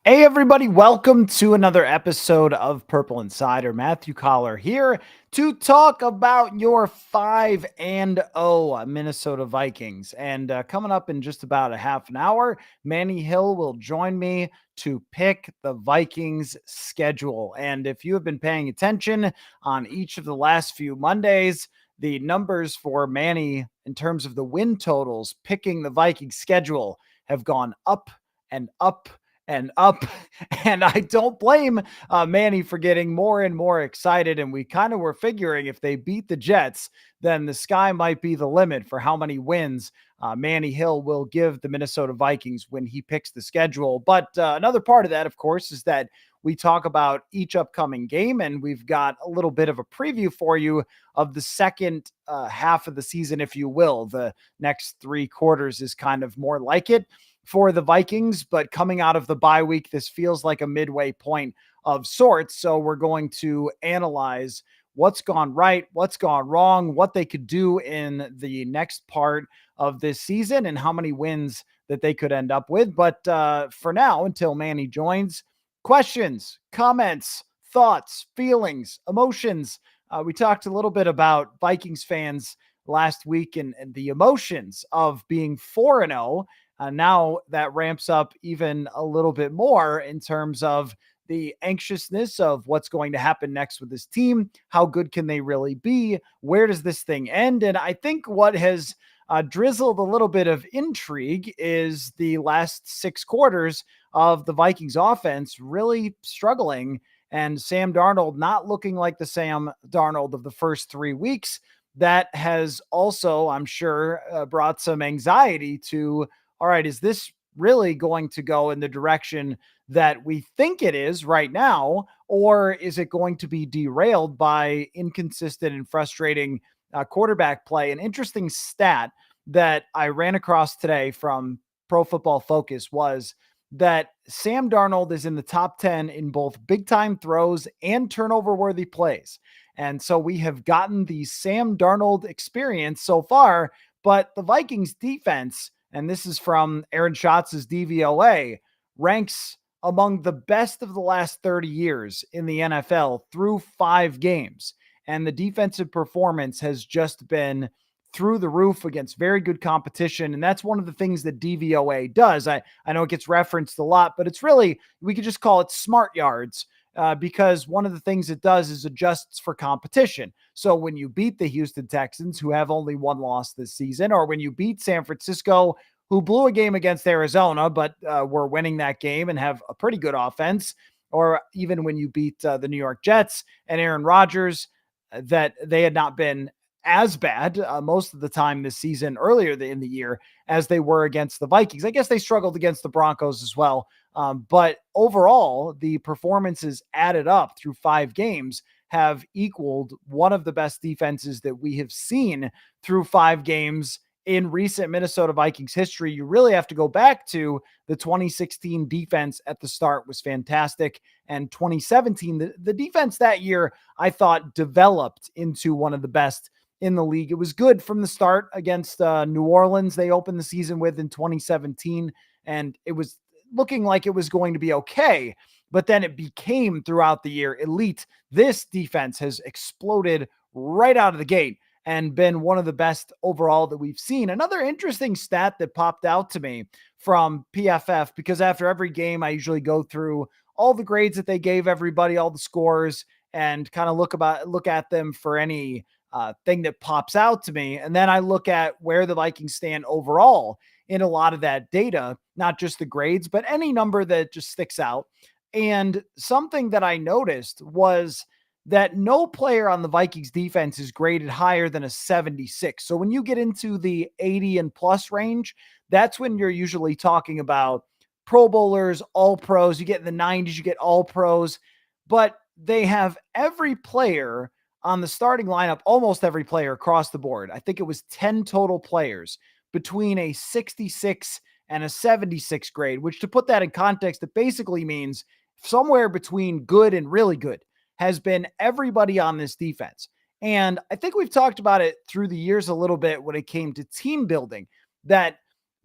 Hey, everybody, welcome to another episode of Purple Insider. Matthew Coller here to talk about your 5-0 Minnesota Vikings. And coming up in just about a half an hour, Manny Hill will join me to pick the Vikings schedule. And if you have been paying attention on each of the last few Mondays, the numbers for Manny in terms of the win totals picking the Vikings schedule have gone up and up and up. And I don't blame Manny for getting more and more excited. And we kind of were figuring if they beat the Jets, then the sky might be the limit for how many wins Manny Hill will give the Minnesota Vikings when he picks the schedule. But another part of that, of course, is that we talk about each upcoming game, and we've got a little bit of a preview for you of the second half of the season, if you will. The next three quarters is kind of more like it for the Vikings, but coming out of the bye week, this feels like a midway point of sorts. So we're going to analyze what's gone right, what's gone wrong, what they could do in the next part of this season, and how many wins that they could end up with. But for now, until Manny joins, questions, comments, thoughts, feelings, emotions. We talked a little bit about Vikings fans last week and the emotions of being 4-0. Now that ramps up even a little bit more in terms of the anxiousness of what's going to happen next with this team. How good can they really be? Where does this thing end? And I think what has drizzled a little bit of intrigue is the last six quarters of the Vikings offense really struggling, and Sam Darnold not looking like the Sam Darnold of the first 3 weeks. That has also, I'm sure, brought some anxiety to, all right, is this really going to go in the direction that we think it is right now? Or is it going to be derailed by inconsistent and frustrating quarterback play? An interesting stat that I ran across today from Pro Football Focus was that Sam Darnold is in the top 10 in both big time throws and turnover worthy plays. And so we have gotten the Sam Darnold experience so far, but the Vikings defense, and this is from Aaron Schatz's DVOA, ranks among the best of the last 30 years in the NFL through 5 games. And the defensive performance has just been through the roof against very good competition. And that's one of the things that DVOA does. I know it gets referenced a lot, but it's really, we could just call it smart yards. Because one of the things it does is adjusts for competition. So when you beat the Houston Texans, who have only one loss this season, or when you beat San Francisco, who blew a game against Arizona, but were winning that game and have a pretty good offense, or even when you beat the New York Jets and Aaron Rodgers, that they had not been as bad most of the time this season earlier in the year as they were against the Vikings. I guess they struggled against the Broncos as well. But overall, the performances added up through 5 games have equaled one of the best defenses that we have seen through 5 games in recent Minnesota Vikings history. You really have to go back to the 2016 defense at the start was fantastic. And 2017, the defense that year, I thought developed into one of the best in the league. It was good from the start against New Orleans. They opened the season with in 2017, and it was looking like it was going to be okay. But then it became throughout the year elite. This defense has exploded right out of the gate and been one of the best overall that we've seen. Another interesting stat that popped out to me from PFF, because after every game, I usually go through all the grades that they gave everybody, all the scores, and kind of look at them for any thing that pops out to me. And then I look at where the Vikings stand overall in a lot of that data, not just the grades, but any number that just sticks out. And something that I noticed was that no player on the Vikings defense is graded higher than a 76. So when you get into the 80 and plus range, that's when you're usually talking about Pro Bowlers, All Pros. You get in the 90s, you get All Pros, but they have every player on the starting lineup, almost every player across the board. I think it was 10 total players between a 66 and a 76 grade, which, to put that in context, it basically means somewhere between good and really good has been everybody on this defense. And I think we've talked about it through the years a little bit when it came to team building, that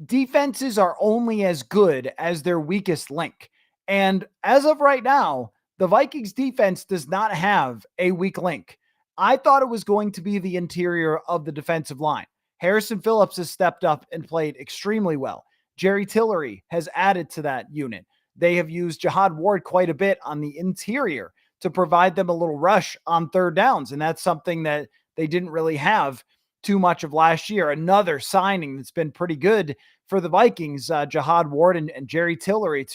defenses are only as good as their weakest link. And as of right now, the Vikings defense does not have a weak link. I thought it was going to be the interior of the defensive line. Harrison Phillips has stepped up and played extremely well. Jerry Tillery has added to that unit. They have used Jihad Ward quite a bit on the interior to provide them a little rush on third downs. And that's something that they didn't really have too much of last year. Another signing that's been pretty good for the Vikings, Jihad Ward and Jerry Tillery.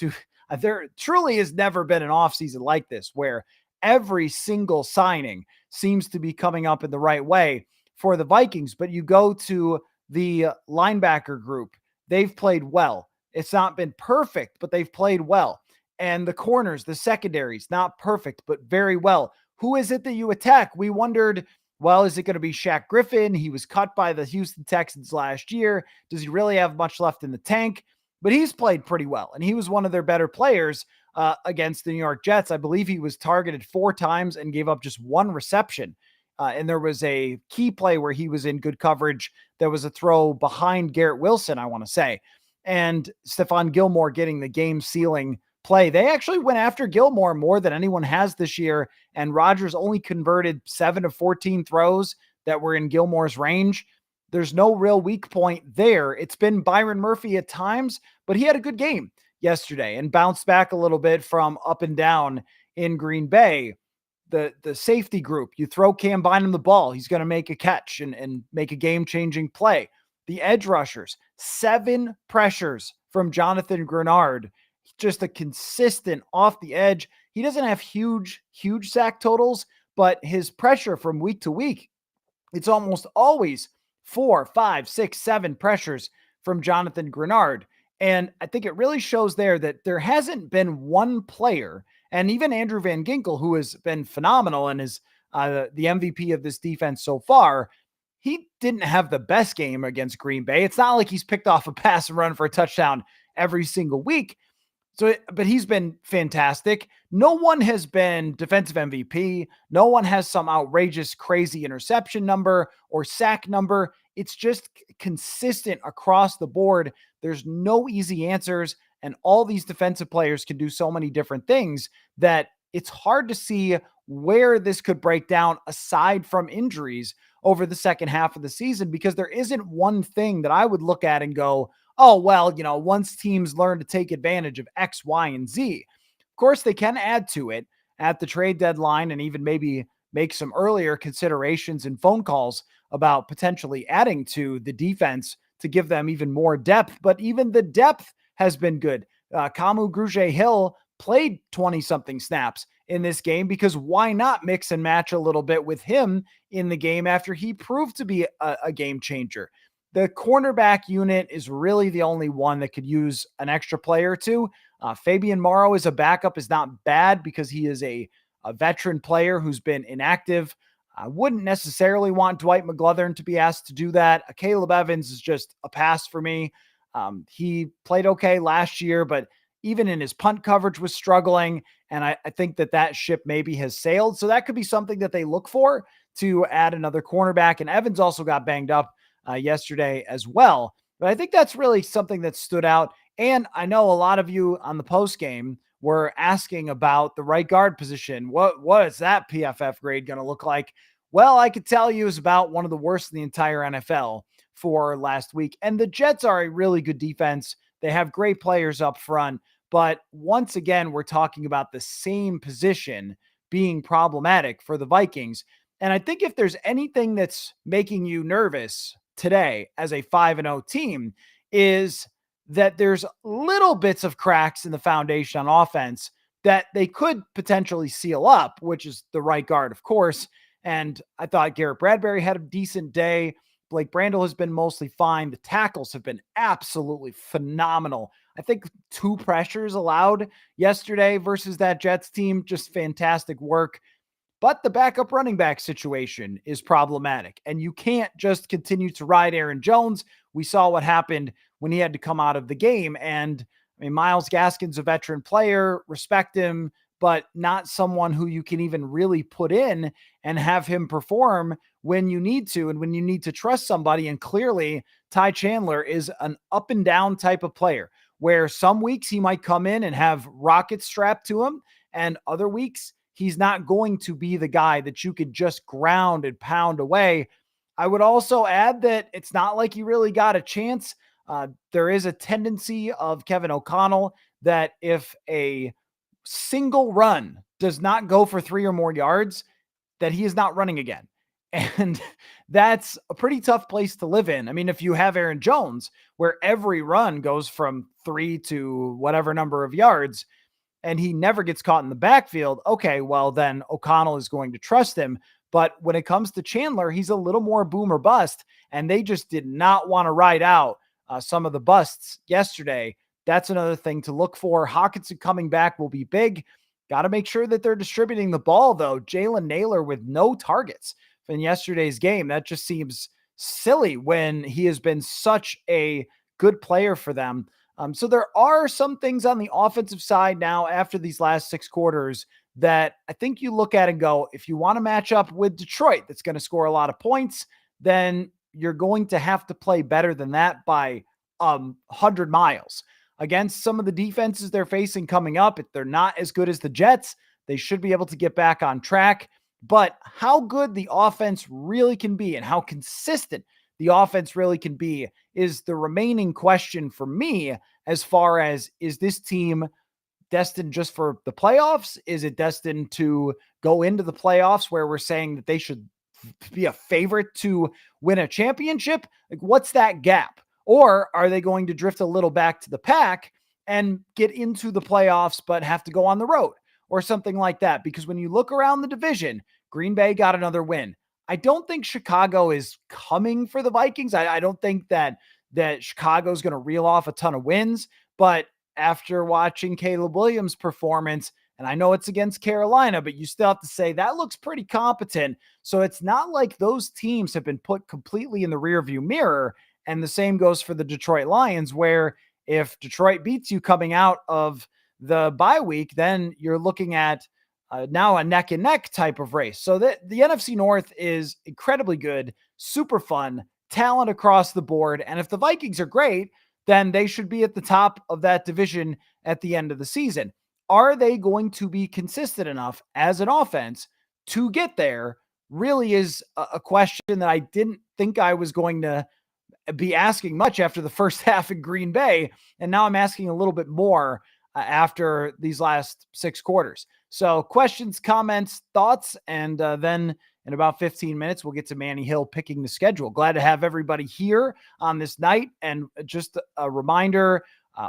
There truly has never been an offseason like this where every single signing seems to be coming up in the right way for the Vikings. But you go to the linebacker group, they've played well. It's not been perfect, but they've played well. And the corners, the secondaries, not perfect, but very well. Who is it that you attack? We wondered, well, is it going to be Shaq Griffin? He was cut by the Houston Texans last year. Does he really have much left in the tank? But he's played pretty well, and he was one of their better players against the New York Jets. I believe he was targeted 4 times and gave up just 1 reception. And there was a key play where he was in good coverage. There was a throw behind Garrett Wilson, I want to say, and Stephon Gilmore getting the game-sealing play. They actually went after Gilmore more than anyone has this year, and Rodgers only converted 7 of 14 throws that were in Gilmore's range. There's no real weak point there. It's been Byron Murphy at times, but he had a good game yesterday and bounced back a little bit from up and down in Green Bay. The safety group, you throw Cam Bynum the ball, he's going to make a catch and make a game-changing play. The edge rushers, 7 pressures from Jonathan Grenard, just a consistent off the edge. He doesn't have huge sack totals, but his pressure from week to week, it's almost always 4, 5, 6, 7 pressures from Jonathan Grenard. And I think it really shows there that there hasn't been one player, and even Andrew Van Ginkel, who has been phenomenal and is the MVP of this defense so far, he didn't have the best game against Green Bay. It's not like he's picked off a pass and run for a touchdown every single week. But he's been fantastic. No one has been defensive MVP. No one has some outrageous, crazy interception number or sack number. It's just consistent across the board. There's no easy answers, and all these defensive players can do so many different things that it's hard to see where this could break down aside from injuries over the second half of the season, because there isn't one thing that I would look at and go, oh, well, once teams learn to take advantage of X, Y, and Z. Of course, they can add to it at the trade deadline and even maybe make some earlier considerations and phone calls about potentially adding to the defense to give them even more depth. But even the depth has been good. Kamu Grugier-Hill played 20-something snaps in this game because why not mix and match a little bit with him in the game after he proved to be a game changer? The cornerback unit is really the only one that could use an extra player or two. Fabian Morrow as a backup is not bad because he is a veteran player who's been inactive. I wouldn't necessarily want Dwight McGlothern to be asked to do that. Caleb Evans is just a pass for me. He played okay last year, but even in his punt coverage was struggling. And I think that ship maybe has sailed. So that could be something that they look for to add another cornerback. And Evans also got banged up yesterday as well. But I think that's really something that stood out. And I know a lot of you on the post game were asking about the right guard position. What is that PFF grade going to look like? Well, I could tell you is about one of the worst in the entire NFL for last week. And the Jets are a really good defense. They have great players up front. But once again, we're talking about the same position being problematic for the Vikings. And I think if there's anything that's making you nervous today as a 5-0 team, is that there's little bits of cracks in the foundation on offense that they could potentially seal up, which is the right guard, of course. And I thought Garrett Bradbury had a decent day. Blake Brandel has been mostly fine. The tackles have been absolutely phenomenal. I think 2 pressures allowed yesterday versus that Jets team. Just fantastic work. But the backup running back situation is problematic, and you can't just continue to ride Aaron Jones. We saw what happened when he had to come out of the game. And I mean, Myles Gaskin's a veteran player, respect him, but not someone who you can even really put in and have him perform when you need to and when you need to trust somebody. And clearly, Ty Chandler is an up and down type of player. where some weeks he might come in and have rockets strapped to him, and other weeks he's not going to be the guy that you could just ground and pound away. I would also add that it's not like he really got a chance. There is a tendency of Kevin O'Connell that if a single run does not go for 3 or more yards, that he is not running again. And that's a pretty tough place to live in. I mean, if you have Aaron Jones, where every run goes from 3 to whatever number of yards, and he never gets caught in the backfield, okay, well, then O'Connell is going to trust him. But when it comes to Chandler, he's a little more boom or bust, and they just did not want to ride out some of the busts yesterday. That's another thing to look for. Hockenson coming back will be big. Got to make sure that they're distributing the ball, though. Jalen Naylor with no targets in yesterday's game. That just seems silly when he has been such a good player for them. So there are some things on the offensive side now after these last 6 quarters that I think you look at and go, if you want to match up with Detroit, that's going to score a lot of points, then you're going to have to play better than that by 100 miles. Against some of the defenses they're facing coming up, if they're not as good as the Jets, they should be able to get back on track. But how good the offense really can be and how consistent the offense really can be is the remaining question for me, as far as, is this team destined just for the playoffs? Is it destined to go into the playoffs where we're saying that they should be a favorite to win a championship? Like, what's that gap? Or are they going to drift a little back to the pack and get into the playoffs, but have to go on the road or something like that? Because when you look around the division, Green Bay got another win. I don't think Chicago is coming for the Vikings. I don't think that Chicago is going to reel off a ton of wins, but after watching Caleb Williams' performance, and I know it's against Carolina, but you still have to say that looks pretty competent. So it's not like those teams have been put completely in the rearview mirror. And the same goes for the Detroit Lions, where if Detroit beats you coming out of the bye week, then you're looking at now a neck and neck type of race. So the NFC North is incredibly good, super fun, talent across the board. And if the Vikings are great, then they should be at the top of that division at the end of the season. Are they going to be consistent enough as an offense to get there? Really is a question that I didn't think I was going to be asking much after the first half in Green Bay. And now I'm asking a little bit more after these last 6 quarters. So questions, comments, thoughts, and then in about 15 minutes, we'll get to Manny Hill picking the schedule. Glad to have everybody here on this night. And just a reminder,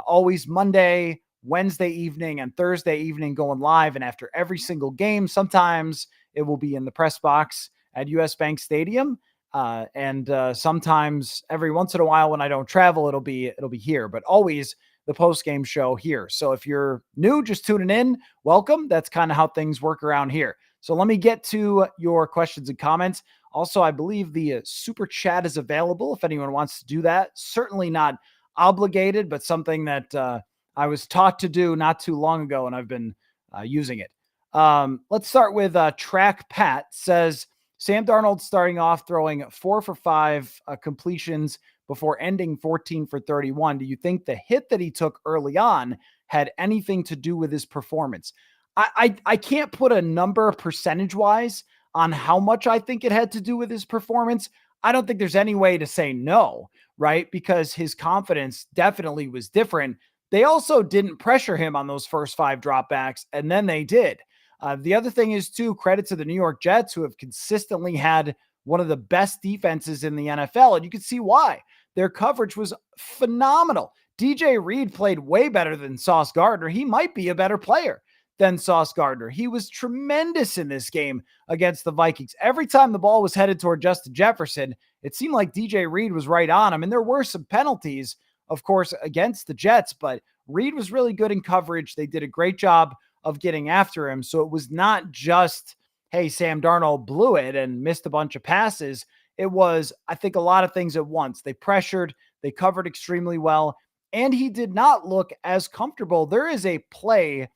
always Monday, Wednesday evening, and Thursday evening going live. And after every single game, sometimes it will be in the press box at US Bank Stadium. And sometimes every once in a while when I don't travel, it'll be here, but always the post-game show here. So if you're new, just tuning in, welcome. That's kind of how things work around here. So let me get to your questions and comments. Also, I believe the super chat is available if anyone wants to do that. Certainly not obligated, but something that I was taught to do not too long ago, and I've been using it. Let's start with Track Pat. Says, Sam Darnold starting off throwing 4 for 5 completions before ending 14 for 31. Do you think the hit that he took early on had anything to do with his performance? I can't put a number percentage-wise on how much I think it had to do with his performance. I don't think there's any way to say no, right? Because his confidence definitely was different. They also didn't pressure him on those first 5 dropbacks, and then they did. The other thing is, too, credit to the New York Jets, who have consistently had one of the best defenses in the NFL, and you can see why. Their coverage was phenomenal. DJ Reed played way better than Sauce Gardner. He might be a better player than Sauce Gardner. He was tremendous in this game against the Vikings. Every time the ball was headed toward Justin Jefferson, it seemed like DJ Reed was right on him, and there were some penalties, of course, against the Jets, but Reed was really good in coverage. They did a great job of getting after him. So it was not just, hey, Sam Darnold blew it and missed a bunch of passes. It was, I think, a lot of things at once. They pressured, they covered extremely well, and he did not look as comfortable. There is a play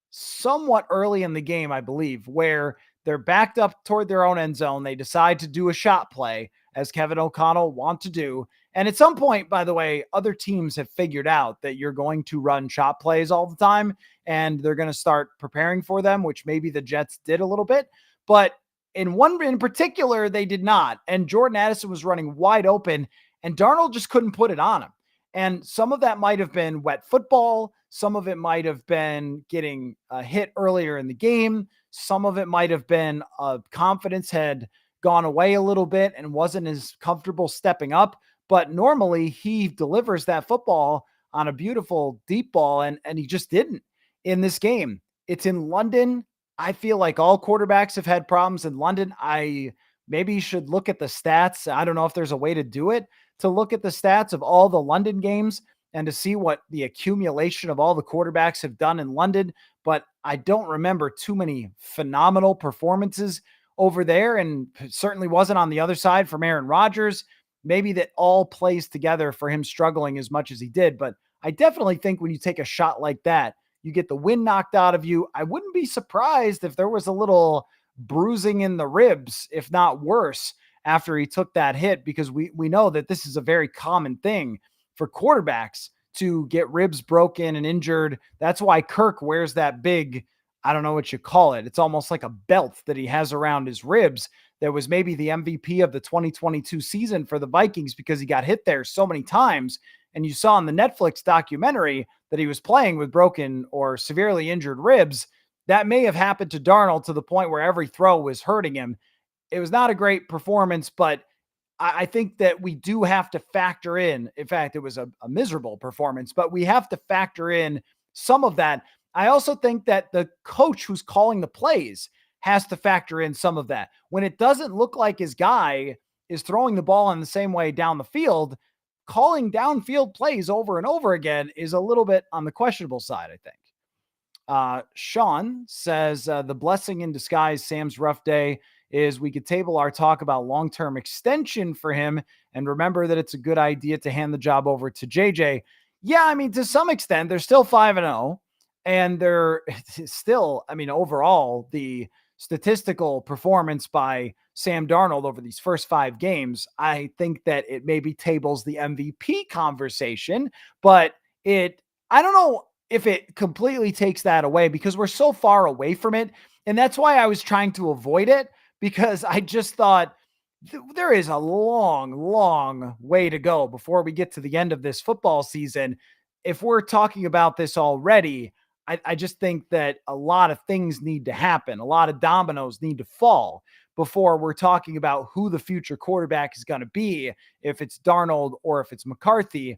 somewhat early in the game, I believe, where they're backed up toward their own end zone. They decide to do a shot play, as Kevin O'Connell wants to do, And at some point, by the way, other teams have figured out that you're going to run chop plays all the time and they're going to start preparing for them, which maybe the Jets did a little bit. But in one in particular, they did not. And Jordan Addison was running wide open and Darnold just couldn't put it on him. And some of that might have been wet football. Some of it might have been getting hit earlier in the game. Some of it might have been confidence had gone away a little bit and wasn't as comfortable stepping up. But normally he delivers that football on a beautiful deep ball, and he just didn't in this game. It's in London. I feel like all quarterbacks have had problems in London. I maybe should look at the stats. I don't know if there's a way to do it, to look at the stats of all the London games and to see what the accumulation of all the quarterbacks have done in London. But I don't remember too many phenomenal performances over there, and certainly wasn't on the other side from Aaron Rodgers. Maybe that all plays together for him struggling as much as he did. But I definitely think when you take a shot like that, you get the wind knocked out of you. I wouldn't be surprised if there was a little bruising in the ribs, if not worse, after he took that hit, because we know that this is a very common thing for quarterbacks to get ribs broken and injured. That's why Kirk wears that big, I don't know what you call it. It's almost like a belt that he has around his ribs that was maybe the MVP of the 2022 season for the Vikings because he got hit there so many times. And you saw in the Netflix documentary that he was playing with broken or severely injured ribs. That may have happened to Darnold to the point where every throw was hurting him. It was not a great performance, but I think that we do have to factor in fact, it was a miserable performance, but we have to factor in some of that. I also think that the coach who's calling the plays has to factor in some of that. When it doesn't look like his guy is throwing the ball in the same way down the field, calling downfield plays over and over again is a little bit on the questionable side, I think. Sean says the blessing in disguise, Sam's rough day, is we could table our talk about long-term extension for him and remember that it's a good idea to hand the job over to JJ. Yeah, I mean, to some extent, they're still 5-0, and they're still, I mean, overall, the statistical performance by Sam Darnold over these first 5 games, I think that it maybe tables the MVP conversation, but I don't know if it completely takes that away because we're so far away from it. And that's why I was trying to avoid it, because I just thought there is a long, long way to go before we get to the end of this football season. If we're talking about this already, I just think that a lot of things need to happen. A lot of dominoes need to fall before we're talking about who the future quarterback is going to be, if it's Darnold or if it's McCarthy.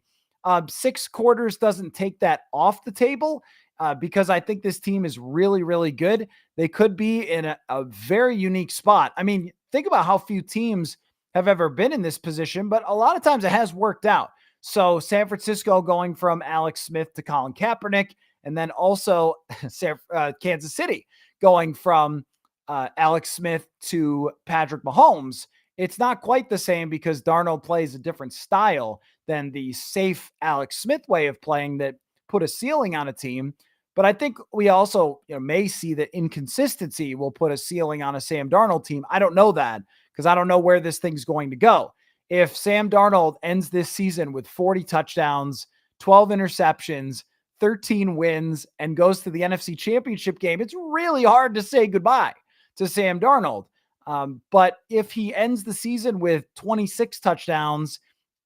6 quarters doesn't take that off the table because I think this team is really, really good. They could be in a very unique spot. I mean, think about how few teams have ever been in this position, but a lot of times it has worked out. So San Francisco going from Alex Smith to Colin Kaepernick, and then also Kansas City going from Alex Smith to Patrick Mahomes. It's not quite the same because Darnold plays a different style than the safe Alex Smith way of playing that put a ceiling on a team. But I think we also may see that inconsistency will put a ceiling on a Sam Darnold team. I don't know that because I don't know where this thing's going to go. If Sam Darnold ends this season with 40 touchdowns, 12 interceptions, 13 wins, and goes to the NFC Championship game, it's really hard to say goodbye to Sam Darnold. But if he ends the season with 26 touchdowns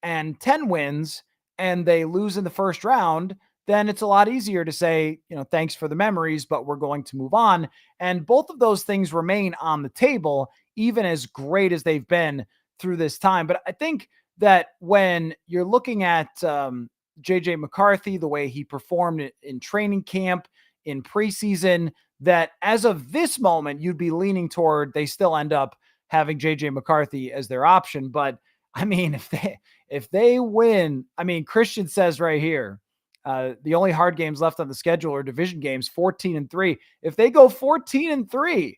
and 10 wins and they lose in the first round, then it's a lot easier to say, thanks for the memories, but we're going to move on. And both of those things remain on the table, even as great as they've been through this time. But I think that when you're looking at JJ McCarthy, the way he performed in training camp, in preseason, that as of this moment, you'd be leaning toward they still end up having JJ McCarthy as their option. But I mean, if they win, I mean, Christian says right here, the only hard games left on the schedule are division games, 14-3. If they go 14-3,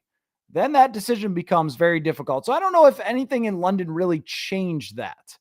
then that decision becomes very difficult. So I don't know if anything in London really changed that.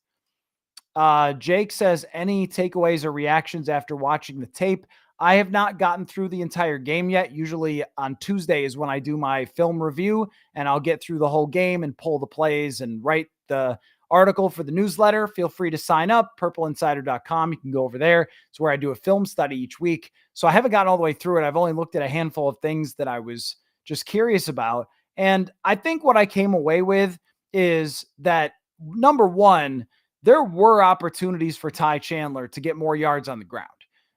Jake says, any takeaways or reactions after watching the tape? I have not gotten through the entire game yet. Usually on Tuesday is when I do my film review, and I'll get through the whole game and pull the plays and write the article for the newsletter, feel free to sign up, purpleinsider.com. You can go over there. It's where I do a film study each week. So I haven't gotten all the way through it. I've only looked at a handful of things that I was just curious about. And I think what I came away with is that, number one, there were opportunities for Ty Chandler to get more yards on the ground.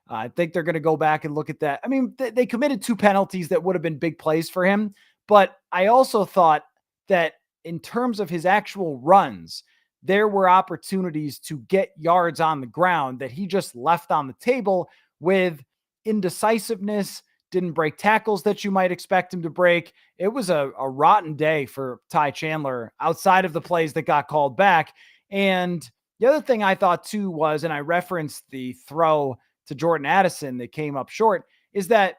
I think they're going to go back and look at that. I mean, they committed 2 penalties that would have been big plays for him. But I also thought that in terms of his actual runs, there were opportunities to get yards on the ground that he just left on the table with indecisiveness, didn't break tackles that you might expect him to break. It was a rotten day for Ty Chandler outside of the plays that got called back. And the other thing I thought too was, and I referenced the throw to Jordan Addison that came up short, is that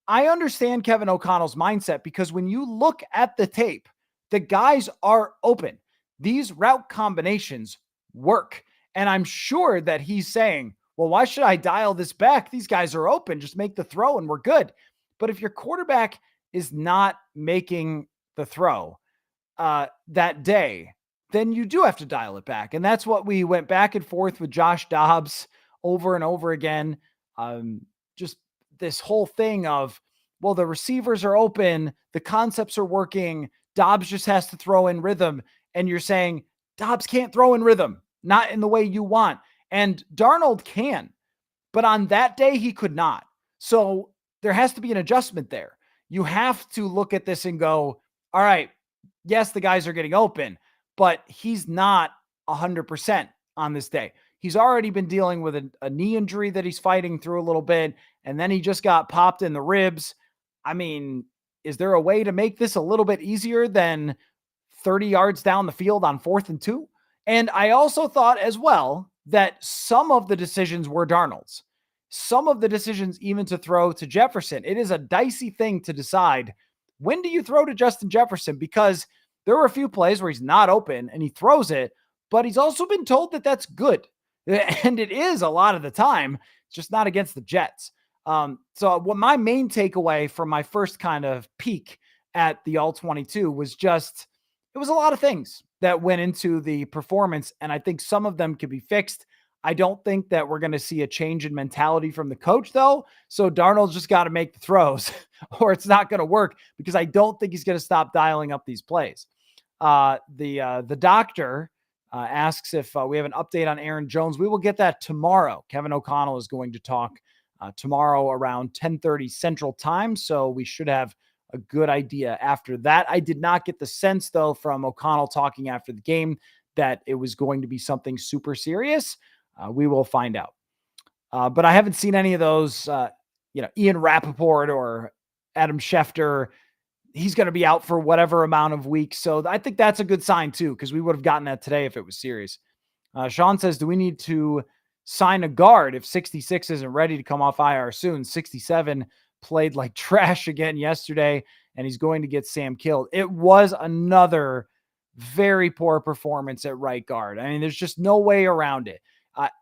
I understand Kevin O'Connell's mindset, because when you look at the tape, the guys are open. These route combinations work. And I'm sure that he's saying, well, why should I dial this back? These guys are open. Just make the throw and we're good. But if your quarterback is not making the throw that day, then you do have to dial it back. And that's what we went back and forth with Josh Dobbs over and over again. Just this whole thing of, well, the receivers are open, the concepts are working, Dobbs just has to throw in rhythm. And you're saying Dobbs can't throw in rhythm, not in the way you want. And Darnold can, but on that day he could not. So there has to be an adjustment there. You have to look at this and go, all right, yes, the guys are getting open, but he's not 100% on this day. He's already been dealing with a knee injury that he's fighting through a little bit, and then he just got popped in the ribs. I mean, is there a way to make this a little bit easier than 30 yards down the field on 4th and 2? And I also thought as well that some of the decisions were Darnold's. Some of the decisions even to throw to Jefferson. It is a dicey thing to decide, when do you throw to Justin Jefferson? Because there were a few plays where he's not open and he throws it, but he's also been told that that's good. And it is a lot of the time. It's just not against the Jets. So what my main takeaway from my first kind of peek at the All-22 was just, it was a lot of things that went into the performance, and I think some of them could be fixed. I don't think that we're going to see a change in mentality from the coach, though. So Darnold's just got to make the throws or it's not going to work, because I don't think he's going to stop dialing up these plays. The doctor asks if we have an update on Aaron Jones. We will get that tomorrow. Kevin O'Connell is going to talk tomorrow around 10:30 Central Time, so we should have a good idea after that. I did not get the sense, though, from O'Connell talking after the game that it was going to be something super serious. We will find out. But I haven't seen any of those, Ian Rappaport or Adam Schefter. He's going to be out for whatever amount of weeks. So I think that's a good sign too, because we would have gotten that today if it was serious. Sean says, do we need to sign a guard if 66 isn't ready to come off IR soon? 67 played like trash again yesterday, and he's going to get Sam killed. It was another very poor performance at right guard. I mean, there's just no way around it.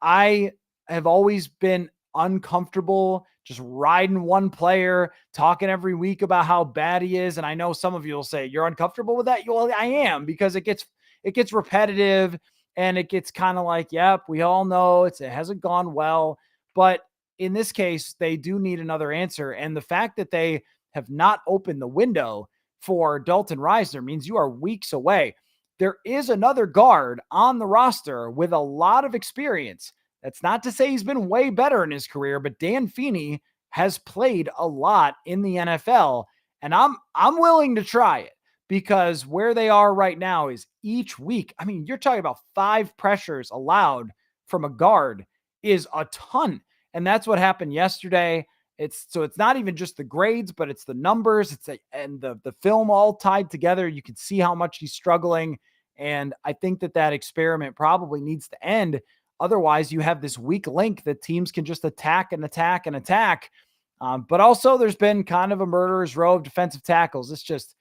I have always been uncomfortable just riding one player, talking every week about how bad he is. And I know some of you will say, you're uncomfortable with that? Well, I am, because it gets repetitive, and it gets kind of like, yep, we all know it hasn't gone well. But in this case, they do need another answer. And the fact that they have not opened the window for Dalton Risner means you are weeks away. There is another guard on the roster with a lot of experience. That's not to say he's been way better in his career, but Dan Feeney has played a lot in the NFL, and I'm willing to try it, because where they are right now is each week. I mean, you're talking about 5 pressures allowed from a guard is a ton. And that's what happened yesterday. It's not even just the grades, but it's the numbers. And the film all tied together. You can see how much he's struggling. And I think that experiment probably needs to end. Otherwise, you have this weak link that teams can just attack and attack and attack. But also, there's been kind of a murderer's row of defensive tackles. It's just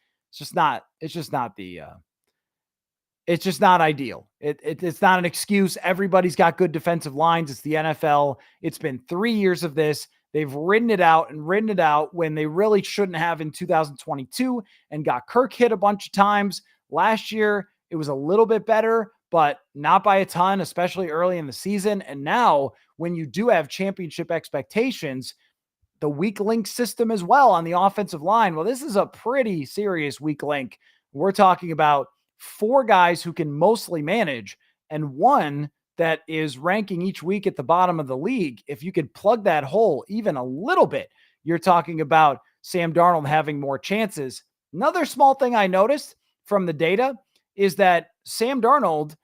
not ideal. It's not an excuse. Everybody's got good defensive lines. It's the NFL. It's been 3 years of this. They've ridden it out when they really shouldn't have in 2022, and got Kirk hit a bunch of times. Last year, it was a little bit better, but not by a ton, especially early in the season. And now when you do have championship expectations, the weak link system as well on the offensive line. Well, this is a pretty serious weak link. We're talking about 4 guys who can mostly manage and one that is ranking each week at the bottom of the league. If you could plug that hole even a little bit, you're talking about Sam Darnold having more chances. Another small thing I noticed from the data is that Sam Darnold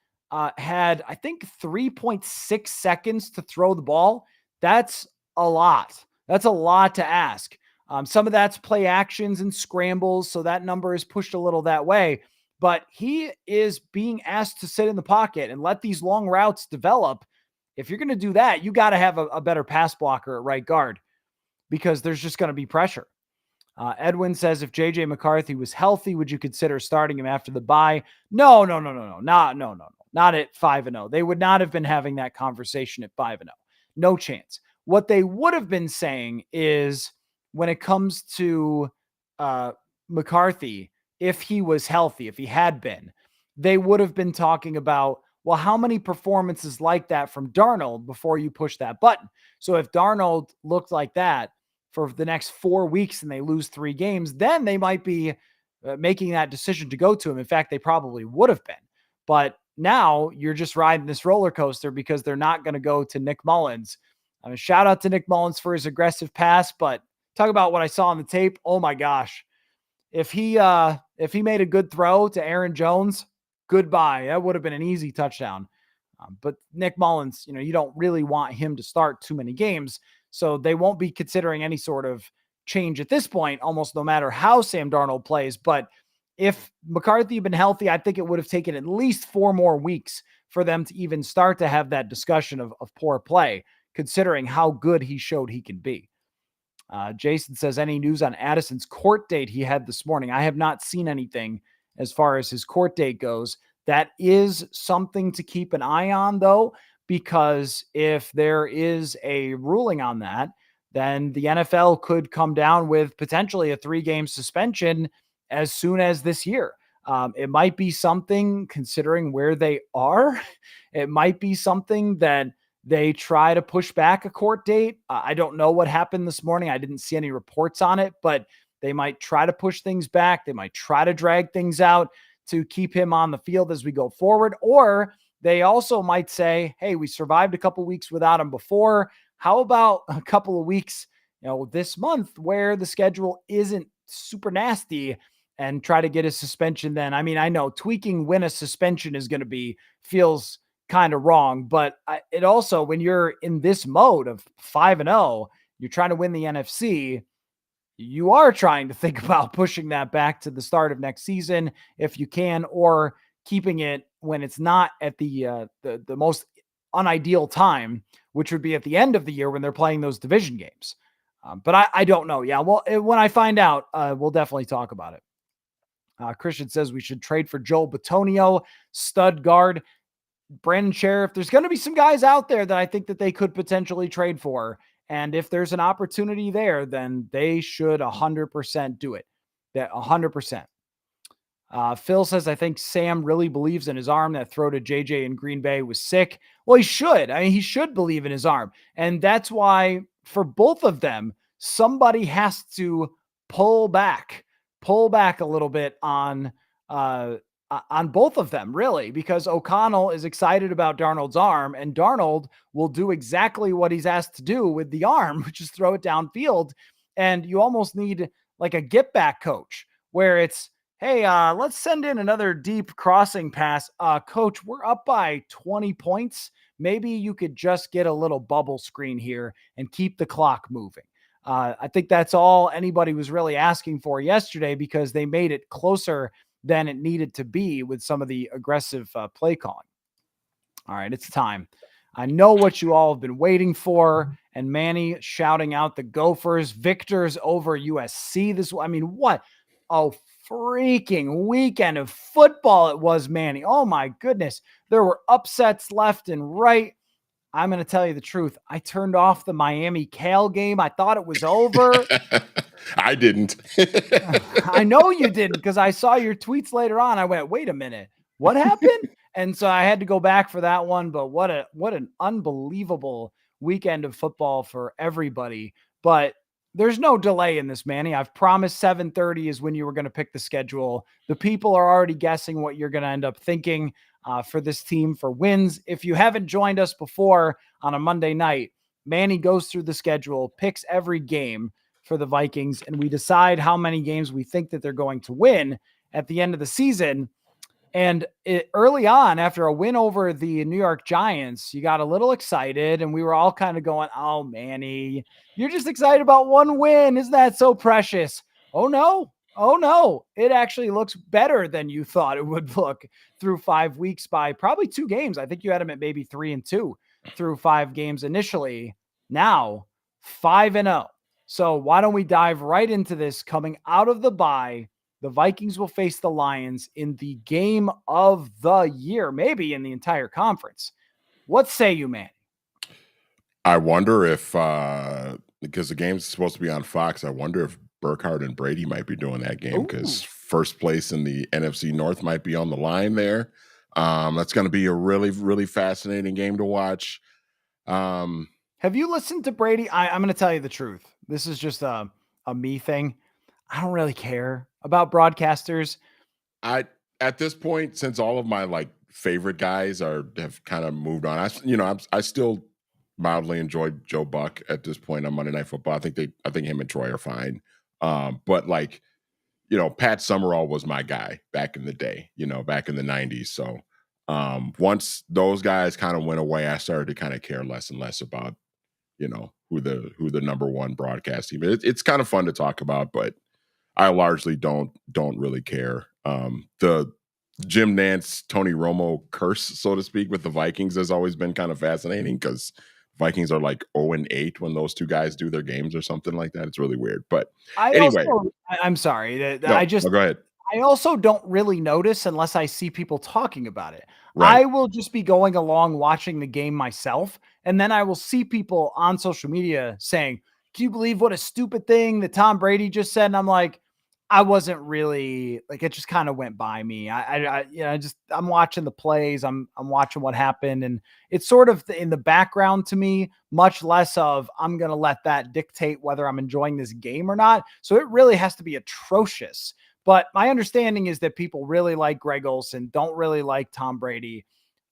had, I think, 3.6 seconds to throw the ball. That's a lot. That's a lot to ask. Some of that's play actions and scrambles, so that number is pushed a little that way. But he is being asked to sit in the pocket and let these long routes develop. If you're going to do that, you got to have a better pass blocker at right guard because there's just going to be pressure. Edwin says, if JJ McCarthy was healthy, would you consider starting him after the bye? No, not at 5-0. They would not have been having that conversation at 5-0. No chance. What they would have been saying is when it comes to McCarthy, if he was healthy, if he had been, they would have been talking about, well, how many performances like that from Darnold before you push that button? So if Darnold looked like that for the next 4 weeks and they lose 3 games, then they might be making that decision to go to him. In fact, they probably would have been. But now you're just riding this roller coaster because they're not going to go to Nick Mullins. I mean, shout out to Nick Mullins for his aggressive pass, but talk about what I saw on the tape. Oh my gosh. If he made a good throw to Aaron Jones, goodbye. That would have been an easy touchdown. But Nick Mullins, you don't really want him to start too many games. So they won't be considering any sort of change at this point, almost no matter how Sam Darnold plays. But if McCarthy had been healthy, I think it would have taken at least 4 more weeks for them to even start to have that discussion of poor play, considering how good he showed he can be. Jason says, any news on Addison's court date he had this morning? I have not seen anything as far as his court date goes. That is something to keep an eye on, though, because if there is a ruling on that, then the NFL could come down with potentially a 3-game suspension as soon as this year. It might be something, considering where they are, it might be something that they try to push back a court date. I don't know what happened this morning. I didn't see any reports on it, but they might try to push things back. They might try to drag things out to keep him on the field as we go forward. Or they also might say, hey, we survived a couple weeks without him before. How about a couple of weeks, this month where the schedule isn't super nasty, and try to get a suspension then? I mean, I know tweaking when a suspension is going to be feels kind of wrong, but it also, when you're in this mode of 5-0, you're trying to win the NFC, you are trying to think about pushing that back to the start of next season if you can, or keeping it when it's not at the most unideal time, which would be at the end of the year when they're playing those division games. But I don't know. Yeah, well, when I find out, we'll definitely talk about it. Christian says we should trade for Joel Bitonio, stud guard. Brandon Sheriff, there's going to be some guys out there that I think that they could potentially trade for. And if there's an opportunity there, then they should 100% do it. That 100%. Phil says, I think Sam really believes in his arm. That throw to JJ in Green Bay was sick. Well, he should. I mean, he should believe in his arm. And that's why for both of them, somebody has to pull back a little bit on both of them, really, because O'Connell is excited about Darnold's arm, and Darnold will do exactly what he's asked to do with the arm, which is throw it downfield. And you almost need like a get back coach where it's, hey, let's send in another deep crossing pass. Coach, we're up by 20 points. Maybe you could just get a little bubble screen here and keep the clock moving. I think that's all anybody was really asking for yesterday, because they made it closer than it needed to be with some of the aggressive play calling. All right, it's time. I know what you all have been waiting for. And Manny shouting out the Gophers, victors over USC. What a freaking weekend of football it was, Manny. Oh my goodness. There were upsets left and right. I'm going to tell you the truth. I turned off the Miami Cal game. I thought it was over. I didn't. I know you didn't, because I saw your tweets later on. I went, wait a minute, what happened? And so I had to go back for that one. But what an unbelievable weekend of football for everybody. But there's no delay in this, Manny. I've promised 7:30 is when you were going to pick the schedule. The people are already guessing what you're going to end up thinking for this team for wins. If you haven't joined us before on a Monday night, Manny goes through the schedule, picks every game for the Vikings, and we decide how many games we think that they're going to win at the end of the season. And early on, after a win over the New York Giants, you got a little excited, and we were all kind of going, "Oh, Manny, you're just excited about one win. Isn't that so precious?" Oh, no. Oh, no. It actually looks better than you thought it would look through 5 weeks by probably 2 games. I think you had them at maybe 3-2 through 5 games initially. Now, 5-0. So why don't we dive right into this coming out of the bye? The Vikings will face the Lions in the game of the year, maybe in the entire conference. What say you, man? I wonder if because the game's supposed to be on Fox, I wonder if Burkhardt and Brady might be doing that game Ooh. because first place in the NFC North might be on the line there. That's going to be a really, really fascinating game to watch. Have you listened to Brady? I'm going to tell you the truth. This is just a me thing. I don't really care about broadcasters. I at this point, since all of my like favorite guys have kind of moved on, I still mildly enjoyed Joe Buck at this point on Monday Night Football. I think him and Troy are fine. But like, Pat Summerall was my guy back in the day, back in the 90s. So once those guys kind of went away, I started to kind of care less and less about, who the number one broadcast team is. It's kind of fun to talk about, but I largely don't really care. The Jim Nance, Tony Romo curse, so to speak, with the Vikings has always been kind of fascinating because Vikings are like 0-8 when those two guys do their games or something like that. It's really weird. But anyway, I'm sorry. no, go ahead. I also don't really notice unless I see people talking about it. Right. I will just be going along watching the game myself, and then I will see people on social media saying, "Can you believe what a stupid thing that Tom Brady just said?" And I'm like, I wasn't really like it. Just kind of went by me. I'm watching the plays. I'm watching what happened, and it's sort of in the background to me. Much less of I'm gonna let that dictate whether I'm enjoying this game or not. So it really has to be atrocious. But my understanding is that people really like Greg Olsen, don't really like Tom Brady.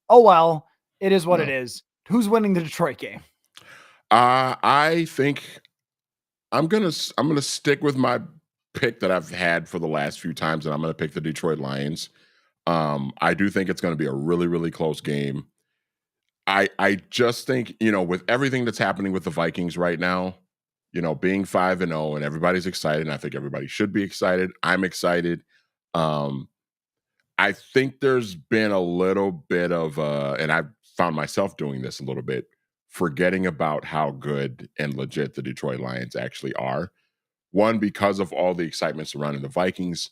Oh, well, it is what it No. is. Who's winning the Detroit game? I think I'm gonna stick with my pick that I've had for the last few times, and I'm gonna pick the Detroit Lions. I do think it's gonna be a really, really close game. I just think, with everything that's happening with the Vikings right now, being 5-0 and everybody's excited, and I think everybody should be excited. I'm excited. Um, I think there's been a little bit of and I've found myself doing this a little bit, forgetting about how good and legit the Detroit Lions actually are. One, because of all the excitement surrounding the Vikings,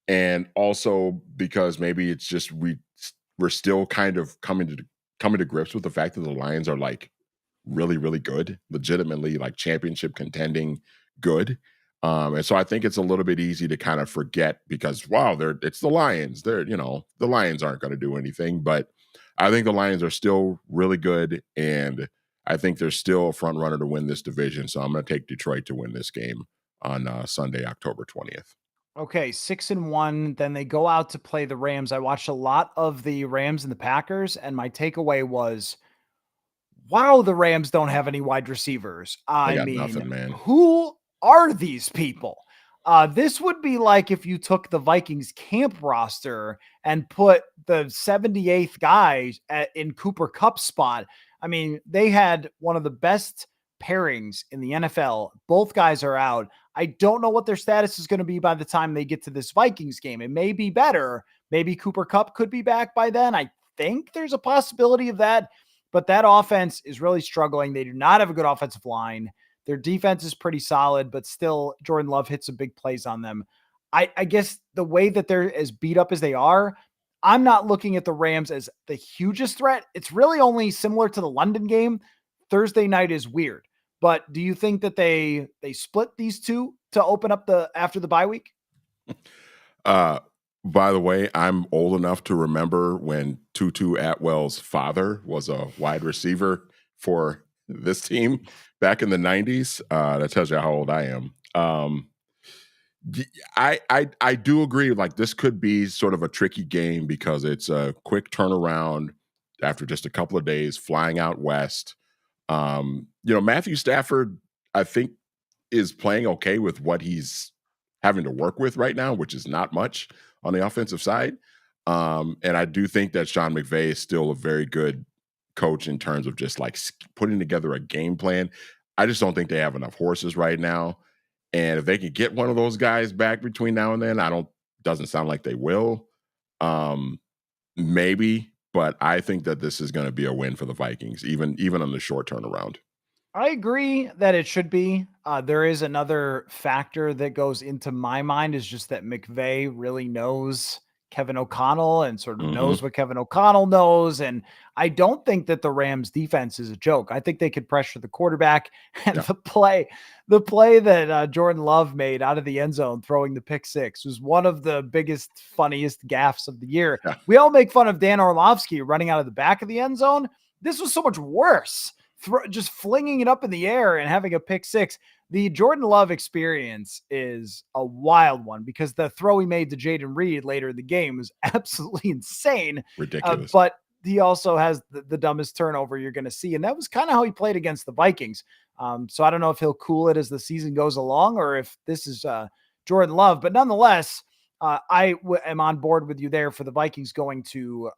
and also because maybe it's just we're still kind of coming to grips with the fact that the Lions are like really, really good, legitimately like championship contending good. And so I think it's a little bit easy to kind of forget because wow, it's the Lions. The Lions aren't going to do anything, but I think the Lions are still really good, and I think they're still a front runner to win this division. So I'm going to take Detroit to win this game on Sunday, October 20th. Okay, 6-1. Then they go out to play the Rams. I watched a lot of the Rams and the Packers, and my takeaway was, wow, the Rams don't have any wide receivers. They I got mean, nothing, man. who are these people? This would be like if you took the Vikings camp roster and put the 78th guy in Cooper Cup's spot. I mean, they had one of the best pairings in the NFL. Both guys are out. I don't know what their status is going to be by the time they get to this Vikings game. It may be better. Maybe Cooper Cup could be back by then. I think there's a possibility of that. But that offense is really struggling. They do not have a good offensive line. Their defense is pretty solid, but still Jordan Love hits some big plays on them. I guess the way that they're as beat up as they are, I'm not looking at the Rams as the hugest threat. It's really only similar to the London game. Thursday night is weird. But do you think that they split these two to open up the after the bye week? By the way, I'm old enough to remember when Tutu Atwell's father was a wide receiver for this team back in the 90s. That tells you how old I am. Y- I do agree. Like this could be sort of a tricky game because it's a quick turnaround after just a couple of days flying out west. Matthew Stafford, I think, is playing okay with what he's having to work with right now, which is not much on the offensive side. And I do think that Sean McVay is still a very good coach in terms of just like putting together a game plan. I just don't think they have enough horses right now. And if they can get one of those guys back between now and then, doesn't sound like they will. Um, maybe, but I think that this is going to be a win for the Vikings, even on the short turnaround. I agree that it should be. There is another factor that goes into my mind is just that McVay really knows Kevin O'Connell and sort of Hmm. knows what Kevin O'Connell knows. And I don't think that the Rams defense is a joke. I think they could pressure the quarterback and Yeah. the play that Jordan Love made out of the end zone, throwing the pick six was one of the biggest, funniest gaffes of the year. Yeah. We all make fun of Dan Orlovsky running out of the back of the end zone. This was so much worse. Just flinging it up in the air and having a pick six. The Jordan Love experience is a wild one because the throw he made to Jaden Reed later in the game was absolutely insane. Ridiculous. But he also has the dumbest turnover you're going to see. And that was kind of how he played against the Vikings. So I don't know if he'll cool it as the season goes along or if this is Jordan Love. But nonetheless, am on board with you there for the Vikings going to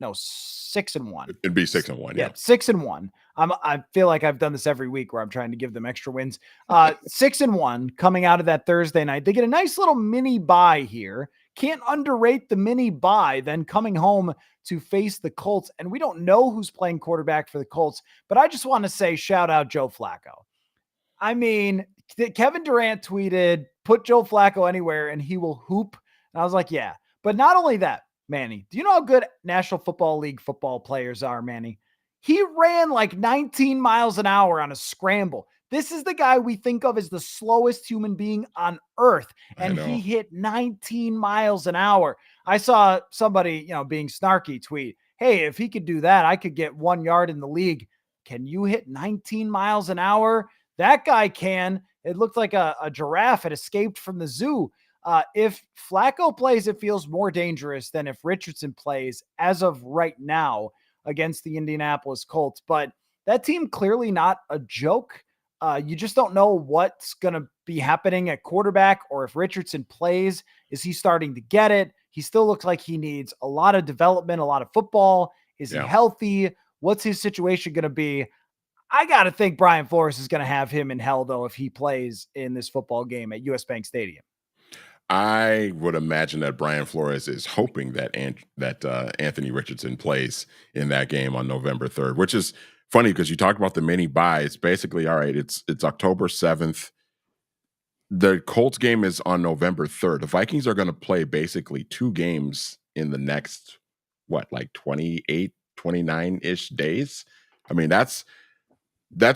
6-1. It'd be 6-1. Yeah, Yeah. 6-1. I feel like I've done this every week where I'm trying to give them extra wins. 6-1 coming out of that Thursday night. They get a nice little mini bye here. Can't underrate the mini bye, then coming home to face the Colts. And we don't know who's playing quarterback for the Colts, but I just want to say shout out Joe Flacco. I mean, Kevin Durant tweeted, put Joe Flacco anywhere and he will hoop. And I was like, yeah. But not only that, Manny, do you know how good National Football League football players are, Manny? He ran like 19 miles an hour on a scramble. This is the guy we think of as the slowest human being on earth. I And he know. hit 19 miles an hour. I saw somebody, being snarky tweet, hey, if he could do that, I could get 1 yard in the league. Can you hit 19 miles an hour? That guy can. It looked like a giraffe had escaped from the zoo. If Flacco plays, it feels more dangerous than if Richardson plays as of right now against the Indianapolis Colts. But that team clearly not a joke. You just don't know what's going to be happening at quarterback or if Richardson plays. Is he starting to get it? He still looks like he needs a lot of development, a lot of football. Is he Yeah. healthy? What's his situation going to be? I got to think Brian Flores is going to have him in hell, though, if he plays in this football game at US Bank Stadium. I would imagine that Brian Flores is hoping that Anthony Richardson plays in that game on November 3rd, which is funny because you talk about the mini bye. It's basically all right. It's October 7th. The Colts game is on November 3rd. The Vikings are going to play basically 2 games in the next like 28, 29-ish days. I mean, that's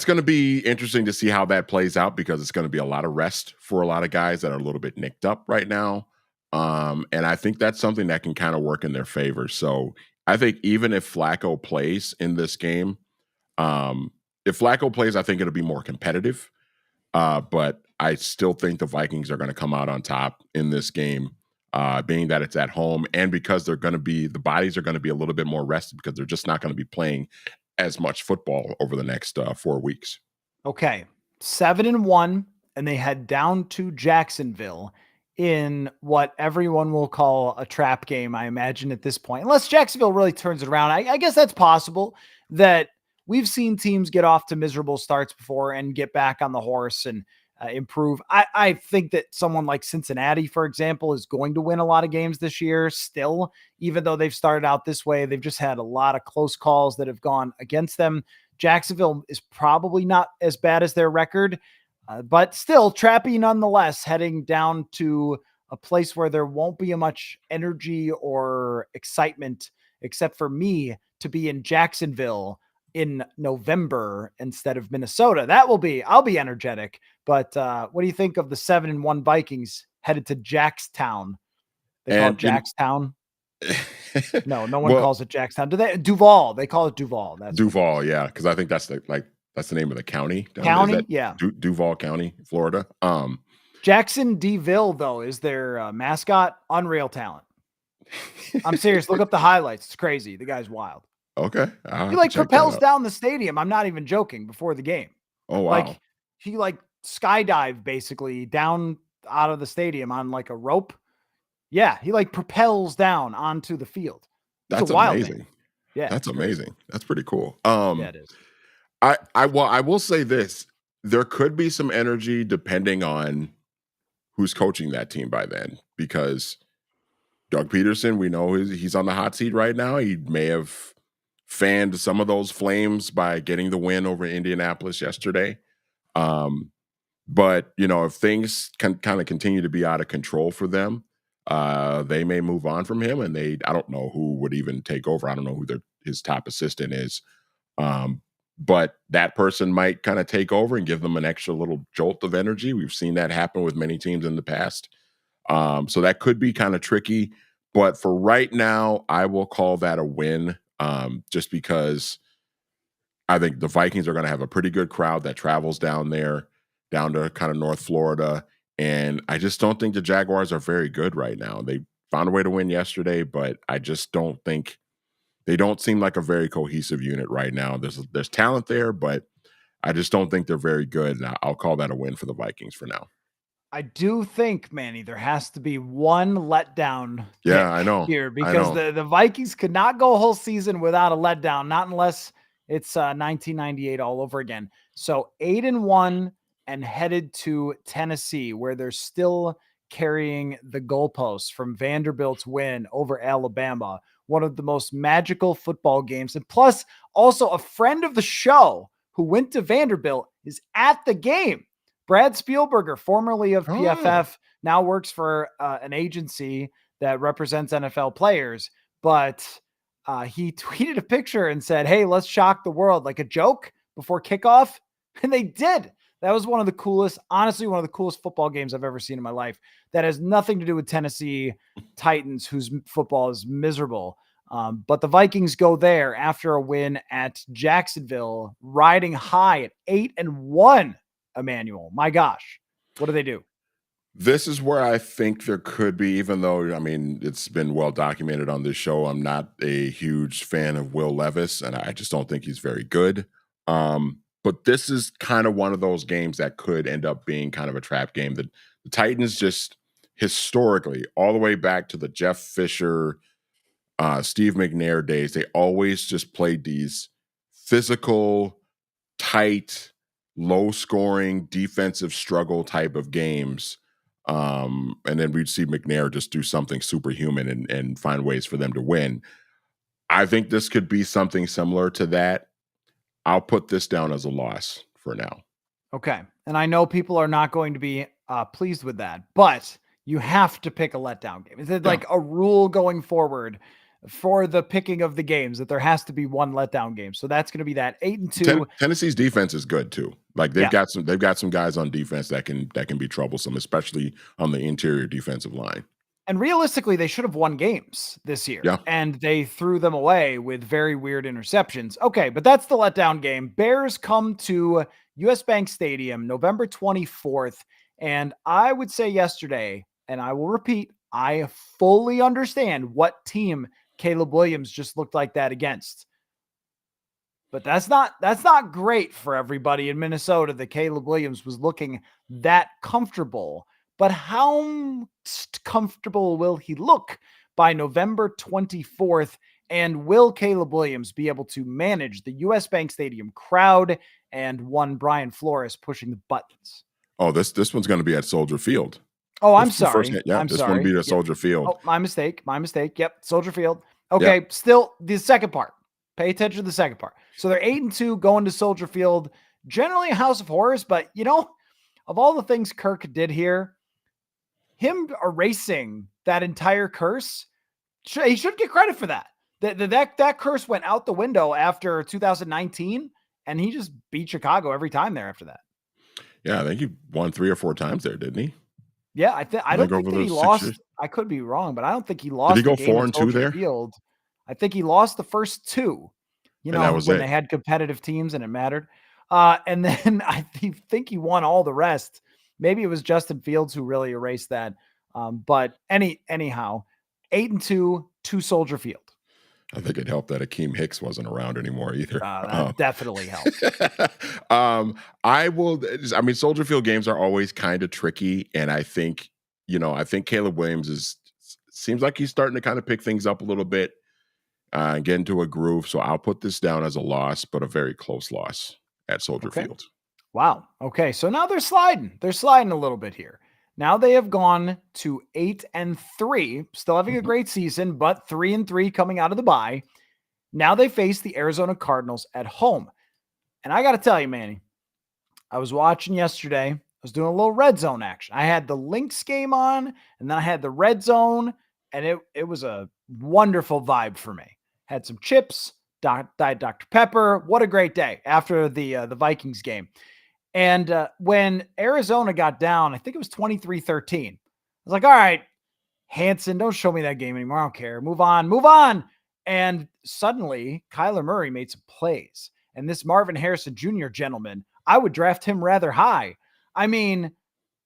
going to be interesting to see how that plays out because it's going to be a lot of rest for a lot of guys that are a little bit nicked up right now. And I think that's something that can kind of work in their favor. So I think even if Flacco plays in this game, if Flacco plays, I think it'll be more competitive. But I still think the Vikings are going to come out on top in this game, being that it's at home and because the bodies are going to be a little bit more rested because they're just not going to be playing as much football over the next 4 weeks. Okay, 7-1, and they head down to Jacksonville in what everyone will call a trap game, I imagine at this point, unless Jacksonville really turns it around. I guess that's possible that we've seen teams get off to miserable starts before and get back on the horse and improve. I think that someone like Cincinnati, for example, is going to win a lot of games this year still, even though they've started out this way. They've just had a lot of close calls that have gone against them. Jacksonville is probably not as bad as their record, but still trappy nonetheless, heading down to a place where there won't be much energy or excitement, except for me to be in Jacksonville in November instead of Minnesota. I'll be energetic. But what do you think of the 7-1 Vikings headed to Jackstown? They call it Jackstown. No one well, calls it Jackstown. Do they? Duval. They call it Duval. That's Duval, yeah, because I think that's that's the name of the county down there. Is county. that Yeah. Duval County, Florida? Jackson DeVille, though, is their mascot. Unreal talent. I'm serious. Look up the highlights. It's crazy. The guy's wild. Okay. He like propels down the stadium. I'm not even joking before the game. Oh, wow. Like he like skydive basically down out of the stadium on like a rope. Yeah. He like propels down onto the field. That's amazing. Yeah. That's amazing. That's pretty cool. Yeah, it is. I will say this. There could be some energy depending on who's coaching that team by then, because Doug Peterson, we know he's on the hot seat right now. He may have fanned some of those flames by getting the win over Indianapolis yesterday. But, if things can kind of continue to be out of control for them, they may move on from him, and I don't know who would even take over. I don't know who his top assistant is. But that person might kind of take over and give them an extra little jolt of energy. We've seen that happen with many teams in the past. So that could be kind of tricky. But for right now, I will call that a win, just because I think the Vikings are going to have a pretty good crowd that travels down there, down to kind of North Florida. And I just don't think the Jaguars are very good right now. They found a way to win yesterday, but I just don't think they don't seem like a very cohesive unit right now. There's talent there, but I just don't think they're very good. And I'll call that a win for the Vikings for now. I do think, Manny, there has to be one letdown. Yeah, I know. Here, because the Vikings could not go a whole season without a letdown, not unless it's 1998 all over again. So 8-1 and headed to Tennessee, where they're still carrying the goalposts from Vanderbilt's win over Alabama, one of the most magical football games. And plus, also a friend of the show who went to Vanderbilt is at the game. Brad Spielberger, formerly of PFF, now works for an agency that represents NFL players. But he tweeted a picture and said, "Hey, let's shock the world," like a joke before kickoff. And they did. That was one of the coolest football games I've ever seen in my life. That has nothing to do with Tennessee Titans, whose football is miserable. But the Vikings go there after a win at Jacksonville, riding high at 8-1. Emmanuel, my gosh, what do they do? This is where I think there could be, even though, it's been well documented on this show, I'm not a huge fan of Will Levis, and I just don't think he's very good. But this is kind of one of those games that could end up being kind of a trap game. The Titans just historically, all the way back to the Jeff Fisher, Steve McNair days, they always just played these physical, tight, low-scoring, defensive struggle type of games. And then we'd see McNair just do something superhuman and find ways for them to win. I think this could be something similar to that. I'll put this down as a loss for now. Okay. And I know people are not going to be pleased with that, but you have to pick a letdown game. Is it like a rule going forward for the picking of the games that there has to be one letdown game? So that's going to be that 8-2. Tennessee's defense is good too. Like they've got some guys on defense that can be troublesome, especially on the interior defensive line. And realistically, they should have won games this year. Yeah. And they threw them away with very weird interceptions. Okay, but that's the letdown game. Bears come to US Bank Stadium November 24th. And I would say yesterday, and I will repeat, I fully understand what team Caleb Williams just looked like that against. But that's not great for everybody in Minnesota that Caleb Williams was looking that comfortable. But how comfortable will he look by November 24th? And will Caleb Williams be able to manage the US Bank Stadium crowd and one Brian Flores pushing the buttons? Oh, this one's going to be at Soldier Field. Oh, I'm sorry. I'm sorry. This one will be at Soldier Field. Oh, my mistake. Yep, Soldier Field. Okay, Still the second part. Pay attention to the second part. So they're 8-2 going to Soldier Field. Generally a house of horrors, but of all the things Kirk did here, him erasing that entire curse, he should get credit for that. That curse went out the window after 2019, and he just beat Chicago every time there after that. Yeah, I think he won 3 or 4 times there, didn't he? Yeah, I don't think that he lost. I could be wrong, but I don't think he Did he lost the go game at 4-2 Soldier there? Field. I think he lost the first two, And that was when they it. had competitive teams and it mattered. And then think he won all the rest. Maybe it was Justin Fields who really erased that. But anyhow, 8-2 to Soldier Field. I think it helped that Akeem Hicks wasn't around anymore either. That definitely helped. I will. I mean, Soldier Field games are always kind of tricky, and I think Caleb Williams seems like he's starting to kind of pick things up a little bit, and get into a groove. So I'll put this down as a loss, but a very close loss at Soldier Okay. Field. Wow. Okay. So now they're sliding. They're sliding a little bit here. Now they have gone to 8-3, still having a great season, but 3-3 coming out of the bye. Now they face the Arizona Cardinals at home. And I got to tell you, Manny, I was watching yesterday. I was doing a little red zone action. I had the Lynx game on, and then I had the red zone, and it was a wonderful vibe for me. Had some chips, Diet Dr. Pepper. What a great day after the Vikings game. And when Arizona got down, I think it was 23-13. I was like, all right, Hanson, don't show me that game anymore. I don't care. Move on. And suddenly, Kyler Murray made some plays. And this Marvin Harrison Jr. gentleman, I would draft him rather high. I mean,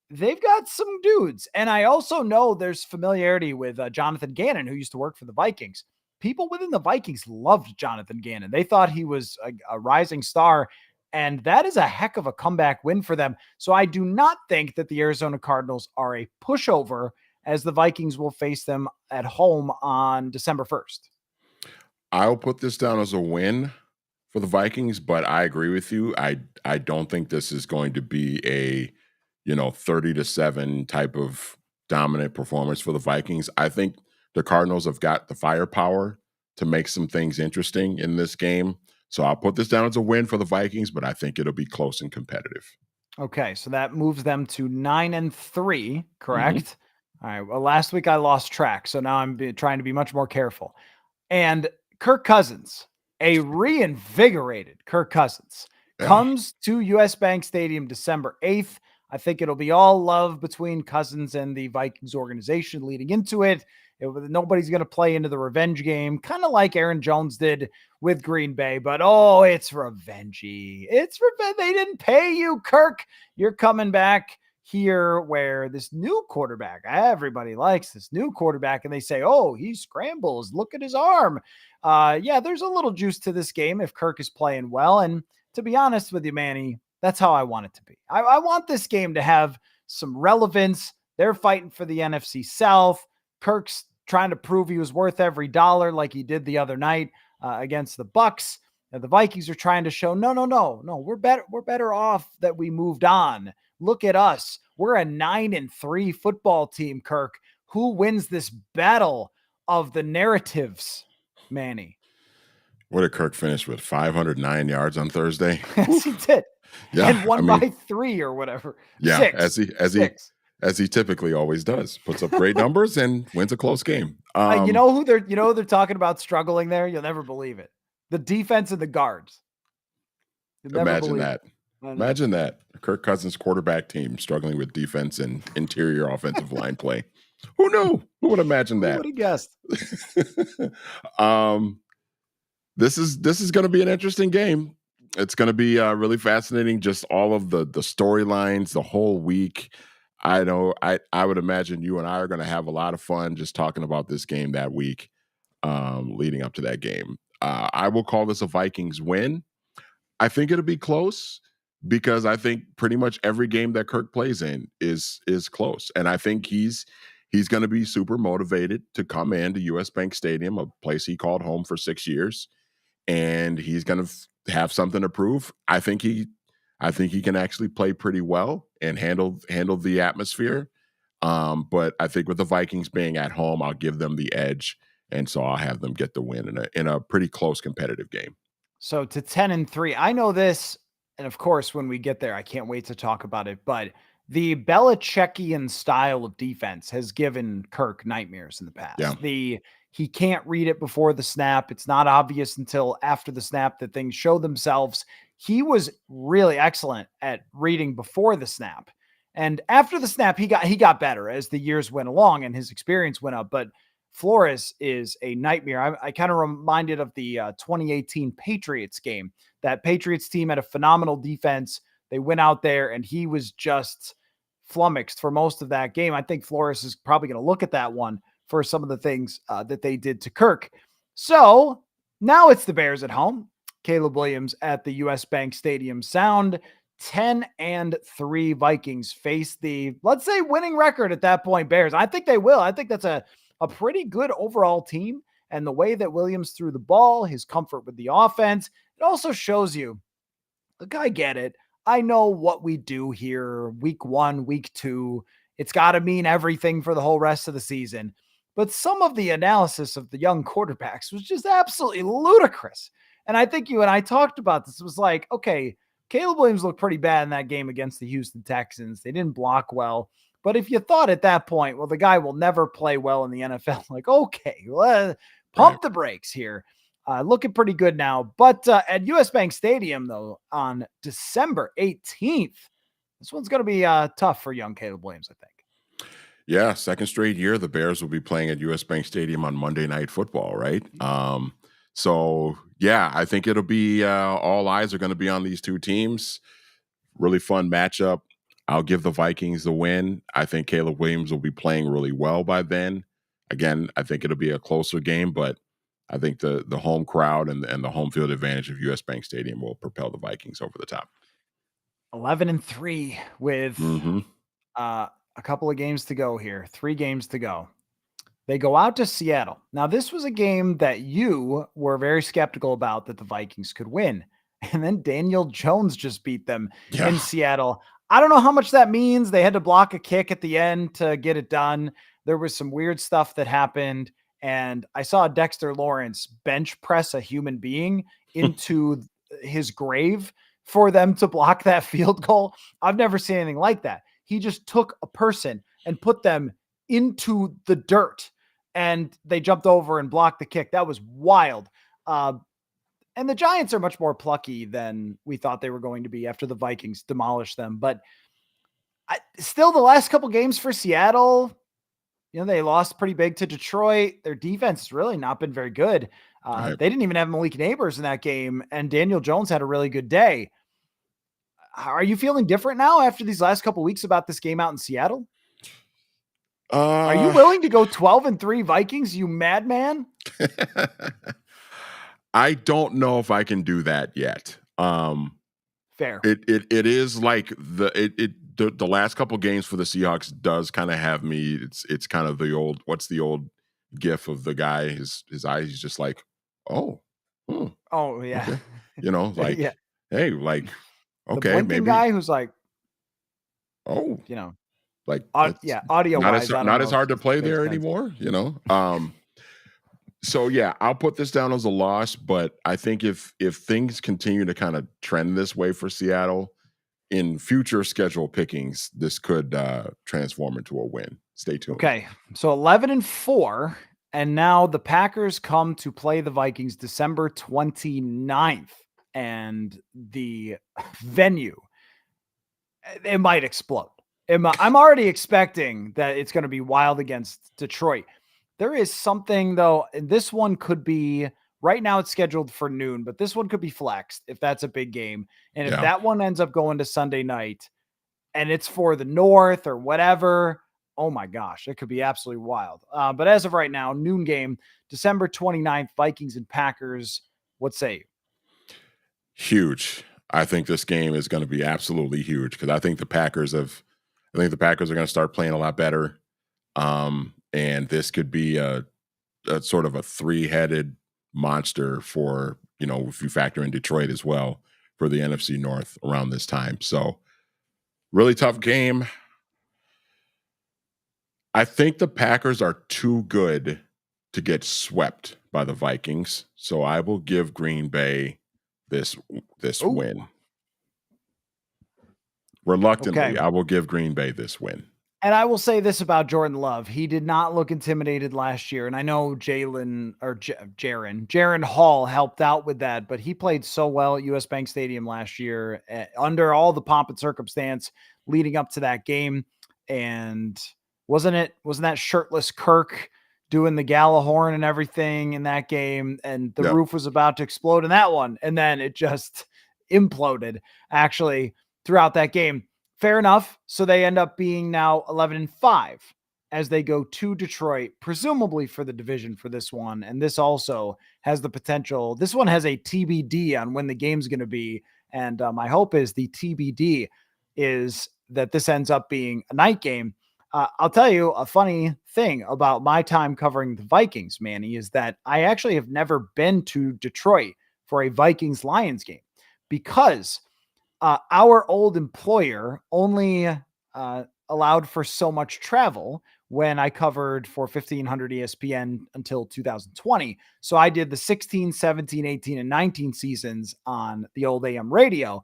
they've got some dudes. And I also know there's familiarity with Jonathan Gannon, who used to work for the Vikings. People within the Vikings loved Jonathan Gannon. They thought he was a rising star. And that is a heck of a comeback win for them. So I do not think that the Arizona Cardinals are a pushover, as the Vikings will face them at home on December 1st. I'll put this down as a win for the Vikings, but I agree with you. I don't think this is going to be a 30-7 type of dominant performance for the Vikings. I think the Cardinals have got the firepower to make some things interesting in this game. So I'll put this down as a win for the Vikings, but I think it'll be close and competitive. Okay, so that moves them to 9-3, correct? All right. Well, last week I lost track, so now I'm trying to be much more careful. And Kirk Cousins, a reinvigorated Kirk Cousins, comes to US Bank Stadium December 8th. I think it'll be all love between Cousins and the Vikings organization leading into it. Nobody's going to play into the revenge game, kind of like Aaron Jones did with Green Bay. But, it's revengey. It's revenge. They didn't pay you, Kirk. You're coming back here where this new quarterback, everybody likes this new quarterback, and they say, he scrambles. Look at his arm. There's a little juice to this game if Kirk is playing well. And to be honest with you, Manny, that's how I want it to be. I want this game to have some relevance. They're fighting for the NFC South. Kirk's trying to prove he was worth every dollar like he did the other night against the Bucs. And the Vikings are trying to show, no, we're better. We're better off that we moved on. Look at us. We're a 9-3 football team, Kirk. Who wins this battle of the narratives, Manny? What did Kirk finish with? 509 yards on Thursday? Yes, he did. Yeah, and won by 3 or whatever. Yeah, 6. as he typically always does. Puts up great numbers and wins a close game. You know who they're talking about struggling there? You'll never believe it. The defense and the guards. Imagine that. Imagine that. Kirk Cousins quarterback team struggling with defense and interior offensive line play. Who knew? Who would imagine that? Who would have guessed? This is going to be an interesting game. It's going to be really fascinating. Just all of the storylines, the whole week. I know I would imagine you and I are going to have a lot of fun just talking about this game that week, leading up to that game. I will call this a Vikings win. I think it'll be close because I think pretty much every game that Kirk plays in is close, and I think he's going to be super motivated to come into US Bank Stadium, a place he called home for 6 years, and he's going to have something to prove. I think he can actually play pretty well and handle the atmosphere. But I think with the Vikings being at home, I'll give them the edge, and so I'll have them get the win in a pretty close competitive game. So to 10-3, I know this, and of course, when we get there, I can't wait to talk about it. But the Belichickian style of defense has given Kirk nightmares in the past. Yeah. He can't read it before the snap. It's not obvious until after the snap that things show themselves. He was really excellent at reading before the snap. And after the snap, he got better as the years went along and his experience went up. But Flores is a nightmare. I kind of reminded of the 2018 Patriots game. That Patriots team had a phenomenal defense. They went out there and he was just flummoxed for most of that game. I think Flores is probably going to look at that one for some of the things that they did to Kirk. So now it's the Bears at home. Caleb Williams at the US Bank Stadium Sound. 10-3 Vikings face the, let's say, winning record at that point, Bears. I think they will. I think that's a pretty good overall team. And the way that Williams threw the ball, his comfort with the offense, it also shows you, look, I get it. I know what we do here week 1, week 2. It's got to mean everything for the whole rest of the season. But some of the analysis of the young quarterbacks was just absolutely ludicrous. And I think you and I talked about this. It was like, okay, Caleb Williams looked pretty bad in that game against the Houston Texans. They didn't block well. But if you thought at that point, well, the guy will never play well in the NFL, like, okay, well, pump the brakes here. Looking pretty good now. But at US Bank Stadium, though, on December 18th, this one's going to be tough for young Caleb Williams, I think. Yeah, second straight year, the Bears will be playing at US Bank Stadium on Monday Night Football, right? So, yeah, I think it'll be all eyes are going to be on these two teams. Really fun matchup. I'll give the Vikings the win. I think Caleb Williams will be playing really well by then. Again, I think it'll be a closer game, but I think the home crowd and the home field advantage of US Bank Stadium will propel the Vikings over the top. 11-3 with a couple of games to go here. 3 games to go. They go out to Seattle. Now, this was a game that you were very skeptical about that the Vikings could win. And then Daniel Jones just beat them in Seattle. I don't know how much that means. They had to block a kick at the end to get it done. There was some weird stuff that happened. And I saw Dexter Lawrence bench press a human being into his grave for them to block that field goal. I've never seen anything like that. He just took a person and put them into the dirt and they jumped over and blocked the kick. That was wild. And the Giants are much more plucky than we thought they were going to be after the Vikings demolished them. But still, the last couple games for Seattle, they lost pretty big to Detroit. Their defense has really not been very good. They didn't even have Malik Neighbors in that game, and Daniel Jones had a really good day. Are you feeling different now after these last couple weeks about this game out in Seattle? Are you willing to go 12-3 Vikings, you madman? I don't know if I can do that yet. Fair. It is like the last couple games for the Seahawks does kind of have me. It's kind of the old, what's the old gif of the guy? His eyes, he's just like, oh yeah, okay. Like yeah. Hey, like okay, maybe guy who's like, like audio not as hard to play there anymore. So yeah, I'll put this down as a loss, but I think if things continue to kind of trend this way for Seattle in future schedule pickings, this could transform into a win. Stay tuned. Okay, so 11-4, and now the Packers come to play the Vikings December 29th, and the venue, it might explode. I'm already expecting that it's going to be wild against Detroit. There is something, though, and this one could be, right now it's scheduled for noon, but this one could be flexed if that's a big game. And if that one ends up going to Sunday night and it's for the North or whatever, oh my gosh, it could be absolutely wild. But as of right now, noon game, December 29th, Vikings and Packers. What say you? Huge. I think this game is going to be absolutely huge because I think the Packers are going to start playing a lot better. And this could be a sort of a 3-headed monster for, if you factor in Detroit as well for the NFC North around this time. So really tough game. I think the Packers are too good to get swept by the Vikings. So I will give Green Bay this win. Reluctantly, I will give Green Bay this win. And I will say this about Jordan Love. He did not look intimidated last year. And I know Jaron Hall helped out with that, but he played so well at US Bank Stadium last year under all the pomp and circumstance leading up to that game. And wasn't that shirtless Kirk doing the Gallahorn and everything in that game? And the Yep. roof was about to explode in that one. And then it just imploded actually throughout that game. Fair enough. So they end up being now 11-5 as they go to Detroit, presumably for the division for this one. And this also has the potential. This one has a TBD on when the game's going to be. And my hope is the TBD is that this ends up being a night game. I'll tell you a funny thing about my time covering the Vikings, Manny, is that I actually have never been to Detroit for a Vikings-Lions game because our old employer only allowed for so much travel when I covered for 1500 ESPN until 2020. So I did the 16, 17, 18, and 19 seasons on the old AM radio.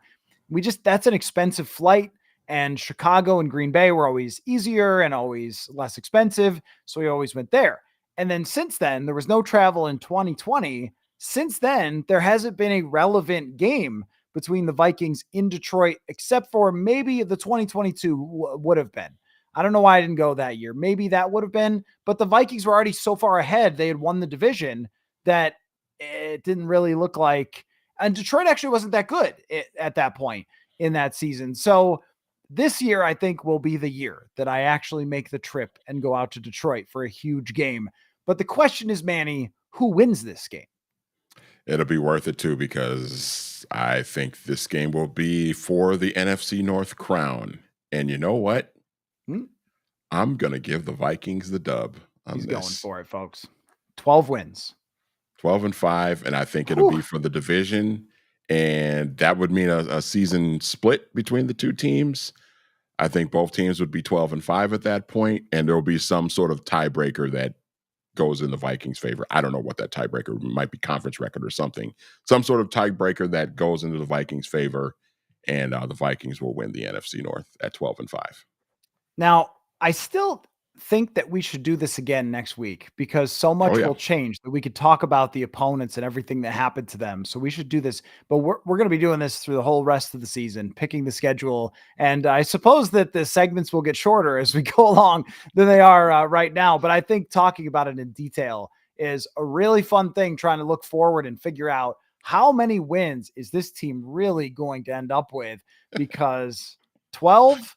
That's an expensive flight. And Chicago and Green Bay were always easier and always less expensive. So we always went there. And then since then, there was no travel in 2020. Since then, there hasn't been a relevant game between the Vikings in Detroit, except for maybe the 2022 would have been. I don't know why I didn't go that year. Maybe that would have been, but the Vikings were already so far ahead. They had won the division that it didn't really look like, and Detroit actually wasn't that good at that point in that season. So this year, I think, will be the year that I actually make the trip and go out to Detroit for a huge game. But the question is, Manny, who wins this game? It'll be worth it too because I think this game will be for the NFC North crown. And you know what? Hmm? I'm going to give the Vikings the dub on He's this. going for it, folks. 12 wins. 12-5, and I think it'll Whew. be for the division, and that would mean a season split between the two teams. I think both teams would be 12-5 at that point, and there will be some sort of tiebreaker that goes in the Vikings' favor. I don't know what that tiebreaker might be, conference record or something. Some sort of tiebreaker that goes into the Vikings' favor, and the Vikings will win the NFC North at 12-5. Now, I still think that we should do this again next week because so Oh much yeah. will change that we could talk about the opponents and everything that happened to them. So we should do this, but we're going to be doing this through the whole rest of the season, picking the schedule. And I suppose that the segments will get shorter as we go along than they are right now. But I think talking about it in detail is a really fun thing, trying to look forward and figure out how many wins is this team really going to end up with, because 12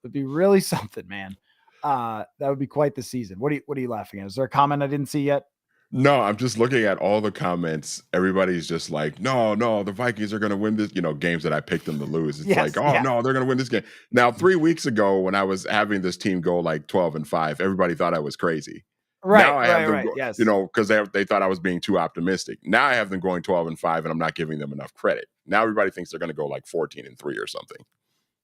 would be really something, man. That would be quite the season. What are you laughing at? Is there a comment I didn't see yet? No, I'm just looking at all the comments. Everybody's just like, no, the Vikings are going to win this, games that I picked them to lose. It's Yes, like, oh, no, they're going to win this game. Now, 3 weeks ago, when I was having this team go like 12-5, everybody thought I was crazy. Now I have them Right. go, Yes. because they thought I was being too optimistic. Now I have them going 12-5, and I'm not giving them enough credit. Now everybody thinks they're going to go like 14-3 or something.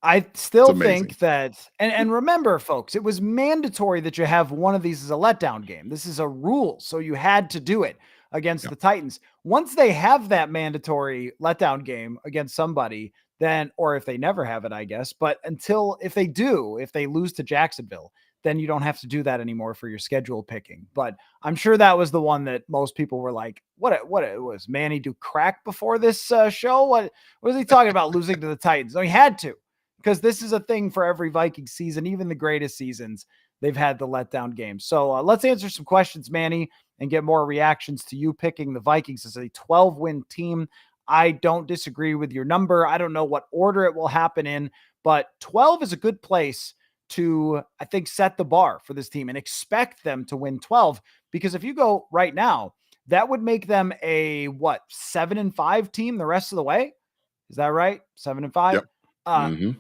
I still think that, and remember, folks, it was mandatory that you have one of these as a letdown game. This is a rule, so you had to do it against the Titans. Once they have that mandatory letdown game against somebody, then, or if they never have it, I guess, but if they lose to Jacksonville, then you don't have to do that anymore for your schedule picking. But I'm sure that was the one that most people were like, what it was Manny do crack before this show? What was he talking about losing to the Titans? No, he had to. Because this is a thing for every Viking season, even the greatest seasons, they've had the letdown games. So let's answer some questions, Manny, and get more reactions to you picking the Vikings as a 12-win team. I don't disagree with your number. I don't know what order it will happen in, but 12 is a good place to, I think, set the bar for this team and expect them to win 12. Because if you go right now, that would make them a 7-5 team the rest of the way. Is that right? 7-5. Yep.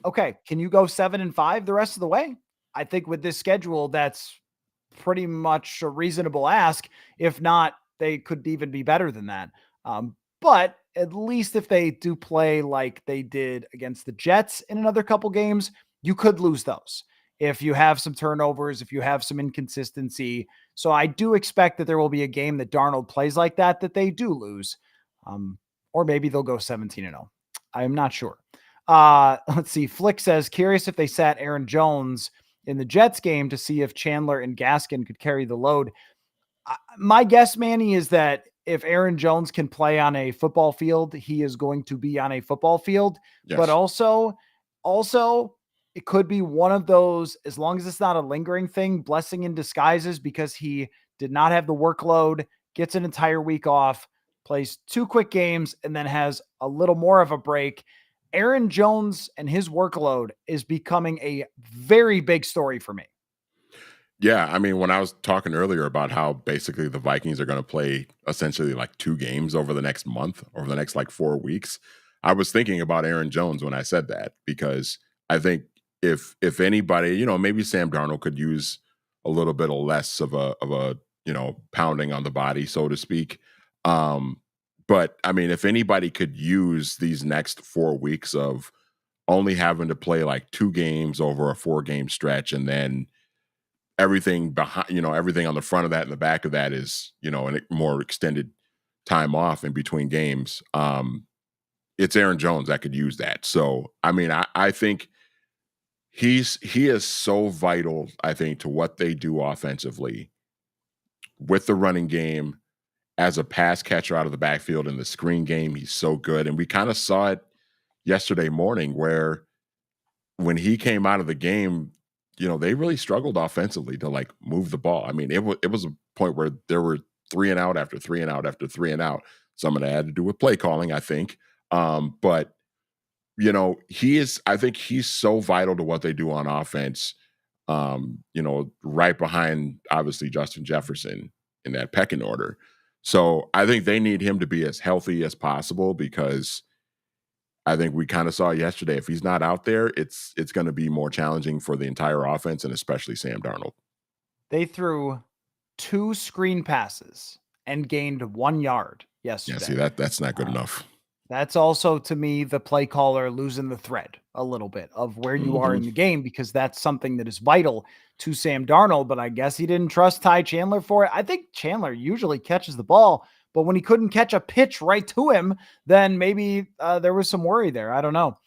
Okay. Can you go 7-5 the rest of the way? I think with this schedule, that's pretty much a reasonable ask. If not, they could even be better than that. But at least if they do play like they did against the Jets in another couple games, you could lose those if you have some turnovers, if you have some inconsistency. So I do expect that there will be a game that Darnold plays like that they do lose. Or maybe they'll go 17-0. I'm not sure. Let's see. Flick says, curious if they sat Aaron Jones in the Jets game to see if Chandler and Gaskin could carry the load. My guess, Manny, is that if Aaron Jones can play on a football field, he is going to be on a football field. But Yes. also, it could be one of those, as long as it's not a lingering thing, blessing in disguises, because he did not have the workload, gets an entire week off, plays 2 quick games, and then has a little more of a break. Aaron Jones and his workload is becoming a very big story for me. Yeah, I mean, when I was talking earlier about how basically the Vikings are going to play essentially like 2 games over the next month, over the next like 4 weeks, I was thinking about Aaron Jones when I said that, because I think if anybody, maybe Sam Darnold could use a little bit of less of a pounding on the body, so to speak. Um, but I mean, if anybody could use these next 4 weeks of only having to play like 2 games over a 4-game stretch, and then everything behind, everything on the front of that and the back of that is, a more extended time off in between games. It's Aaron Jones that could use that. So, I mean, I think he is so vital, I think, to what they do offensively with the running game as a pass catcher out of the backfield in the screen game. He's so good. And we kind of saw it yesterday morning where when he came out of the game, they really struggled offensively to like move the ball. I mean, it was a point where there were 3 and out after 3 and out after 3 and out. Some of that had to do with play calling, I think. But I think he's so vital to what they do on offense. Right behind obviously Justin Jefferson in that pecking order. So I think they need him to be as healthy as possible, because I think we kind of saw yesterday, if he's not out there, it's going to be more challenging for the entire offense, and especially Sam Darnold. They threw 2 screen passes and gained 1 yard Yeah, yesterday. see, that's not good Uh, enough. That's also, to me, the play caller losing the thread a little bit of where you are Mhm. in the game, because that's something that is vital to Sam Darnold. But I guess he didn't trust Ty Chandler for it. I think Chandler usually catches the ball, but when he couldn't catch a pitch right to him, then maybe there was some worry there. I don't know.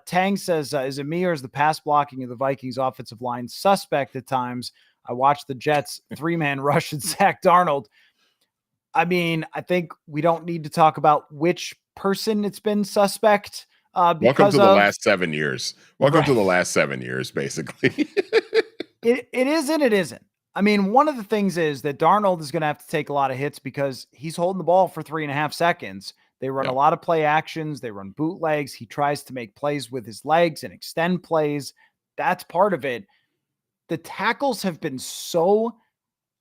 Tang says, is it me or is the pass blocking of the Vikings offensive line suspect at times? I watched the Jets 3-man rush and Zach Darnold. I mean, I think we don't need to talk about which person it's been suspect Welcome because to the of. last 7 years. Welcome to Right. the last 7 years, basically. It is and it isn't. I mean, one of the things is that Darnold is going to have to take a lot of hits because he's holding the ball for 3.5 seconds. They run a Yep. lot of play actions. They run bootlegs. He tries to make plays with his legs and extend plays. That's part of it. The tackles have been so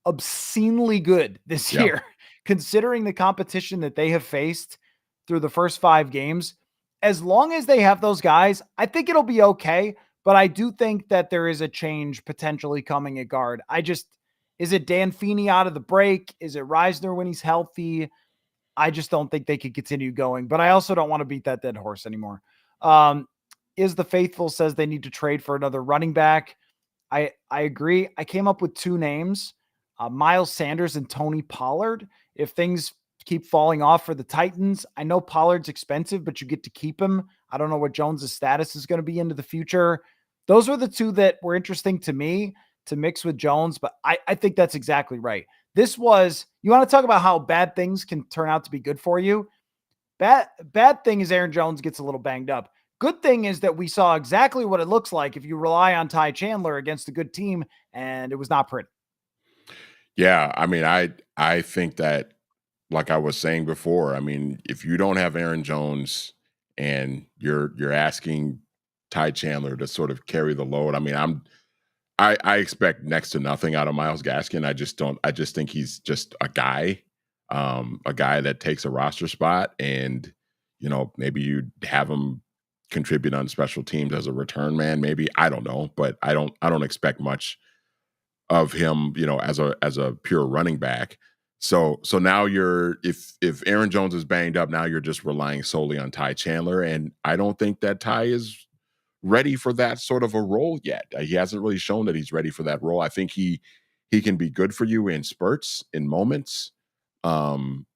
obscenely good this Yeah. year, considering the competition that they have faced through the first 5 games. As long as they have those guys, I think it'll be okay. But I do think that there is a change potentially coming at guard. Is it Dan Feeney out of the break? Is it Reisner when he's healthy? I just don't think they could continue going. But I also don't want to beat that dead horse anymore. Is the Faithful says they need to trade for another running back. I agree. I came up with 2 names, Miles Sanders and Tony Pollard. If things keep falling off for the Titans, I know Pollard's expensive, but you get to keep him. I don't know what Jones's status is going to be into the future. Those were the 2 that were interesting to me to mix with Jones, but I think that's exactly right. You want to talk about how bad things can turn out to be good for you. Bad thing is Aaron Jones gets a little banged up. Good thing is that we saw exactly what it looks like if you rely on Ty Chandler against a good team, and it was not pretty. Yeah, I mean, I think that, like I was saying before, I mean, if you don't have Aaron Jones and you're asking Ty Chandler to sort of carry the load, I mean, I expect next to nothing out of Miles Gaskin. I just think he's just a guy that takes a roster spot, and maybe you have him contribute on special teams as a return man. Maybe, I don't know, but I don't expect much of him, as a pure running back. So now if Aaron Jones is banged up, now you're just relying solely on Ty Chandler, and I don't think that Ty is ready for that sort of a role yet. He hasn't really shown that he's ready for that role. I think he can be good for you in spurts, in moments, um,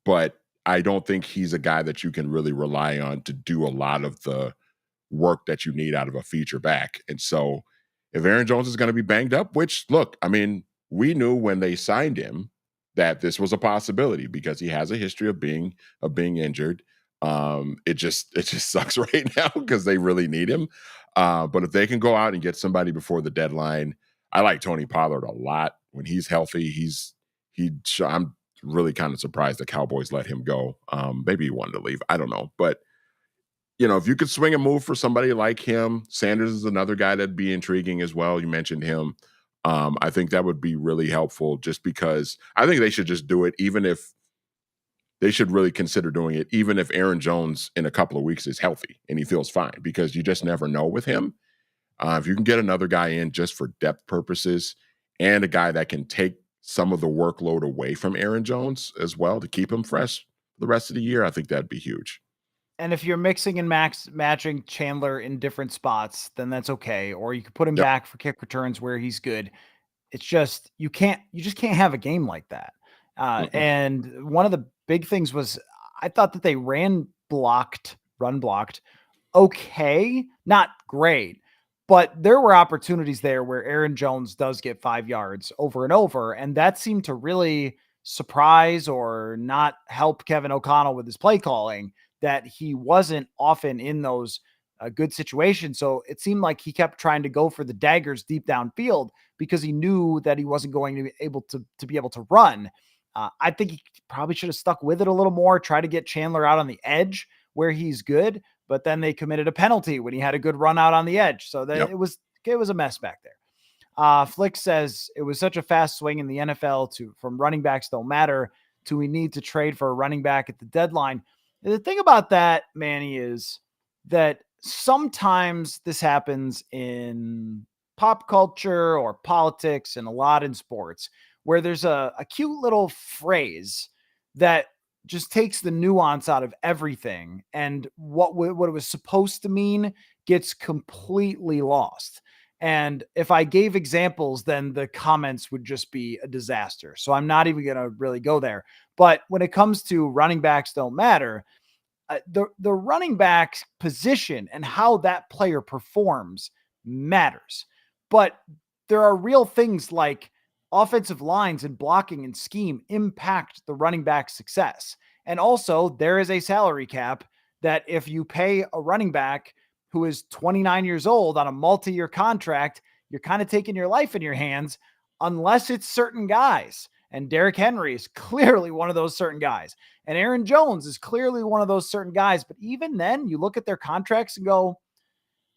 but I don't think he's a guy that you can really rely on to do a lot of the work that you need out of a feature back. And so if Aaron Jones is going to be banged up, which look, I mean, we knew when they signed him that this was a possibility because he has a history of being injured. It just sucks right now because they really need him. But if they can go out and get somebody before the deadline, I like Tony Pollard a lot. When he's healthy, I'm really kind of surprised the Cowboys let him go. Maybe he wanted to leave. I don't know. But if you could swing a move for somebody like him, Sanders is another guy that'd be intriguing as well. You mentioned him. I think that would be really helpful just because I think they should just do it, even if they should really consider doing it, even if Aaron Jones in a couple of weeks is healthy and he feels fine, because you just never know with him. If you can get another guy in just for depth purposes and a guy that can take some of the workload away from Aaron Jones as well to keep him fresh the rest of the year, I think that'd be huge. And if you're mixing and matching Chandler in different spots, then that's okay. Or you could put him Yep. back for kick returns where he's good. It's just you just can't have a game like that. And one of the big things was I thought that they run blocked, okay, not great, but there were opportunities there where Aaron Jones does get 5 yards over and over, and that seemed to really surprise or not help Kevin O'Connell with his play calling, that he wasn't often in those good situations. So it seemed like he kept trying to go for the daggers deep downfield because he knew that he wasn't going to be able to run. I think he probably should have stuck with it a little more, try to get Chandler out on the edge where he's good, but then they committed a penalty when he had a good run out on the edge. So that it was a mess back there. Flick says it was such a fast swing in the NFL from running backs don't matter to we need to trade for a running back at the deadline. The thing about that, Manny, is that sometimes this happens in pop culture or politics and a lot in sports where there's a cute little phrase that just takes the nuance out of everything, and what it was supposed to mean gets completely lost. And if I gave examples, then the comments would just be a disaster. So I'm not even going to really go there. But when it comes to running backs don't matter, the running back position and how that player performs matters. But there are real things like offensive lines and blocking and scheme impact the running back success. And also, there is a salary cap that if you pay a running back who is 29 years old on a multi-year contract, you're kind of taking your life in your hands unless it's certain guys. And Derrick Henry is clearly one of those certain guys. And Aaron Jones is clearly one of those certain guys. But even then, you look at their contracts and go,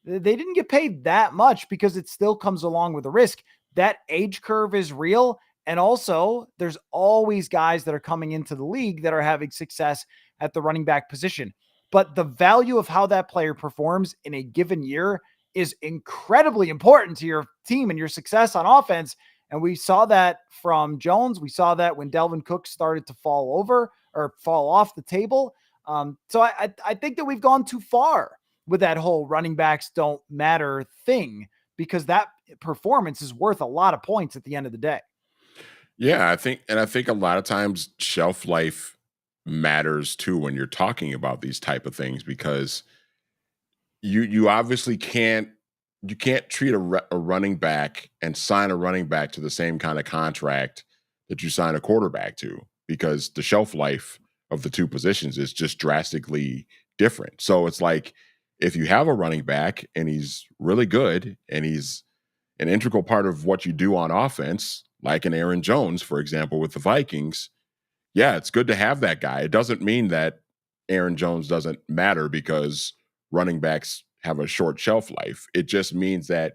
they didn't get paid that much because it still comes along with a risk. That age curve is real. And also, there's always guys that are coming into the league that are having success at the running back position. But the value of how that player performs in a given year is incredibly important to your team and your success on offense. And we saw that from Jones. We saw that when Dalvin Cook started to fall off the table. So I think that we've gone too far with that whole running backs don't matter thing, because that performance is worth a lot of points at the end of the day. Yeah, I think a lot of times shelf life matters too when you're talking about these type of things, because you obviously can't treat a running back and sign a running back to the same kind of contract that you sign a quarterback to, because the shelf life of the two positions is just drastically different. So it's like, if you have a running back and he's really good and he's an integral part of what you do on offense, like an Aaron Jones, for example, with the Vikings, yeah, it's good to have that guy. It doesn't mean that Aaron Jones doesn't matter because running backs have a short shelf life. It just means that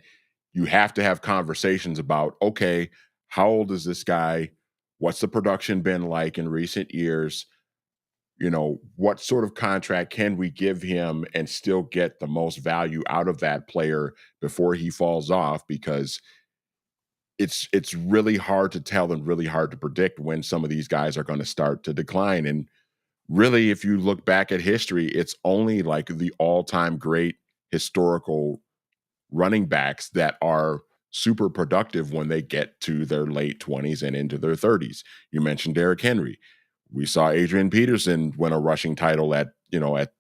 you have to have conversations about, okay, how old is this guy? What's the production been like in recent years? What sort of contract can we give him and still get the most value out of that player before he falls off? Because it's really hard to tell and really hard to predict when some of these guys are going to start to decline. And really, if you look back at history, it's only like the all-time great historical running backs that are super productive when they get to their late 20s and into their 30s. You mentioned Derrick Henry. We saw Adrian Peterson win a rushing title at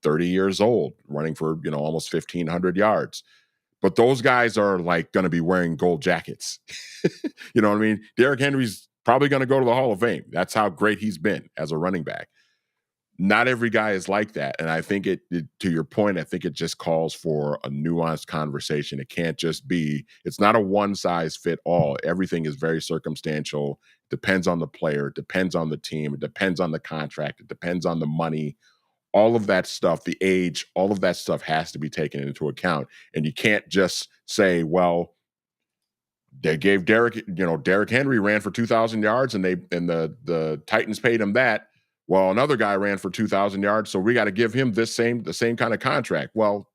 30 years old, running for, almost 1,500 yards. but those guys are like going to be wearing gold jackets. You know what I mean? Derrick Henry's probably going to go to the Hall of Fame. That's how great he's been as a running back. Not every guy is like that. And I think to your point, I think it just calls for a nuanced conversation. It can't just be, it's not a one size fit all. Everything is very circumstantial, depends on the player, depends on the team, it depends on the contract, it depends on the money, all of that stuff, the age, all of that stuff has to be taken into account. And you can't just say, well, they gave Derrick Henry ran for 2,000 yards and the Titans paid him that. Well, another guy ran for 2,000 yards, so we got to give him the same kind of contract. Well,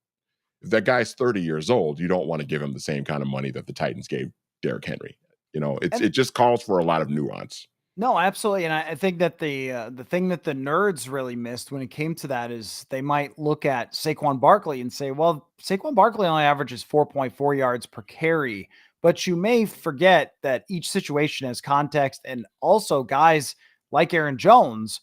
if that guy's 30 years old, you don't want to give him the same kind of money that the Titans gave Derrick Henry. It just calls for a lot of nuance. No, absolutely. And I think that the thing that the nerds really missed when it came to that is they might look at Saquon Barkley and say, well, Saquon Barkley only averages 4.4 yards per carry. But you may forget that each situation has context, and also guys like Aaron Jones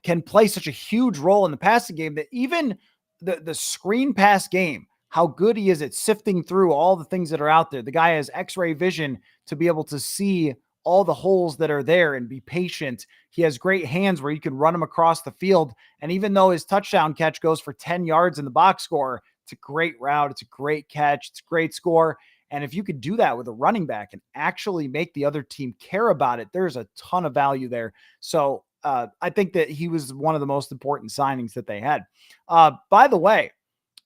can play such a huge role in the passing game that even the screen pass game, how good he is at sifting through all the things that are out there. The guy has X-ray vision to be able to see all the holes that are there and be patient. He has great hands where you can run him across the field. And even though his touchdown catch goes for 10 yards in the box score, it's a great route. It's a great catch. It's a great score. And if you could do that with a running back and actually make the other team care about it, there's a ton of value there. So I think that he was one of the most important signings that they had. By the way,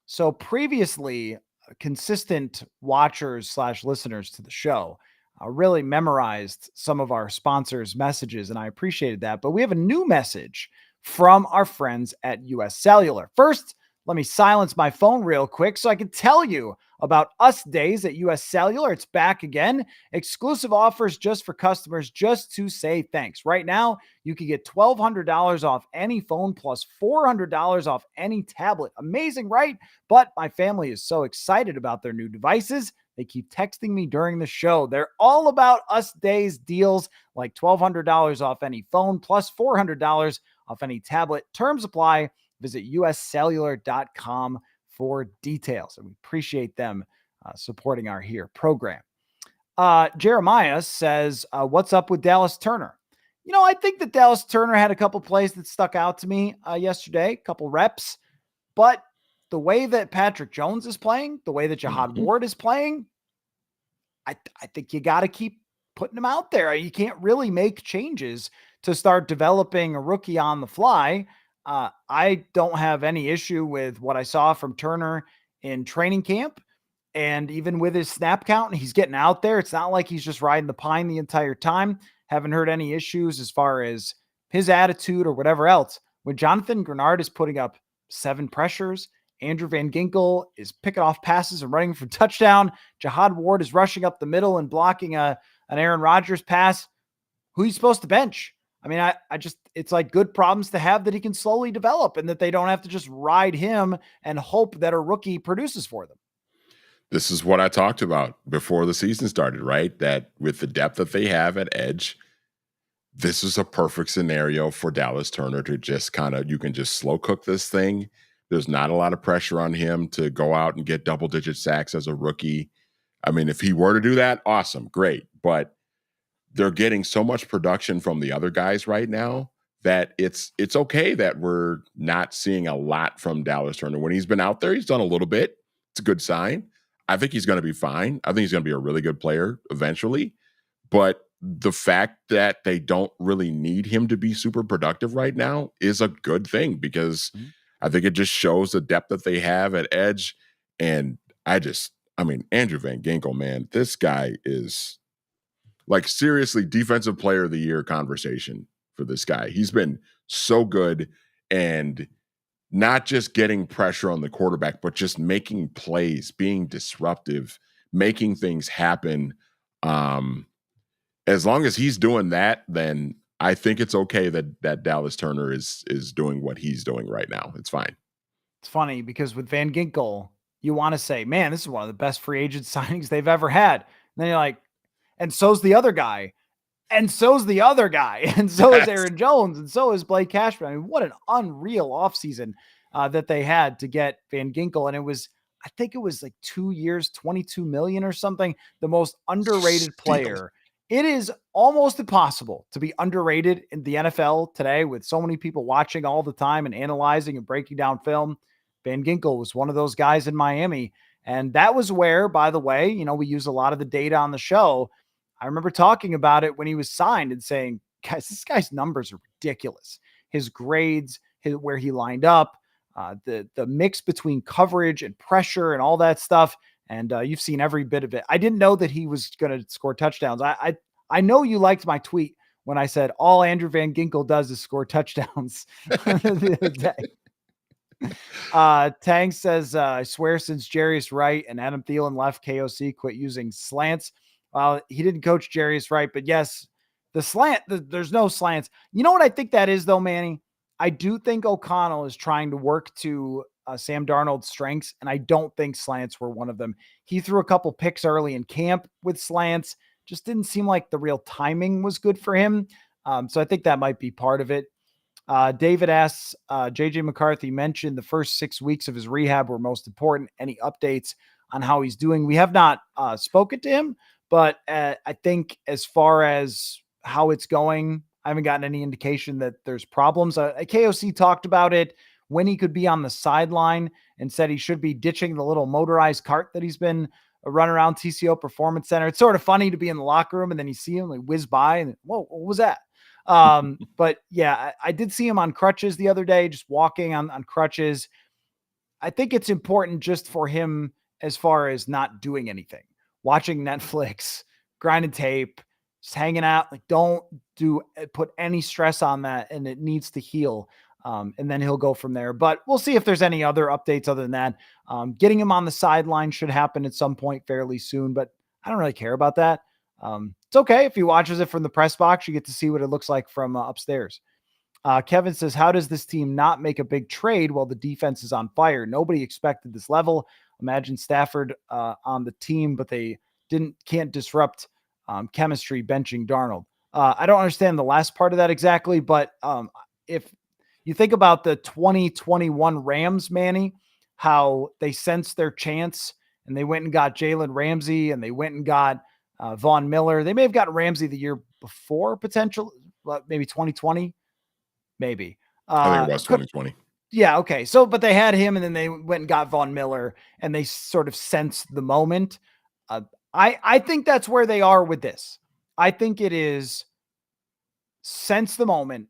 so previously, consistent watchers / listeners to the show really memorized some of our sponsors' messages, and I appreciated that. But we have a new message from our friends at US Cellular. First, let me silence my phone real quick so I can tell you about Us Days at US Cellular. It's back again. Exclusive offers just for customers, just to say thanks. Right now, you can get $1,200 off any phone plus $400 off any tablet. Amazing, right? But my family is so excited about their new devices. They keep texting me during the show. They're all about Us Days deals like $1,200 off any phone plus $400 off any tablet. Terms apply. Visit uscellular.com for details. And we appreciate them supporting our program. Jeremiah says, what's up with Dallas Turner? I think that Dallas Turner had a couple plays that stuck out to me yesterday, a couple reps. But the way that Patrick Jones is playing, the way that Jihad Ward is playing, I think you got to keep putting him out there. You can't really make changes to start developing a rookie on the fly. I don't have any issue with what I saw from Turner in training camp, and even with his snap count, he's getting out there. It's not like he's just riding the pine the entire time. Haven't heard any issues as far as his attitude or whatever else. When Jonathan Grenard is putting up 7 pressures, Andrew Van Ginkel is picking off passes and running for touchdown, Jihad Ward is rushing up the middle and blocking an Aaron Rodgers pass, who he's supposed to bench? I mean, I just, it's like good problems to have that he can slowly develop and that they don't have to just ride him and hope that a rookie produces for them. This is what I talked about before the season started, right? That with the depth that they have at edge, this is a perfect scenario for Dallas Turner to just you can just slow cook this thing. There's not a lot of pressure on him to go out and get double-digit sacks as a rookie. I mean, if he were to do that, awesome, great. But they're getting so much production from the other guys right now that it's okay that we're not seeing a lot from Dallas Turner. When he's been out there, he's done a little bit. It's a good sign. I think he's going to be fine. I think he's going to be a really good player eventually. But the fact that they don't really need him to be super productive right now is a good thing, because I think it just shows the depth that they have at edge. And Andrew Van Ginkel, man, this guy is like seriously defensive player of the year conversation for this guy. He's been so good, and not just getting pressure on the quarterback, but just making plays, being disruptive, making things happen. As long as he's doing that, then I think it's okay that Dallas Turner is doing what he's doing right now. It's fine. It's funny because with Van Ginkel, you want to say, man, this is one of the best free agent signings they've ever had. And then you're like, and so's the other guy. And so's the other guy. And so is Aaron Jones. And so is Blake Cashman. I mean, what an unreal offseason that they had to get Van Ginkel. And it was, I think it was like 2 years, 22 million or something, the most underrated Steal. player. It is almost impossible to be underrated in the NFL today with so many people watching all the time and analyzing and breaking down film. Van Ginkel was one of those guys in Miami. And that was where, by the way, we use a lot of the data on the show. I remember talking about it when he was signed and saying, guys, this guy's numbers are ridiculous. His grades, where he lined up, the mix between coverage and pressure and all that stuff. And you've seen every bit of it. I didn't know that he was going to score touchdowns. I know you liked my tweet when I said all Andrew Van Ginkel does is score touchdowns the other day. Tang says, I swear since Jarius Wright and Adam Thielen left, KOC quit using slants. Well, he didn't coach Jarius Wright, but yes, there's no slants. You know what I think that is, though, Manny? I do think O'Connell is trying to work to Sam Darnold's strengths, and I don't think slants were one of them. He threw a couple picks early in camp with slants, just didn't seem like the real timing was good for him. So I think that might be part of it. David asks, JJ McCarthy mentioned the first 6 weeks of his rehab were most important. Any updates on how he's doing? We have not spoken to him, but I think as far as how it's going, I haven't gotten any indication that there's problems. KOC talked about it when he could be on the sideline and said he should be ditching the little motorized cart that he's been running around TCO Performance Center. It's sort of funny to be in the locker room and then you see him like whiz by and, whoa, what was that? But yeah, I did see him on crutches the other day, just walking on crutches. I think it's important just for him as far as not doing anything, watching Netflix, grinding tape, just hanging out. Like, don't put any stress on that, and it needs to heal. And then he'll go from there. But we'll see if there's any other updates other than that. Getting him on the sideline should happen at some point fairly soon, but I don't really care about that. It's okay if he watches it from the press box. You get to see what it looks like from upstairs. Kevin says, how does this team not make a big trade while the defense is on fire? Nobody expected this level. Imagine Stafford on the team, but they can't disrupt chemistry benching Darnold. I don't understand the last part of that exactly, but if you think about the 2021 Rams, Manny, how they sensed their chance and they went and got Jalen Ramsey and they went and got Von Miller. They may have gotten Ramsey the year before, potential, maybe 2020. Maybe. I think it was 2020. Yeah. Okay. So, but they had him and then they went and got Von Miller and they sort of sensed the moment. I think that's where they are with this. I think it is sense the moment.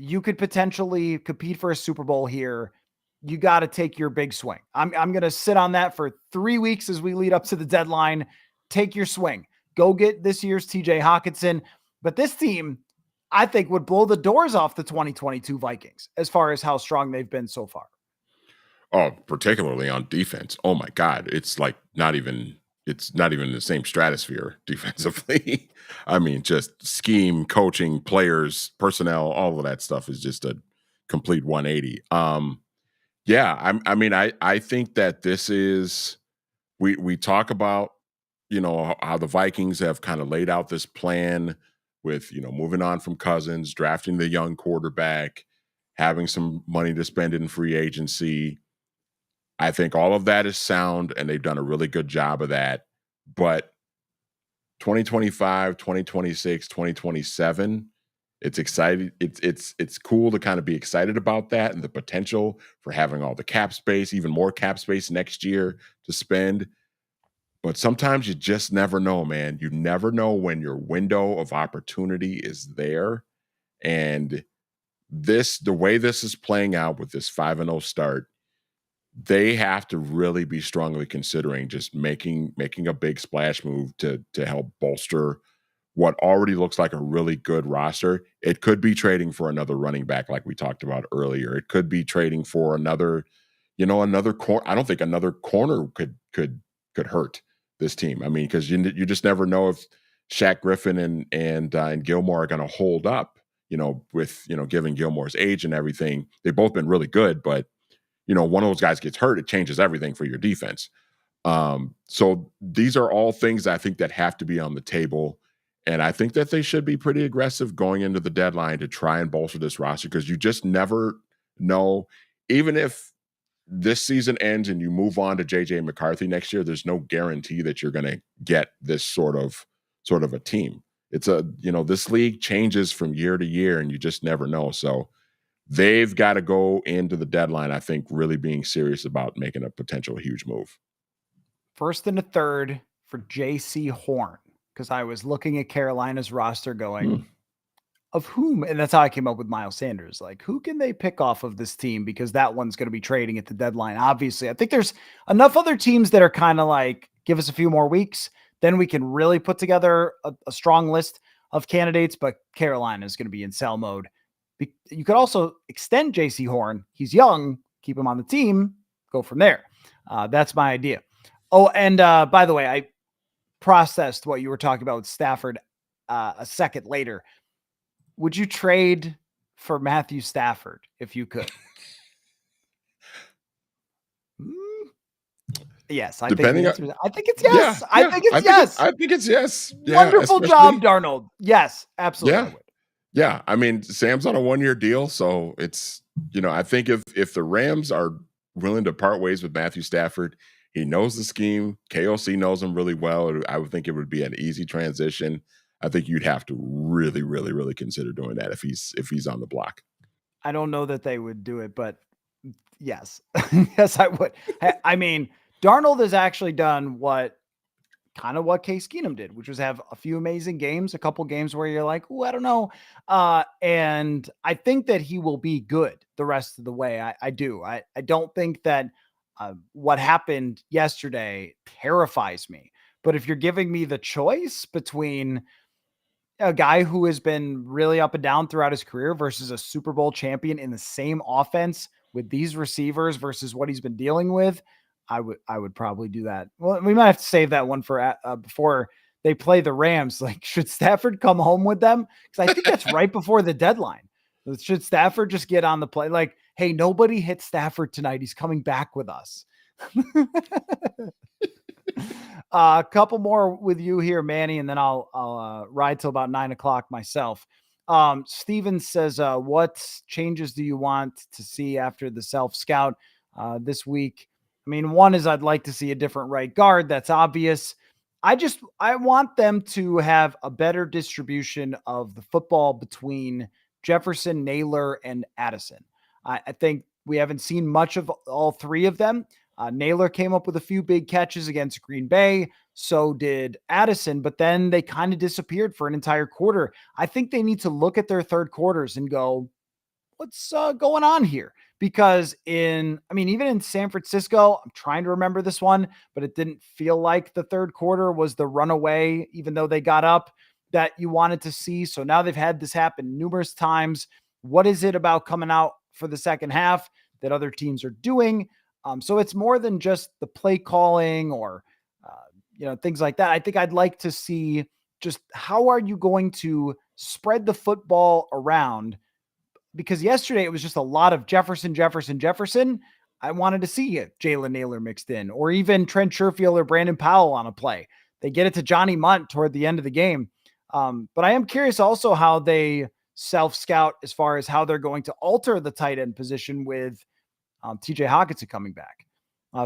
You could potentially compete for a Super Bowl here. You got to take your big swing. I'm going to sit on that for 3 weeks as we lead up to the deadline. Take your swing. Go get this year's TJ Hawkinson. But this team, I think, would blow the doors off the 2022 Vikings as far as how strong they've been so far. Oh, particularly on defense. Oh my God. It's not even the same stratosphere defensively. I mean, just scheme, coaching, players, personnel, all of that stuff is just a complete 180. Yeah, I think that this is we talk about, how the Vikings have kind of laid out this plan with, moving on from Cousins, drafting the young quarterback, having some money to spend in free agency. I think all of that is sound and they've done a really good job of that. But 2025, 2026, 2027, it's exciting. It's cool to kind of be excited about that and the potential for having all the cap space, even more cap space next year to spend. But sometimes you just never know, man. You never know when your window of opportunity is there. And the way this is playing out with this 5-0 start, they have to really be strongly considering just making a big splash move to help bolster what already looks like a really good roster. It could be trading for another running back, like we talked about earlier. It could be trading for another corner. I don't think another corner could hurt this team. I mean, because you just never know if Shaq Griffin and Gilmore are going to hold up. With given Gilmore's age and everything, they've both been really good, but one of those guys gets hurt, it changes everything for your defense. So these are all things I think that have to be on the table. And I think that they should be pretty aggressive going into the deadline to try and bolster this roster because you just never know. Even if this season ends and you move on to JJ McCarthy next year, there's no guarantee that you're going to get this sort of a team. It's this league changes from year to year and you just never know. So they've got to go into the deadline, I think, really being serious about making a potential huge move. First and a third for J.C. Horn, because I was looking at Carolina's roster going, of whom, and that's how I came up with Miles Sanders. Like, who can they pick off of this team? Because that one's going to be trading at the deadline. Obviously, I think there's enough other teams that are kind of like, give us a few more weeks, then we can really put together a strong list of candidates. But Carolina is going to be in sell mode. You could also extend J.C. Horn. He's young, keep him on the team, go from there. That's my idea. Oh, and by the way, I processed what you were talking about with Stafford a second later. Would you trade for Matthew Stafford if you could? Yes, I think it's yes. I think it's yes. I think it's yes. Wonderful job, Darnold. Yes, absolutely. Yeah. I mean, Sam's on a 1-year deal, so it's, I think if the Rams are willing to part ways with Matthew Stafford, he knows the scheme. KOC knows him really well. I would think it would be an easy transition. I think you'd have to really, really, really consider doing that if he's on the block. I don't know that they would do it, but yes. Yes, I would. I mean, Darnold has actually done what Case Keenum did, which was have a few amazing games, a couple games where you're like, oh, I don't know. And I think that he will be good the rest of the way. I do. I don't think that what happened yesterday terrifies me. But if you're giving me the choice between a guy who has been really up and down throughout his career versus a Super Bowl champion in the same offense with these receivers versus what he's been dealing with, I would probably do that. Well, we might have to save that one for before they play the Rams. Like, should Stafford come home with them? Because I think that's right before the deadline. Should Stafford just get on the play? Like, hey, nobody hit Stafford tonight. He's coming back with us. A couple more with you here, Manny, and then I'll ride till about 9:00 myself. Steven says, what changes do you want to see after the self-scout this week? I mean, one is I'd like to see a different right guard. That's obvious. I want them to have a better distribution of the football between Jefferson, Naylor, and Addison. I think we haven't seen much of all three of them. Naylor came up with a few big catches against Green Bay. So did Addison, but then they kind of disappeared for an entire quarter. I think they need to look at their third quarters and go, what's going on here? Because even in San Francisco, I'm trying to remember this one, but it didn't feel like the third quarter was the runaway, even though they got up, that you wanted to see. So now they've had this happen numerous times. What is it about coming out for the second half that other teams are doing? So it's more than just the play calling or, things like that. I think I'd like to see just how are you going to spread the football around? Because yesterday it was just a lot of Jefferson. I wanted to see Jalen Naylor mixed in, or even Trent Sherfield or Brandon Powell on a play. They get it to Johnny Munt toward the end of the game. But I am curious also how they self-scout as far as how they're going to alter the tight end position with TJ Hockenson coming back.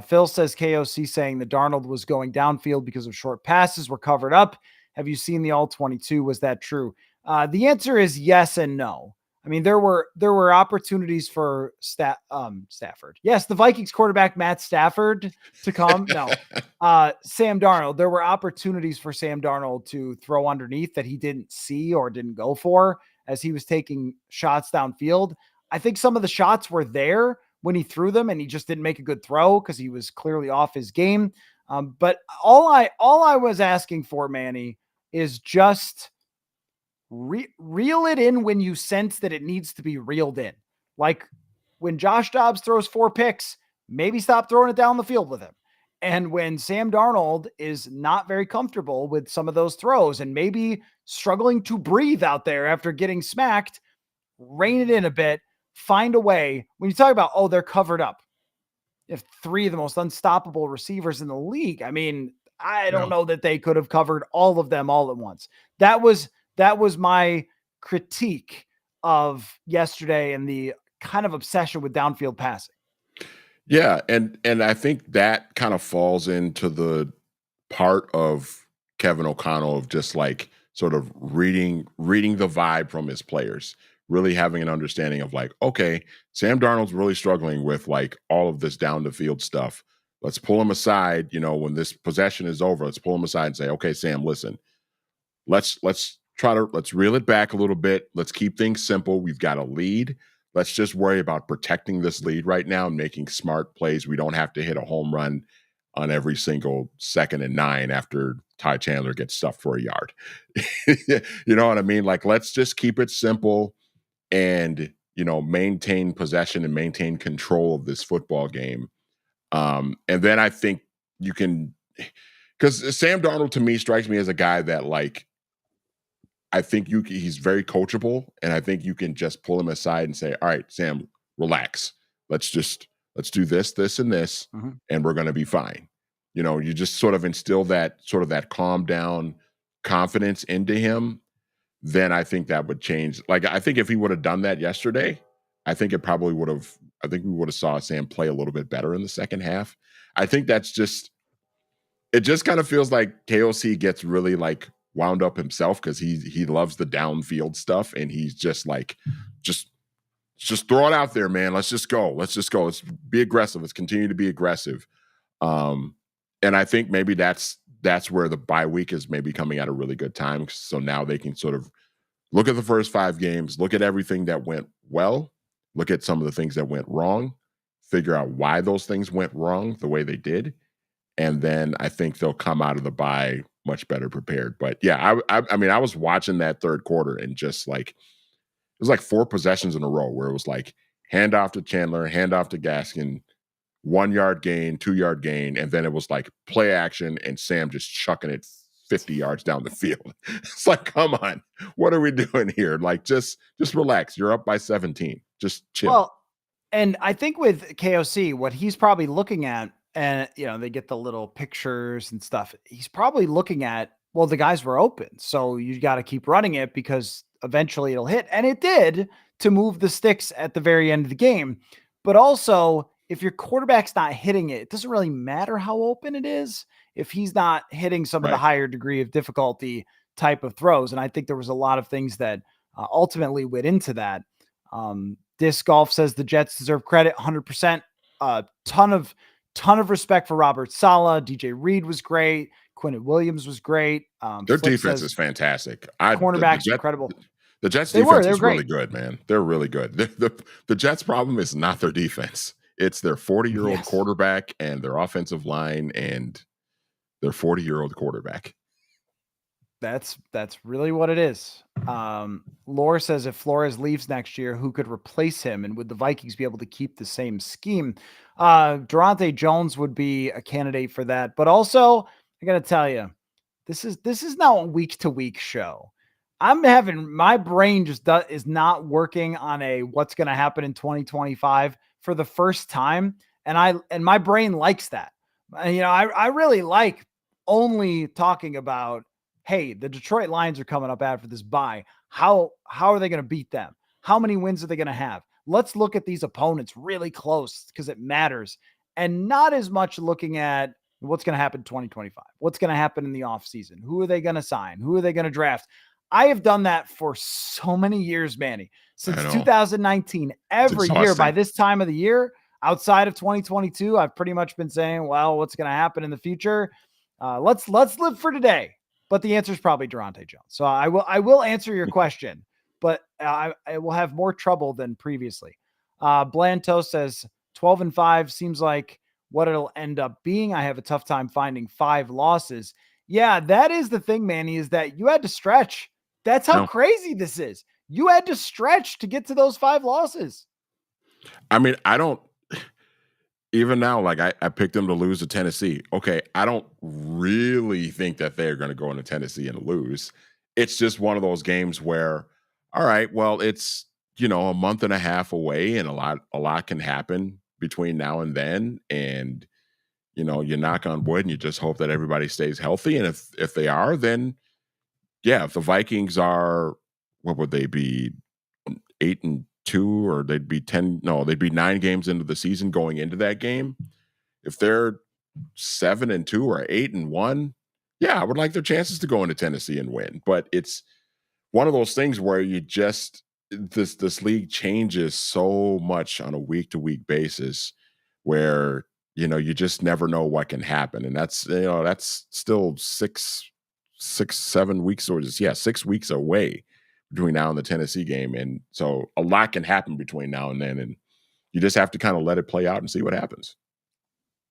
Phil says KOC saying that Darnold was going downfield because of short passes were covered up. Have you seen the all-22? Was that true? The answer is yes and no. I mean, there were opportunities for Stafford. Yes, the Vikings quarterback, Matt Stafford, to come. No, Sam Darnold. There were opportunities for Sam Darnold to throw underneath that he didn't see or didn't go for as he was taking shots downfield. I think some of the shots were there when he threw them and he just didn't make a good throw because he was clearly off his game. But all I was asking for, Manny, is just reel it in when you sense that it needs to be reeled in. Like when Josh Dobbs throws 4 picks, maybe stop throwing it down the field with him. And when Sam Darnold is not very comfortable with some of those throws and maybe struggling to breathe out there after getting smacked, rein it in a bit, find a way. When you talk about, they're covered up. You have 3 of the most unstoppable receivers in the league. I mean, I don't know that they could have covered all of them all at once. That was my critique of yesterday and the kind of obsession with downfield passing. Yeah, and I think that kind of falls into the part of Kevin O'Connell of just like sort of reading the vibe from his players, really having an understanding of like, okay, Sam Darnold's really struggling with like all of this down the field stuff. Let's pull him aside, when this possession is over, let's pull him aside and say, okay, Sam, listen, let's reel it back a little bit. Let's keep things simple. We've got a lead. Let's just worry about protecting this lead right now and making smart plays. We don't have to hit a home run on every single 2nd and 9 after Ty Chandler gets stuffed for a yard. You know what I mean? Like, let's just keep it simple and, maintain possession and maintain control of this football game. And then I think you can, because Sam Darnold to me strikes me as a guy that like I think he's very coachable, and I think you can just pull him aside and say, "All right, Sam, relax. Let's do this, and this, Mhm. and we're going to be fine." You just sort of instill that calm down confidence into him. Then I think that would change. Like I think if he would have done that yesterday, I think it probably would have. I think we would have saw Sam play a little bit better in the second half. I think that's just it just kind of feels like KOC gets really like wound up himself because he loves the downfield stuff and he's just like just just throw it out there, man. Let's just go. Let's just go. Let's be aggressive. Let's continue to be aggressive. Um, and I think maybe that's where the bye week is maybe coming at a really good time. So now they can sort of look at the first 5 games, look at everything that went well, look at some of the things that went wrong, figure out why those things went wrong the way they did, and then I think they'll come out of the bye much better prepared. But yeah, I mean, I was watching that third quarter and just like it was like 4 possessions in a row where it was like handoff to Chandler, handoff to Gaskin, 1 yard gain, 2 yard gain, and then it was like play action and Sam just chucking it 50 yards down the field. It's like, come on, what are we doing here? Like, just relax. You're up by 17. Just chill. Well, and I think with KOC, what he's probably looking at, and they get the little pictures and stuff. He's probably looking at, well, the guys were open, so you got to keep running it because eventually it'll hit, and it did to move the sticks at the very end of the game. But also, if your quarterback's not hitting it, it doesn't really matter how open it is if he's not hitting some of the Right. higher degree of difficulty type of throws. And I think there was a lot of things that ultimately went into that. Disc Golf says the Jets deserve credit 100%. Ton of respect for Robert Saleh. DJ Reed was great. Quinnen Williams was great. Their Flip defense says is fantastic. cornerbacks incredible. The Jets They defense were is really great. good, man. They're really good. The Jets problem is not their defense. It's their 40-year-old Yes. quarterback and their offensive line and their 40-year-old quarterback. That's really what it is. Lore says if Flores leaves next year, who could replace him? And would the Vikings be able to keep the same scheme? Durante Jones would be a candidate for that. But also, I gotta tell you, this is not a week to week show. I'm having my brain is not working on a what's going to happen in 2025 for the first time, and my brain likes that. I really like only talking about, hey, the Detroit Lions are coming up after this bye. How are they going to beat them? How many wins are they going to have? Let's look at these opponents really close because it matters, and not as much looking at what's going to happen in 2025. What's going to happen in the offseason? Who are they going to sign? Who are they going to draft? I have done that for so many years, Manny. I Since know. 2019, It's every year by exhausting. this time of the year, outside of 2022, I've pretty much been saying, well, what's going to happen in the future? Let's live for today. But the answer is probably Durante Jones. So I will answer your question, but I will have more trouble than previously. Blanto says 12-5 seems like what it'll end up being. I have a tough time finding 5 losses. Yeah, that is the thing, Manny, is that you had to stretch. That's how No. crazy this is. You had to stretch to get to those 5 losses. I mean, I don't even now, like I picked them to lose to Tennessee. Okay, I don't really think that they're going to go into Tennessee and lose. It's just one of those games where, all right, well, it's a month and a half away, and a lot can happen between now and then, and you knock on wood and you just hope that everybody stays healthy. And if they are, then yeah, if the Vikings are, what would they be, 2 or they'd be 10. No, they'd be 9 games into the season going into that game. If they're 7-2 or 8-1, yeah, I would like their chances to go into Tennessee and win. But it's one of those things where you just this league changes so much on a week to week basis where you just never know what can happen. And that's still 7 weeks, or just 6 weeks away between now and the Tennessee game. And so a lot can happen between now and then. And you just have to kind of let it play out and see what happens.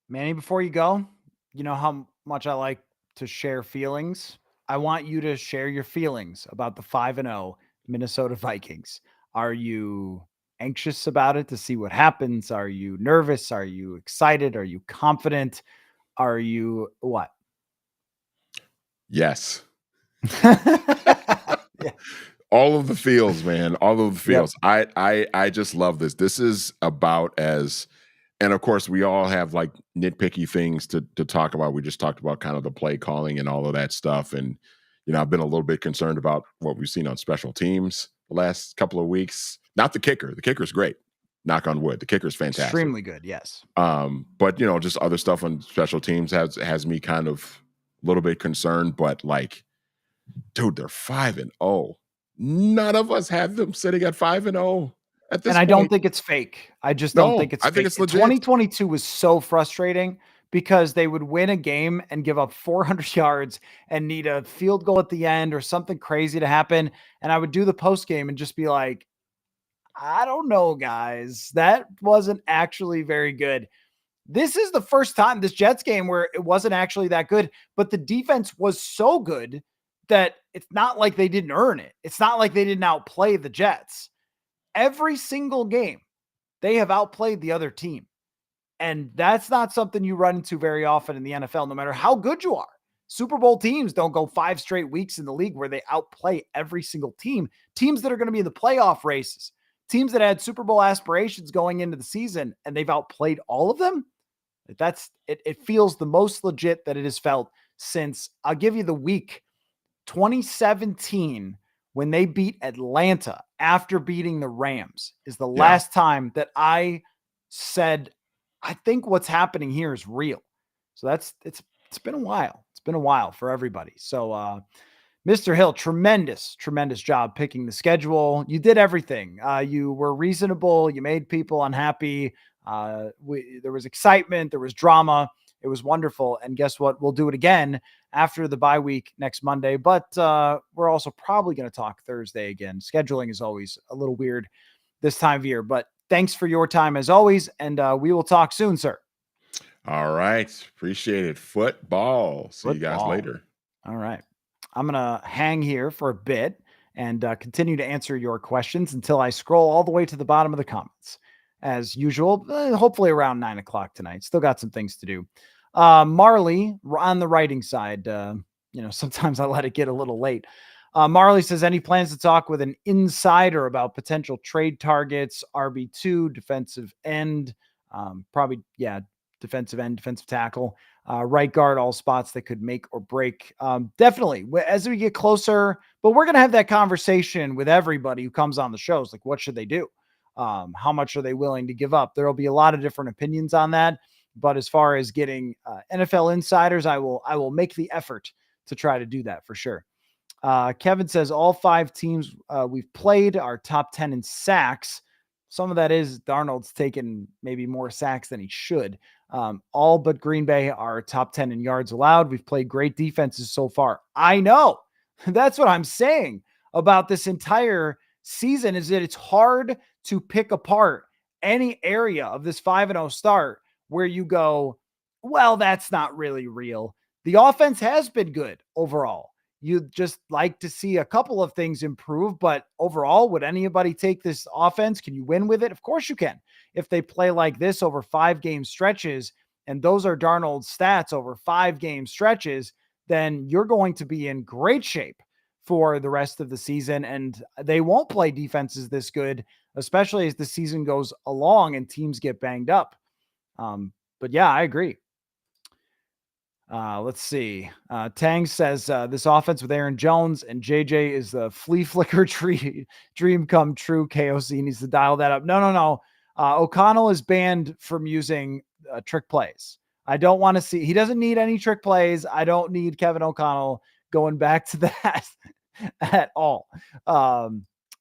Manny, before you go, you know how much I like to share feelings. I want you to share your feelings about the 5-0 Minnesota Vikings. Are you anxious about it to see what happens? Are you nervous? Are you excited? Are you confident? Are you what? Yes. Yeah. All of the feels, man. All of the Yep. feels. I just love this. This is about as, and of course we all have like nitpicky things to talk about. We just talked about kind of the play calling and all of that stuff. And I've been a little bit concerned about what we've seen on special teams the last couple of weeks. Not the kicker. The kicker's great. Knock on wood. The kicker's fantastic. Extremely good. Yes. But just other stuff on special teams has me kind of a little bit concerned. But like, dude, they're 5-0. None of us have them sitting at 5-0 at And this I don't point. think it's fake. I just don't No, think it's I fake. think it's legit. 2022 was so frustrating because they would win a game and give up 400 yards and need a field goal at the end or something crazy to happen. And I would do the post game and just be like, I don't know, guys. That wasn't actually very good. This is the first time this Jets game where it wasn't actually that good, but the defense was so good that it's not like they didn't earn it. It's not like they didn't outplay the Jets. Every single game, they have outplayed the other team. And that's not something you run into very often in the NFL, no matter how good you are. Super Bowl teams don't go 5 straight weeks in the league where they outplay every single team. Teams that are going to be in the playoff races, teams that had Super Bowl aspirations going into the season, and they've outplayed all of them. It feels the most legit that it has felt since, I'll give you the week, 2017, when they beat Atlanta after beating the Rams, is the last time that I said, I think what's happening here is real. So it's been a while. It's been a while for everybody. So Mr. Hill, tremendous job picking the schedule. You did everything. You were reasonable. You made people unhappy. There was excitement. There was drama. It was wonderful. And guess what? We'll do it again after the bye week next Monday. But we're also probably going to talk Thursday again. Scheduling is always a little weird this time of year. But thanks for your time as always. And we will talk soon, sir. All right. Appreciate it. Football. See you guys later. All right. I'm going to hang here for a bit and continue to answer your questions until I scroll all the way to the bottom of the comments. As usual, hopefully around 9 o'clock tonight. Still got some things to do. Marley, on the writing side, sometimes I let it get a little late. Marley says, any plans to talk with an insider about potential trade targets, RB2, defensive end, defensive end, defensive tackle, right guard, all spots that could make or break. Definitely as we get closer, but we're going to have that conversation with everybody who comes on the shows. Like, what should they do? How much are they willing to give up? There'll be a lot of different opinions on that. But as far as getting NFL insiders, I will make the effort to try to do that for sure. Kevin says all 5 teams we've played are top 10 in sacks. Some of that is Darnold's taken maybe more sacks than he should. All but Green Bay are top 10 in yards allowed. We've played great defenses so far. I know. That's what I'm saying about this entire season, is that it's hard to pick apart any area of this 5-0 start where you go, well, that's not really real. The offense has been good overall. You'd just like to see a couple of things improve, but overall, would anybody take this offense? Can you win with it? Of course you can. If they play like this over 5 game stretches, and those are Darnold's stats over 5 game stretches, then you're going to be in great shape for the rest of the season. And they won't play defenses this good, especially as the season goes along and teams get banged up. But yeah, I agree. Let's see. Tang says this offense with Aaron Jones and JJ is the flea flicker dream come true. KOC needs to dial that up. No. O'Connell is banned from using trick plays. I don't want to see. He doesn't need any trick plays. I don't need Kevin O'Connell going back to that at all.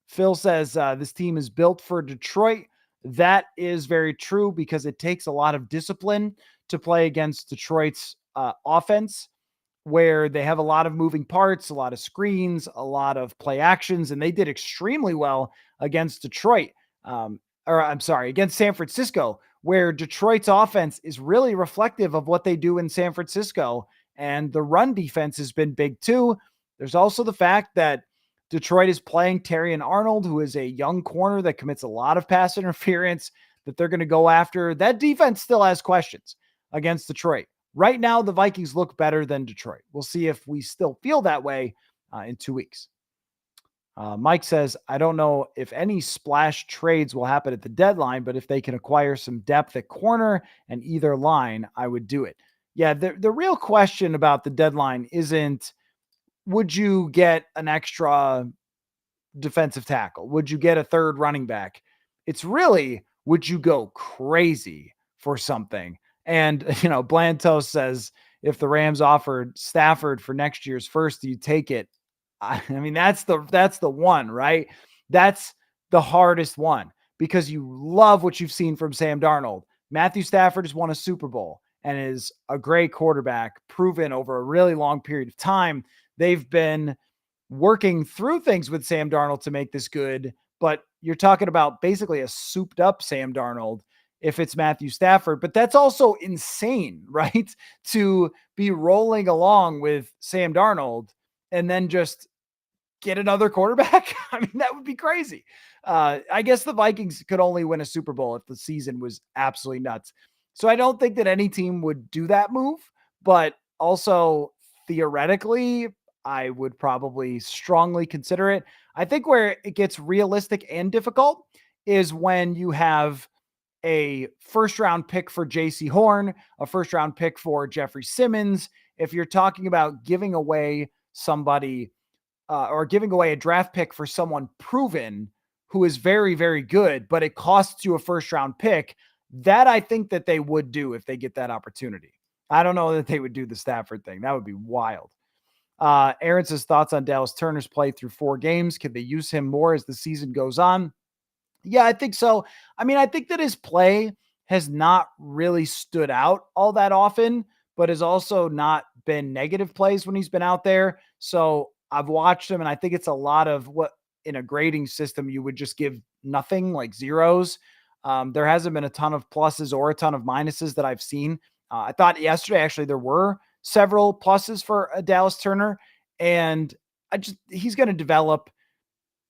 Phil says this team is built for Detroit. That is very true because it takes a lot of discipline to play against Detroit's offense, where they have a lot of moving parts, a lot of screens, a lot of play actions, and they did extremely well against Detroit. Against San Francisco, where Detroit's offense is really reflective of what they do in San Francisco. And the run defense has been big too. There's also the fact that Detroit is playing Terry and Arnold, who is a young corner that commits a lot of pass interference that they're going to go after. That defense still has questions against Detroit. Right now, the Vikings look better than Detroit. We'll see if we still feel that way in 2 weeks. Mike says, I don't know if any splash trades will happen at the deadline, but if they can acquire some depth at corner and either line, I would do it. Yeah, the real question about the deadline isn't, would you get an extra defensive tackle? Would you get a third running back? It's really, would you go crazy for something? And, Blantos says, if the Rams offered Stafford for next year's first, do you take it? I mean, that's the one, right? That's the hardest one because you love what you've seen from Sam Darnold. Matthew Stafford has won a Super Bowl and is a great quarterback, proven over a really long period of time. They've been working through things with Sam Darnold to make this good, but you're talking about basically a souped up Sam Darnold if it's Matthew Stafford, but that's also insane, right? To be rolling along with Sam Darnold and then just get another quarterback. I mean, that would be crazy. I guess the Vikings could only win a Super Bowl if the season was absolutely nuts. So I don't think that any team would do that move, but also theoretically, I would probably strongly consider it. I think where it gets realistic and difficult is when you have a first round pick for JC Horn, a first round pick for Jeffrey Simmons. If you're talking about giving away somebody or giving away a draft pick for someone proven who is very, very good, but it costs you a first round pick, that I think that they would do if they get that opportunity. I don't know that they would do the Stafford thing. That would be wild. Aaron says thoughts on Dallas Turner's play through 4 games. Could they use him more as the season goes on? Yeah, I think so. I mean, I think that his play has not really stood out all that often, but has also not been negative plays when he's been out there. So I've watched him, and I think it's a lot of what in a grading system you would just give nothing, like zeros. There hasn't been a ton of pluses or a ton of minuses that I've seen. I thought yesterday, actually, there were several pluses for Dallas Turner, and he's going to develop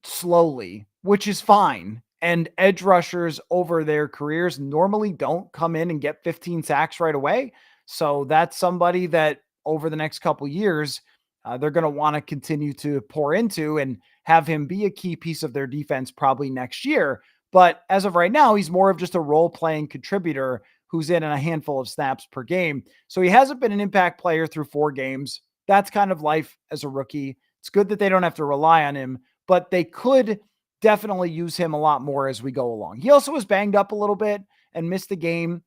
slowly, which is fine. And edge rushers over their careers normally don't come in and get 15 sacks right away. So that's somebody that over the next couple years, they're going to want to continue to pour into and have him be a key piece of their defense probably next year. But as of right now, he's more of just a role-playing contributor who's in a handful of snaps per game. So he hasn't been an impact player through 4 games. That's kind of life as a rookie. It's good that they don't have to rely on him, but they could definitely use him a lot more as we go along. He also was banged up a little bit and missed a game.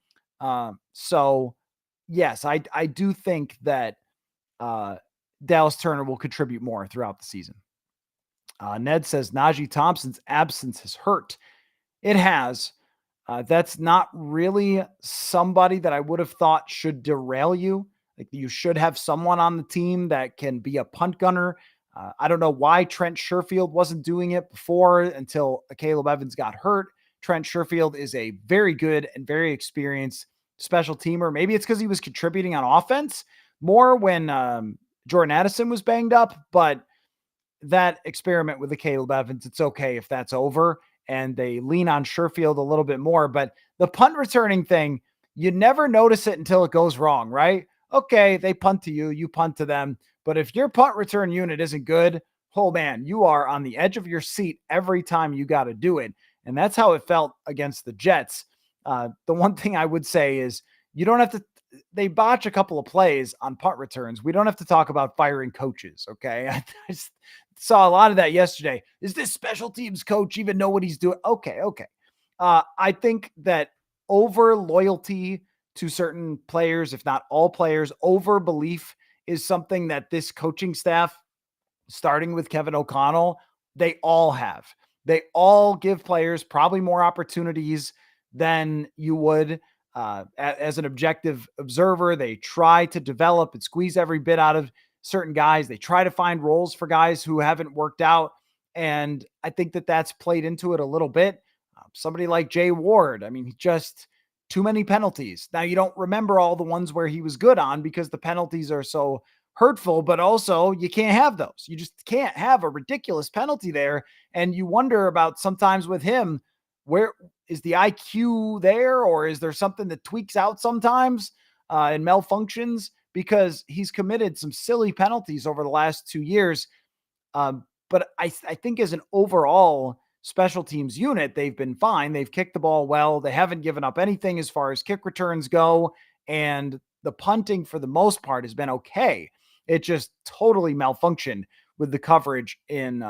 So yes, I do think that Dallas Turner will contribute more throughout the season. Ned says Najee Thompson's absence has hurt. It has. That's not really somebody that I would have thought should derail you. Like, you should have someone on the team that can be a punt gunner. I don't know why Trent Sherfield wasn't doing it before until Caleb Evans got hurt. Trent Sherfield is a very good and very experienced special teamer. Maybe it's because he was contributing on offense more when Jordan Addison was banged up, but that experiment with the Caleb Evans, it's okay if that's over and they lean on Sherfield a little bit more. But the punt returning thing, you never notice it until it goes wrong, right? Okay, they punt to you, you punt to them. But if your punt return unit isn't good, oh man, you are on the edge of your seat every time you got to do it. And that's how it felt against the Jets. The one thing I would say is you don't have to they botch a couple of plays on punt returns. We don't have to talk about firing coaches. Okay. I just saw a lot of that yesterday. Is this special teams coach even know what he's doing? Okay. Okay. I think that over loyalty to certain players, if not all players, over belief is something that this coaching staff, starting with Kevin O'Connell, they all have. They all give players probably more opportunities than you would as an objective observer. They try to develop and squeeze every bit out of certain guys. They try to find roles for guys who haven't worked out. And I think that that's played into it a little bit. Somebody like Jay Ward, I mean, he just too many penalties. Now, you don't remember all the ones where he was good on because the penalties are so hurtful, but also you can't have those. You just can't have a ridiculous penalty there. And you wonder about sometimes with him, where is the IQ there, or is there something that tweaks out sometimes and malfunctions, because he's committed some silly penalties over the last 2 years. But I think as an overall special teams unit, they've been fine. They've kicked the ball well. They haven't given up anything as far as kick returns go. And the punting for the most part has been okay. It just totally malfunctioned with the coverage in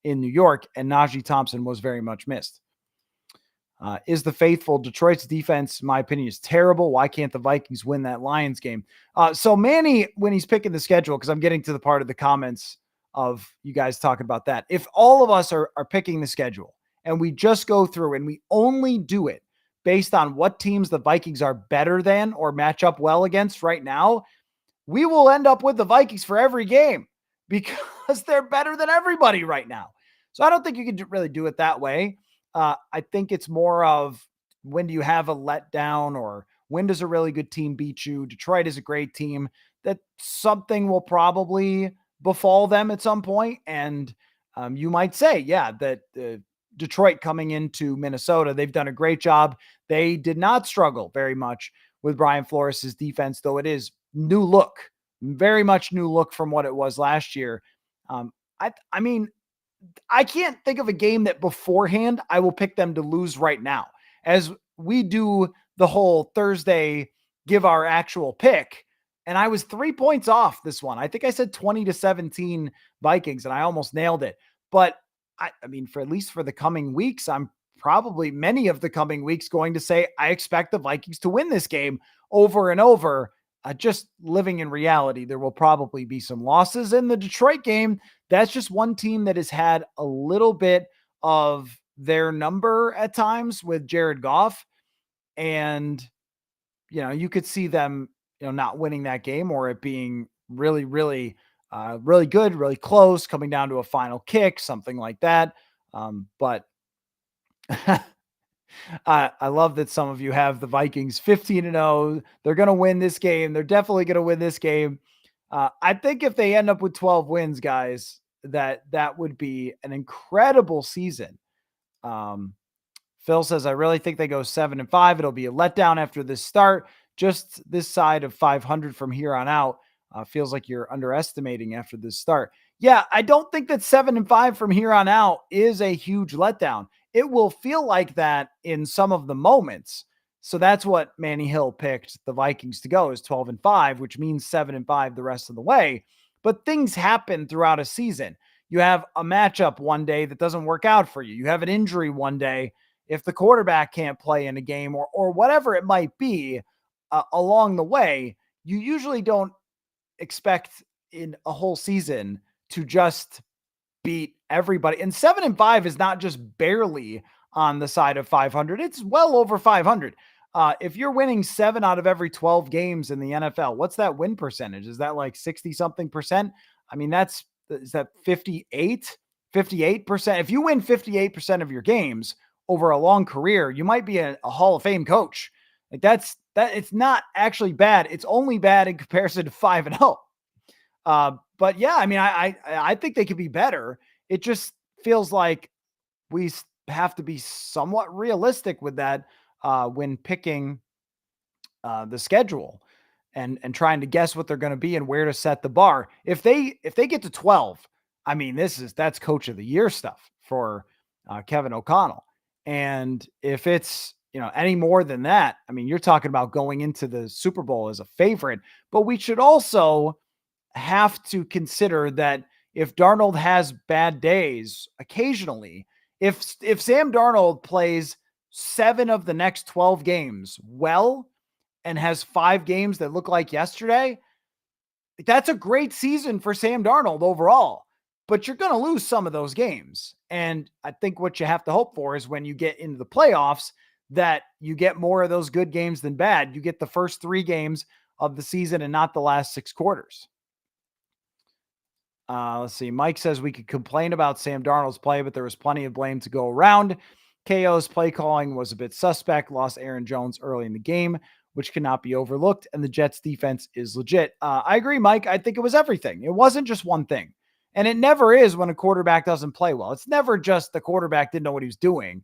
New York, and Najee Thompson was very much missed. Is the faithful Detroit's defense, in my opinion, is terrible. Why can't the Vikings win that Lions game? So Manny, when he's picking the schedule, because I'm getting to the part of the comments of you guys talking about that. If all of us are picking the schedule and we just go through and we only do it based on what teams the Vikings are better than or match up well against right now, we will end up with the Vikings for every game because they're better than everybody right now. So I don't think you can really do it that way. I think it's more of, when do you have a letdown, or when does a really good team beat you? Detroit is a great team. That something will probably befall them at some point. And you might say, yeah, that Detroit coming into Minnesota, they've done a great job. They did not struggle very much with Brian Flores' defense, though it is new look, very much new look from what it was last year. I mean, I can't think of a game that beforehand I will pick them to lose right now. As we do the whole Thursday, give our actual pick, and I was 3 points off this one. I think I said 20-17 Vikings, and I almost nailed it. But I mean, for at least for the coming weeks, I'm probably many of the coming weeks going to say I expect the Vikings to win this game over and over. Just living in reality, there will probably be some losses in the Detroit game. That's just one team that has had a little bit of their number at times with Jared Goff. And, you could see them, not winning that game, or it being really, really, really good, really close, coming down to a final kick, something like that. But I love that some of you have the Vikings 15-0. They're going to win this game. They're definitely going to win this game. I think if they end up with 12 wins, guys, that would be an incredible season. Phil says, I really think they go 7-5. It'll be a letdown after this start. Just this side of 500 from here on out. Feels like you're underestimating after this start. Yeah, I don't think that 7-5 from here on out is a huge letdown. It will feel like that in some of the moments. So that's what Manny Hill picked the Vikings to go, is 12-5, which means 7-5 the rest of the way. But things happen throughout a season. You have a matchup one day that doesn't work out for you. You have an injury one day. If the quarterback can't play in a game, or whatever it might be along the way, you usually don't expect in a whole season to just beat everybody. And 7-5 is not just barely on the side of 500. It's well over 500. If you're winning 7 out of every 12 games in the NFL, what's that win percentage? Is that like 60 something percent? I mean, is that 58%? If you win 58% of your games over a long career, you might be a Hall of Fame coach. Like that it's not actually bad. It's only bad in comparison to 5-0. But yeah, I mean, I think they could be better. It just feels like we have to be somewhat realistic with that when picking the schedule and trying to guess what they're going to be and where to set the bar. If they get to 12, I mean, that's coach of the year stuff for Kevin O'Connell. And if it's, any more than that, I mean, you're talking about going into the Super Bowl as a favorite, but we should also have to consider that if Darnold has bad days occasionally, if Sam Darnold plays 7 of the next 12 games well and has 5 games that look like yesterday, that's a great season for Sam Darnold overall. But you're going to lose some of those games. And I think what you have to hope for is when you get into the playoffs that you get more of those good games than bad. You get the first 3 games of the season and not the last 6 quarters. Let's see. Mike says we could complain about Sam Darnold's play, but there was plenty of blame to go around. KO's play calling was a bit suspect, lost Aaron Jones early in the game, which cannot be overlooked, and the Jets defense is legit. I agree, Mike. I think it was everything. It wasn't just one thing. And it never is when a quarterback doesn't play well. It's never just the quarterback didn't know what he was doing.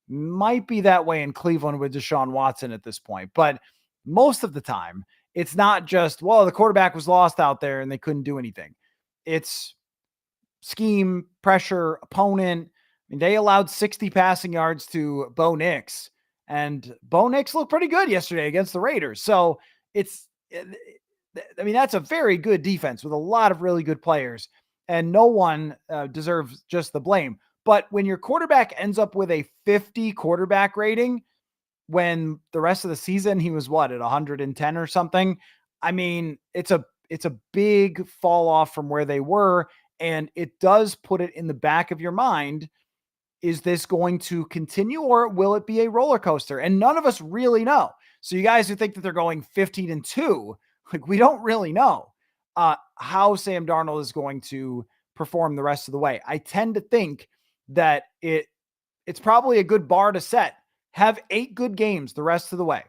Might be that way in Cleveland with Deshaun Watson at this point. But most of the time, it's not just, well, the quarterback was lost out there and they couldn't do anything. It's scheme, pressure, opponent. I mean, they allowed 60 passing yards to Bo Nix, and Bo Nix looked pretty good yesterday against the Raiders. So that's a very good defense with a lot of really good players, and no one deserves just the blame. But when your quarterback ends up with a 50 quarterback rating, when the rest of the season he was at 110 or something, I mean, it's a big fall off from where they were. And it does put it in the back of your mind. Is this going to continue or will it be a roller coaster? And none of us really know. So you guys who think that they're going 15-2, like, we don't really know how Sam Darnold is going to perform the rest of the way. I tend to think that it's probably a good bar to set. Have 8 good games the rest of the way.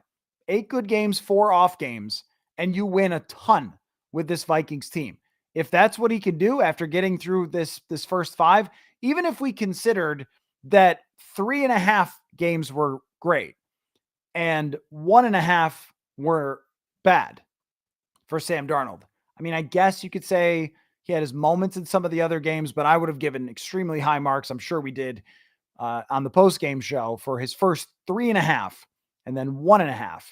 8 good games, 4 off games, and you win a ton with this Vikings team. If that's what he can do after getting through this first 5, even if we considered that 3.5 games were great and 1.5 were bad for Sam Darnold. I mean, I guess you could say he had his moments in some of the other games, but I would have given extremely high marks. I'm sure we did on the post-game show for his first 3.5 and then 1.5.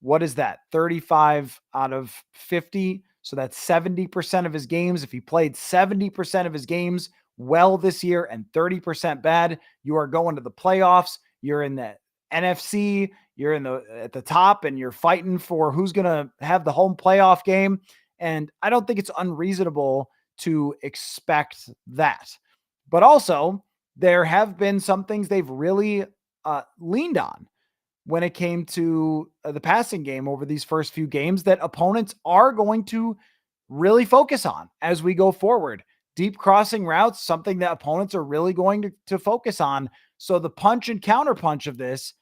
What is that? 35 out of 50. So that's 70% of his games. If he played 70% of his games well this year and 30% bad, you are going to the playoffs. You're in the NFC. You're at the top, and you're fighting for who's going to have the home playoff game. And I don't think it's unreasonable to expect that. But also, there have been some things they've really leaned on when it came to the passing game over these first few games that opponents are going to really focus on as we go forward. Deep crossing routes, something that opponents are really going to focus on. So the punch and counter punch of this,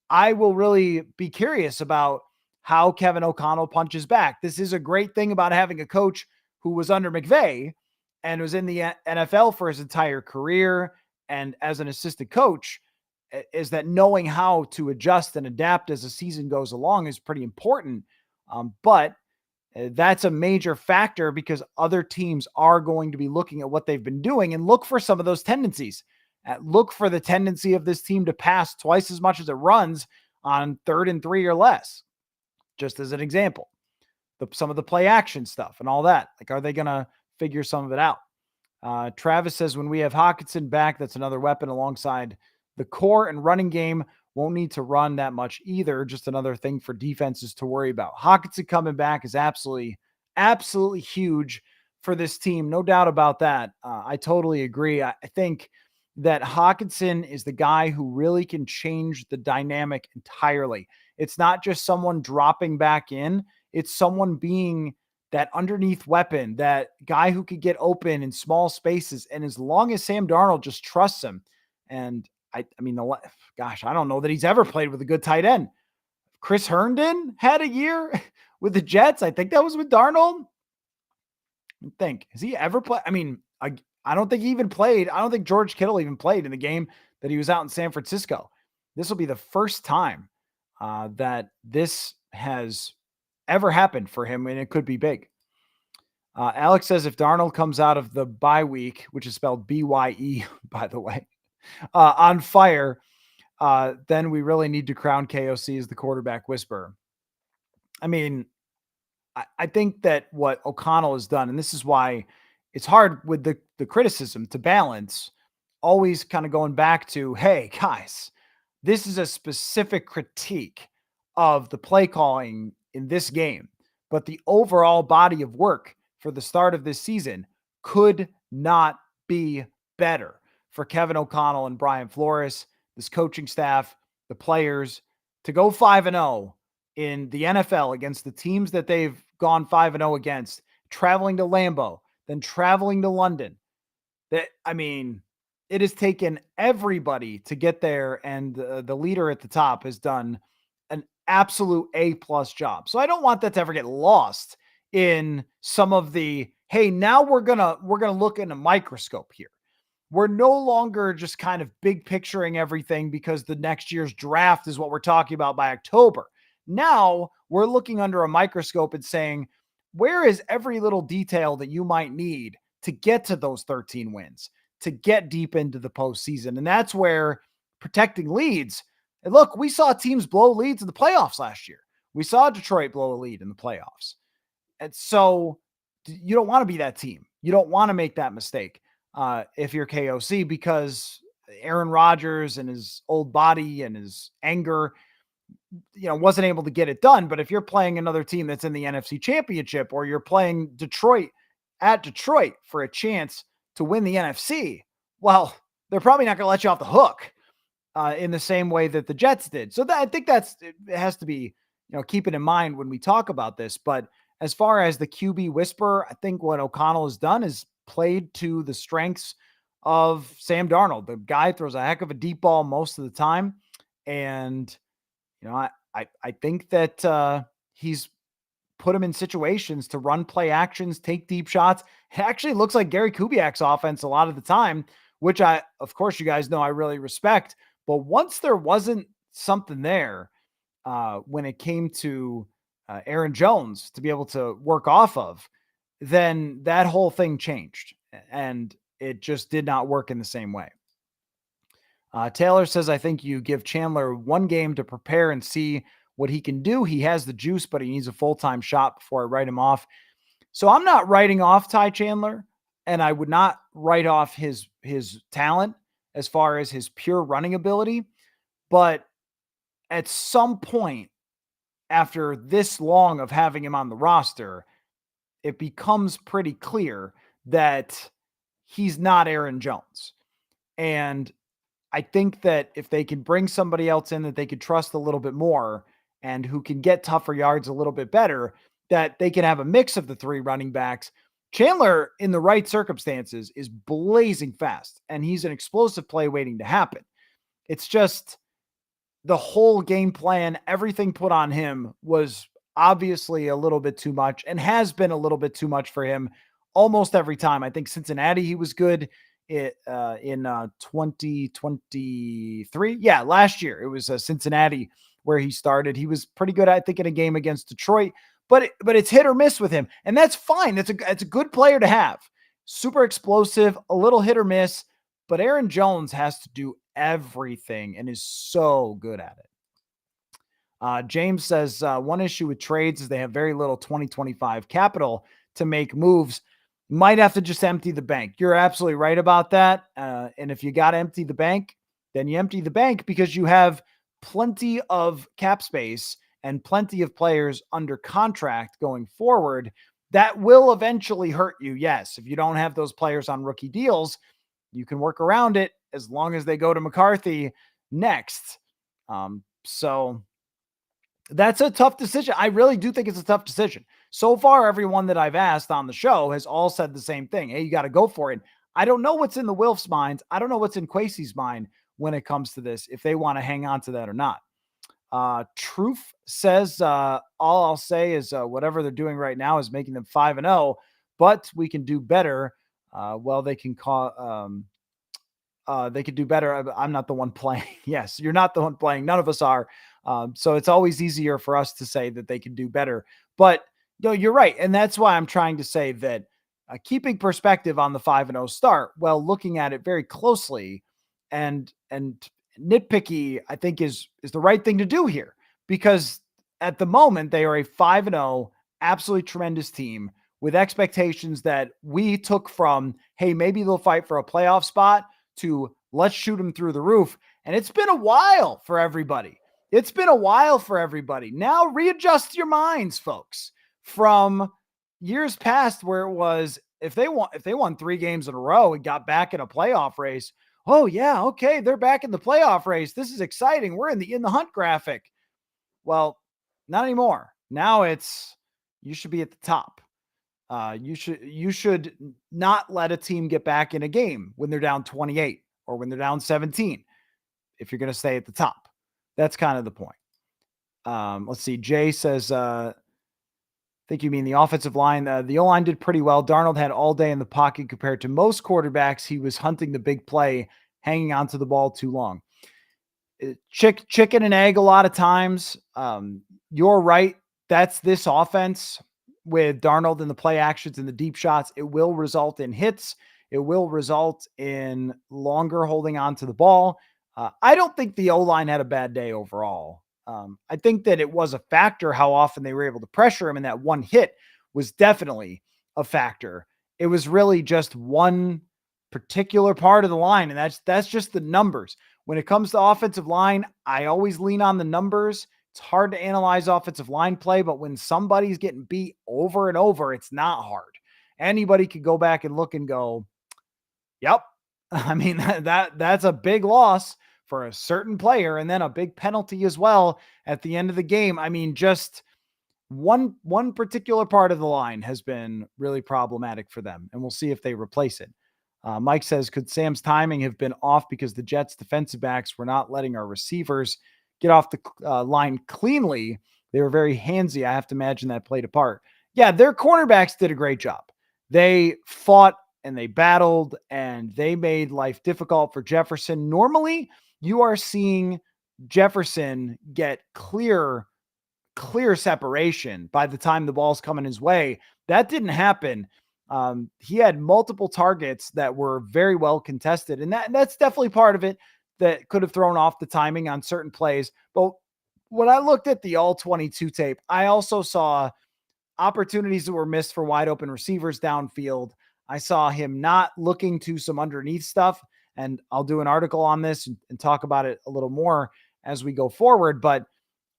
I will really be curious about how Kevin O'Connell punches back. This is a great thing about having a coach who was under McVay and was in the NFL for his entire career and as an assistant coach, is that knowing how to adjust and adapt as the season goes along is pretty important. But that's a major factor because other teams are going to be looking at what they've been doing and look for some of those tendencies. Look for the tendency of this team to pass twice as much as it runs on 3rd and 3 or less, just as an example. Some of the play action stuff and all that. Like, are they going to figure some of it out? Travis says, when we have Hockenson back, that's another weapon alongside the core and running game. Won't need to run that much either. Just another thing for defenses to worry about. Hockenson coming back is absolutely, absolutely huge for this team. No doubt about that. I totally agree. I think that Hockenson is the guy who really can change the dynamic entirely. It's not just someone dropping back in. It's someone being that underneath weapon, that guy who could get open in small spaces. And as long as Sam Darnold just trusts him, and I mean, I don't know that he's ever played with a good tight end. Chris Herndon had a year with the Jets. I think that was with Darnold. Has he ever played? I mean, I don't think he even played. I don't think George Kittle even played in the game that he was out in San Francisco. This will be the first time that this has ever happened for him, and it could be big. Alex says if Darnold comes out of the bye week, which is spelled BYE, by the way, on fire, then we really need to crown KOC as the quarterback whisperer. I mean, I think that what O'Connell has done, and this is why it's hard with the criticism to balance, always kind of going back to, hey, guys, this is a specific critique of the play calling in this game, but the overall body of work for the start of this season could not be better for Kevin O'Connell and Brian Flores, this coaching staff, the players, to go 5-0 in the NFL against the teams that they've gone 5-0 against, traveling to Lambeau, then traveling to London. It has taken everybody to get there, and the leader at the top has done an absolute A+ job. So I don't want that to ever get lost in some of the, hey, now we're gonna look in a microscope here. We're no longer just kind of big picturing everything because the next year's draft is what we're talking about by October. Now we're looking under a microscope and saying, where is every little detail that you might need to get to those 13 wins, to get deep into the postseason? And that's where protecting leads. And look, we saw teams blow leads in the playoffs last year. We saw Detroit blow a lead in the playoffs. And so you don't want to be that team. You don't want to make that mistake if you're KOC, because Aaron Rodgers and his old body and his anger, wasn't able to get it done. But if you're playing another team that's in the NFC Championship, or you're playing Detroit at Detroit for a chance to win the NFC, well, they're probably not going to let you off the hook in the same way that the Jets did. So I think it has to be, keep it in mind when we talk about this. But as far as the QB whisperer, I think what O'Connell has done is played to the strengths of Sam Darnold. The guy throws a heck of a deep ball most of the time. And, I think that he's put him in situations to run play actions, take deep shots. It actually looks like Gary Kubiak's offense a lot of the time, which of course, you guys know I really respect. But once there wasn't something there when it came to Aaron Jones to be able to work off of, then that whole thing changed, and it just did not work in the same way. Taylor says, I think you give Chandler one game to prepare and see what he can do. He has the juice, but he needs a full-time shot before I write him off. So I'm not writing off Ty Chandler, and I would not write off his talent as far as his pure running ability. But at some point, after this long of having him on the roster, it becomes pretty clear that he's not Aaron Jones. And I think that if they can bring somebody else in that they could trust a little bit more and who can get tougher yards a little bit better, that they can have a mix of the three running backs. Chandler, in the right circumstances, is blazing fast, and he's an explosive play waiting to happen. It's just the whole game plan, everything put on him was obviously a little bit too much, and has been a little bit too much for him almost every time. I think Cincinnati, he was good in 2023. Yeah, last year it was Cincinnati where he started. He was pretty good, I think, in a game against Detroit, but it's hit or miss with him, and that's fine. It's a good player to have. Super explosive, a little hit or miss, but Aaron Jones has to do everything and is so good at it. James says one issue with trades is they have very little 2025 capital to make moves. Might have to just empty the bank. You're absolutely right about that. And if you got to empty the bank, then you empty the bank, because you have plenty of cap space and plenty of players under contract going forward. That will eventually hurt you. Yes, if you don't have those players on rookie deals, you can work around it as long as they go to McCarthy next. So that's a tough decision. I really do think it's a tough decision. So far, everyone that I've asked on the show has all said the same thing. Hey, you got to go for it. I don't know what's in the Wilf's minds. I don't know what's in Kwesi's mind when it comes to this, if they want to hang on to that or not. Truth says, all I'll say is whatever they're doing right now is making them 5-0, but we can do better. They can call, they could do better. I'm not the one playing. Yes, you're not the one playing. None of us are. So it's always easier for us to say that they can do better. But you're right. And that's why I'm trying to say that keeping perspective on the 5-0 start, well, looking at it very closely and nitpicky, I think is the right thing to do here, because at the moment they are a 5-0, absolutely tremendous team with expectations that we took from, hey, maybe they'll fight for a playoff spot, to let's shoot them through the roof. And it's been a while for everybody. It's been a while for everybody. Now readjust your minds, folks, from years past where it was, if they won 3 games in a row and got back in a playoff race, oh yeah, okay, they're back in the playoff race. This is exciting. We're in the hunt graphic. Well, not anymore. Now it's, you should be at the top. You should not let a team get back in a game when they're down 28 or when they're down 17 if you're going to stay at the top. That's kind of the point. Let's see. Jay says, I think you mean the offensive line. The O-line did pretty well. Darnold had all day in the pocket compared to most quarterbacks. He was hunting the big play, hanging onto the ball too long. Chicken and egg a lot of times. You're right. That's this offense with Darnold and the play actions and the deep shots. It will result in hits. It will result in longer holding on to the ball. I don't think the O-line had a bad day overall. I think that it was a factor how often they were able to pressure him, and that one hit was definitely a factor. It was really just one particular part of the line, and that's just the numbers. When it comes to offensive line, I always lean on the numbers. It's hard to analyze offensive line play, but when somebody's getting beat over and over, it's not hard. Anybody could go back and look and go, yep. I mean, that's a big loss for a certain player, and then a big penalty as well at the end of the game. I mean, just one particular part of the line has been really problematic for them, and we'll see if they replace it. Mike says, could Sam's timing have been off because the Jets defensive backs were not letting our receivers get off the line cleanly? They were very handsy. I have to imagine that played a part. Yeah, their cornerbacks did a great job. They fought and they battled and they made life difficult for Jefferson. Normally, you are seeing Jefferson get clear separation by the time the ball's coming his way. That didn't happen. He had multiple targets that were very well contested, and that's definitely part of it that could have thrown off the timing on certain plays. But when I looked at the all 22 tape, I also saw opportunities that were missed for wide open receivers downfield. I saw him not looking to some underneath stuff, and I'll do an article on this and talk about it a little more as we go forward. But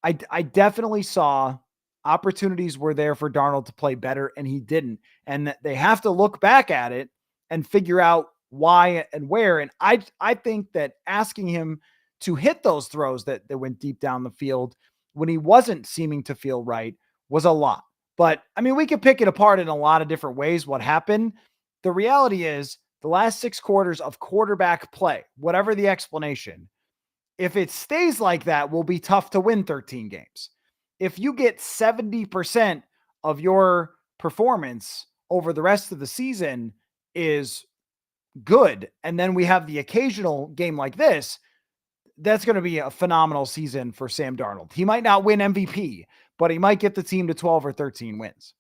I definitely saw opportunities were there for Darnold to play better, and he didn't. And that they have to look back at it and figure out why and where. And I think that asking him to hit those throws that went deep down the field when he wasn't seeming to feel right was a lot. But I mean, we could pick it apart in a lot of different ways what happened. The reality is the last 6 quarters of quarterback play, whatever the explanation, if it stays like that, will be tough to win 13 games. If you get 70% of your performance over the rest of the season is good, and then we have the occasional game like this, that's going to be a phenomenal season for Sam Darnold. He might not win MVP, but he might get the team to 12 or 13 wins.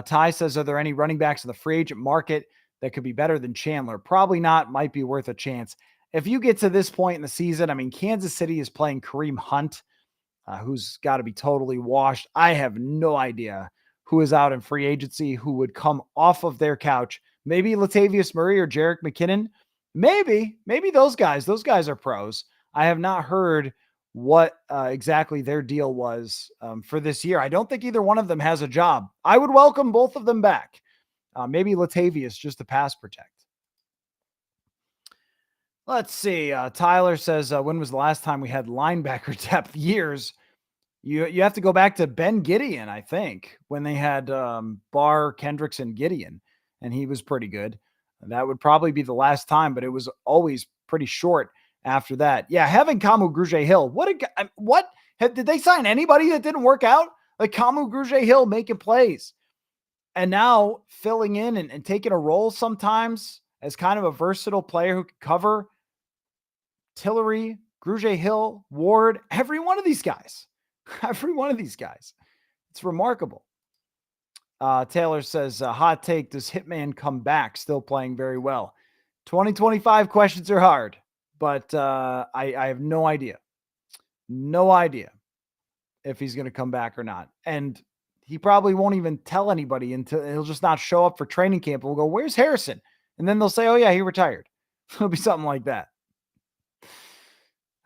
Ty says, are there any running backs in the free agent market that could be better than Chandler? Probably not. Might be worth a chance. If you get to this point in the season, I mean, Kansas City is playing Kareem Hunt, who's got to be totally washed. I have no idea who is out in free agency, who would come off of their couch. Maybe Latavius Murray or Jerick McKinnon. Maybe those guys are pros. I have not heard what exactly their deal was for this year. I don't think either one of them has a job. I would welcome both of them back. Maybe Latavius just to pass protect. Let's see. Tyler says, when was the last time we had linebacker depth? Years. You have to go back to Ben Gideon, I think, when they had Barr, Kendricks, and Gideon, and he was pretty good. That would probably be the last time, but it was always pretty short after that. Yeah, having Kamu Grugier-Hill. Did they sign anybody that didn't work out? Like Kamu Grugier-Hill making plays. And now filling in and taking a role sometimes as kind of a versatile player who can cover. Tillery, Grugier-Hill, Ward, every one of these guys. Every one of these guys. It's remarkable. Taylor says, hot take, does Hitman come back? Still playing very well. 2025 questions are hard. but I have no idea. No idea if he's going to come back or not. And he probably won't even tell anybody until he'll just not show up for training camp. And we'll go, "Where's Harrison?" And then they'll say, "Oh, yeah, he retired." It'll be something like that.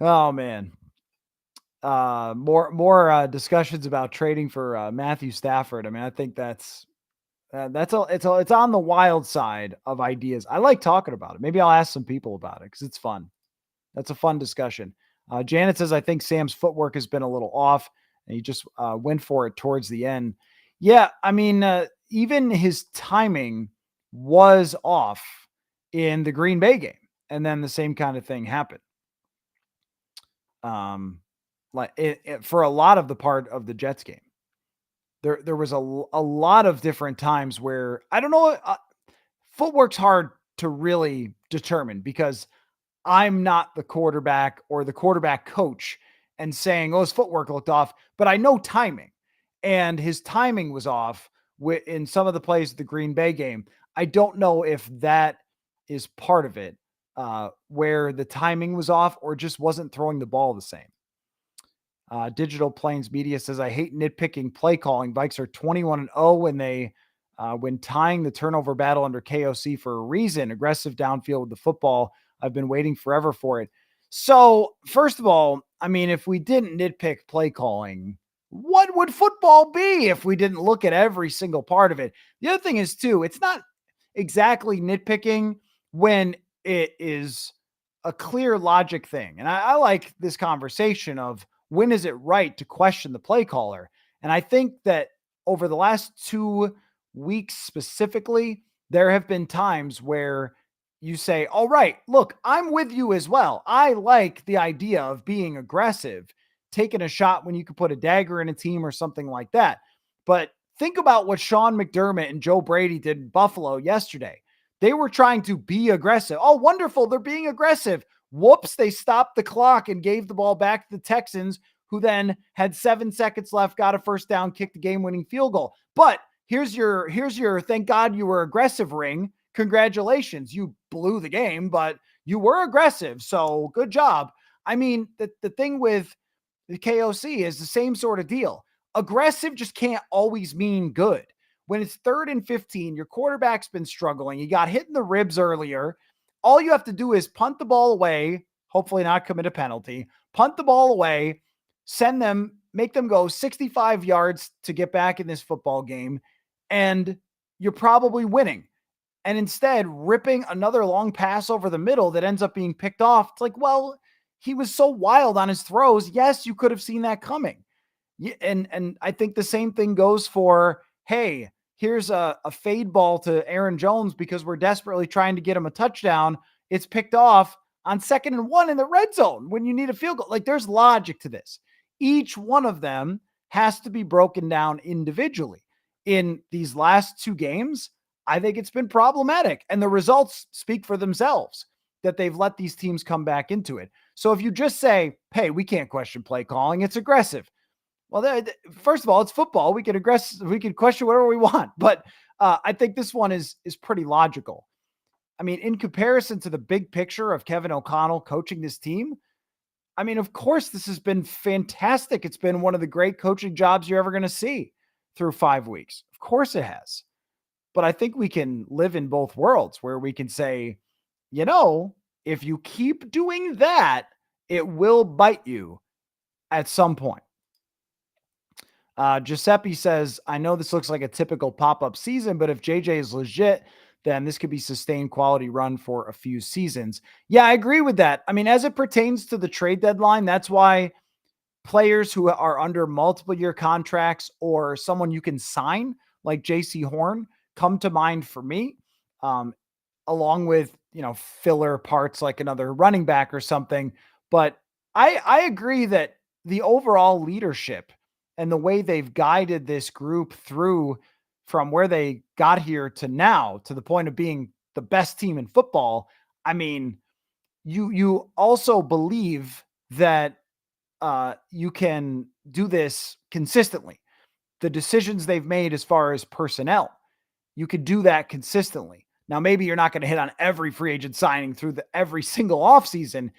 Oh, man. More discussions about trading for Matthew Stafford. I mean, I think it's on the wild side of ideas. I like talking about it. Maybe I'll ask some people about it because it's fun. That's a fun discussion. Janet says, I think Sam's footwork has been a little off, and he just went for it towards the end. Yeah, I mean, even his timing was off in the Green Bay game, and then the same kind of thing happened. Like for a lot of the part of the Jets game, there was a lot of different times where I don't know. Footwork's hard to really determine because I'm not the quarterback or the quarterback coach and saying, "Oh, his footwork looked off," but I know timing, and his timing was off in some of the plays of the Green Bay game. I don't know if that is part of it, where the timing was off or just wasn't throwing the ball the same. Digital Plains Media says, I hate nitpicking play calling. Vikes are 21-0 when tying the turnover battle under KOC for a reason. Aggressive downfield with the football. I've been waiting forever for it. So, first of all, I mean, if we didn't nitpick play calling, what would football be if we didn't look at every single part of it? The other thing is, too, it's not exactly nitpicking when it is a clear logic thing. And I like this conversation of when is it right to question the play caller? And I think that over the last 2 weeks specifically, there have been times where you say, all right, look, I'm with you as well. I like the idea of being aggressive, taking a shot when you could put a dagger in a team or something like that. But think about what Sean McDermott and Joe Brady did in Buffalo yesterday. They were trying to be aggressive. Oh, wonderful. They're being aggressive. Whoops, they stopped the clock and gave the ball back to the Texans, who then had 7 seconds left, got a first down, kicked the game-winning field goal. But here's your thank God you were aggressive ring. Congratulations. You blew the game, but you were aggressive. So good job. I mean, the thing with the KOC is the same sort of deal. Aggressive just can't always mean good. When it's 3rd and 15, your quarterback's been struggling. You got hit in the ribs earlier. All you have to do is punt the ball away, hopefully not commit a penalty, punt the ball away, make them go 65 yards to get back in this football game, and you're probably winning. And instead, ripping another long pass over the middle that ends up being picked off. It's like, well, he was so wild on his throws. Yes, you could have seen that coming. And I think the same thing goes for, hey, here's a fade ball to Aaron Jones because we're desperately trying to get him a touchdown. It's picked off on 2nd and 1 in the red zone when you need a field goal. Like, there's logic to this. Each one of them has to be broken down individually. In these last 2 games, I think it's been problematic. And the results speak for themselves that they've let these teams come back into it. So if you just say, hey, we can't question play calling, it's aggressive. Well, first of all, it's football. We can question whatever we want. But I think this one is pretty logical. I mean, in comparison to the big picture of Kevin O'Connell coaching this team, I mean, of course, this has been fantastic. It's been one of the great coaching jobs you're ever going to see through 5 weeks. Of course it has. But I think we can live in both worlds where we can say, if you keep doing that, it will bite you at some point. Giuseppe says, I know this looks like a typical pop-up season, but if JJ is legit, then this could be sustained quality run for a few seasons. Yeah, I agree with that. I mean, as it pertains to the trade deadline, that's why players who are under multiple year contracts or someone you can sign like JC Horn come to mind for me, along with, filler parts like another running back or something. But I agree that the overall leadership and the way they've guided this group through from where they got here to now, to the point of being the best team in football. I mean, you also believe that you can do this consistently. The decisions they've made as far as personnel, you could do that consistently. Now, maybe you're not going to hit on every free agent signing through every single offseason.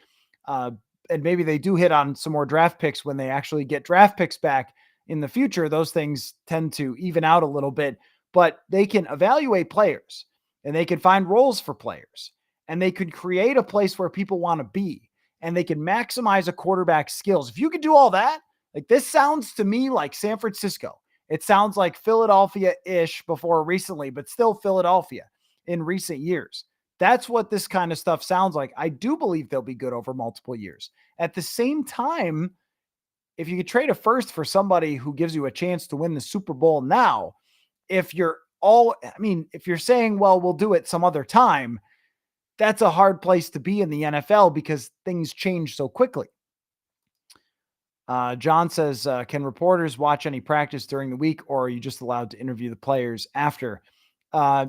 And maybe they do hit on some more draft picks when they actually get draft picks back in the future. Those things tend to even out a little bit, but they can evaluate players and they can find roles for players and they could create a place where people want to be and they can maximize a quarterback's skills. If you could do all that, like this sounds to me like San Francisco. It sounds like Philadelphia-ish before recently, but still Philadelphia in recent years. That's what this kind of stuff sounds like. I do believe they'll be good over multiple years. At the same time, if you could trade a first for somebody who gives you a chance to win the Super Bowl now, if you're saying, well, we'll do it some other time, that's a hard place to be in the NFL because things change so quickly. John says, can reporters watch any practice during the week, or are you just allowed to interview the players after?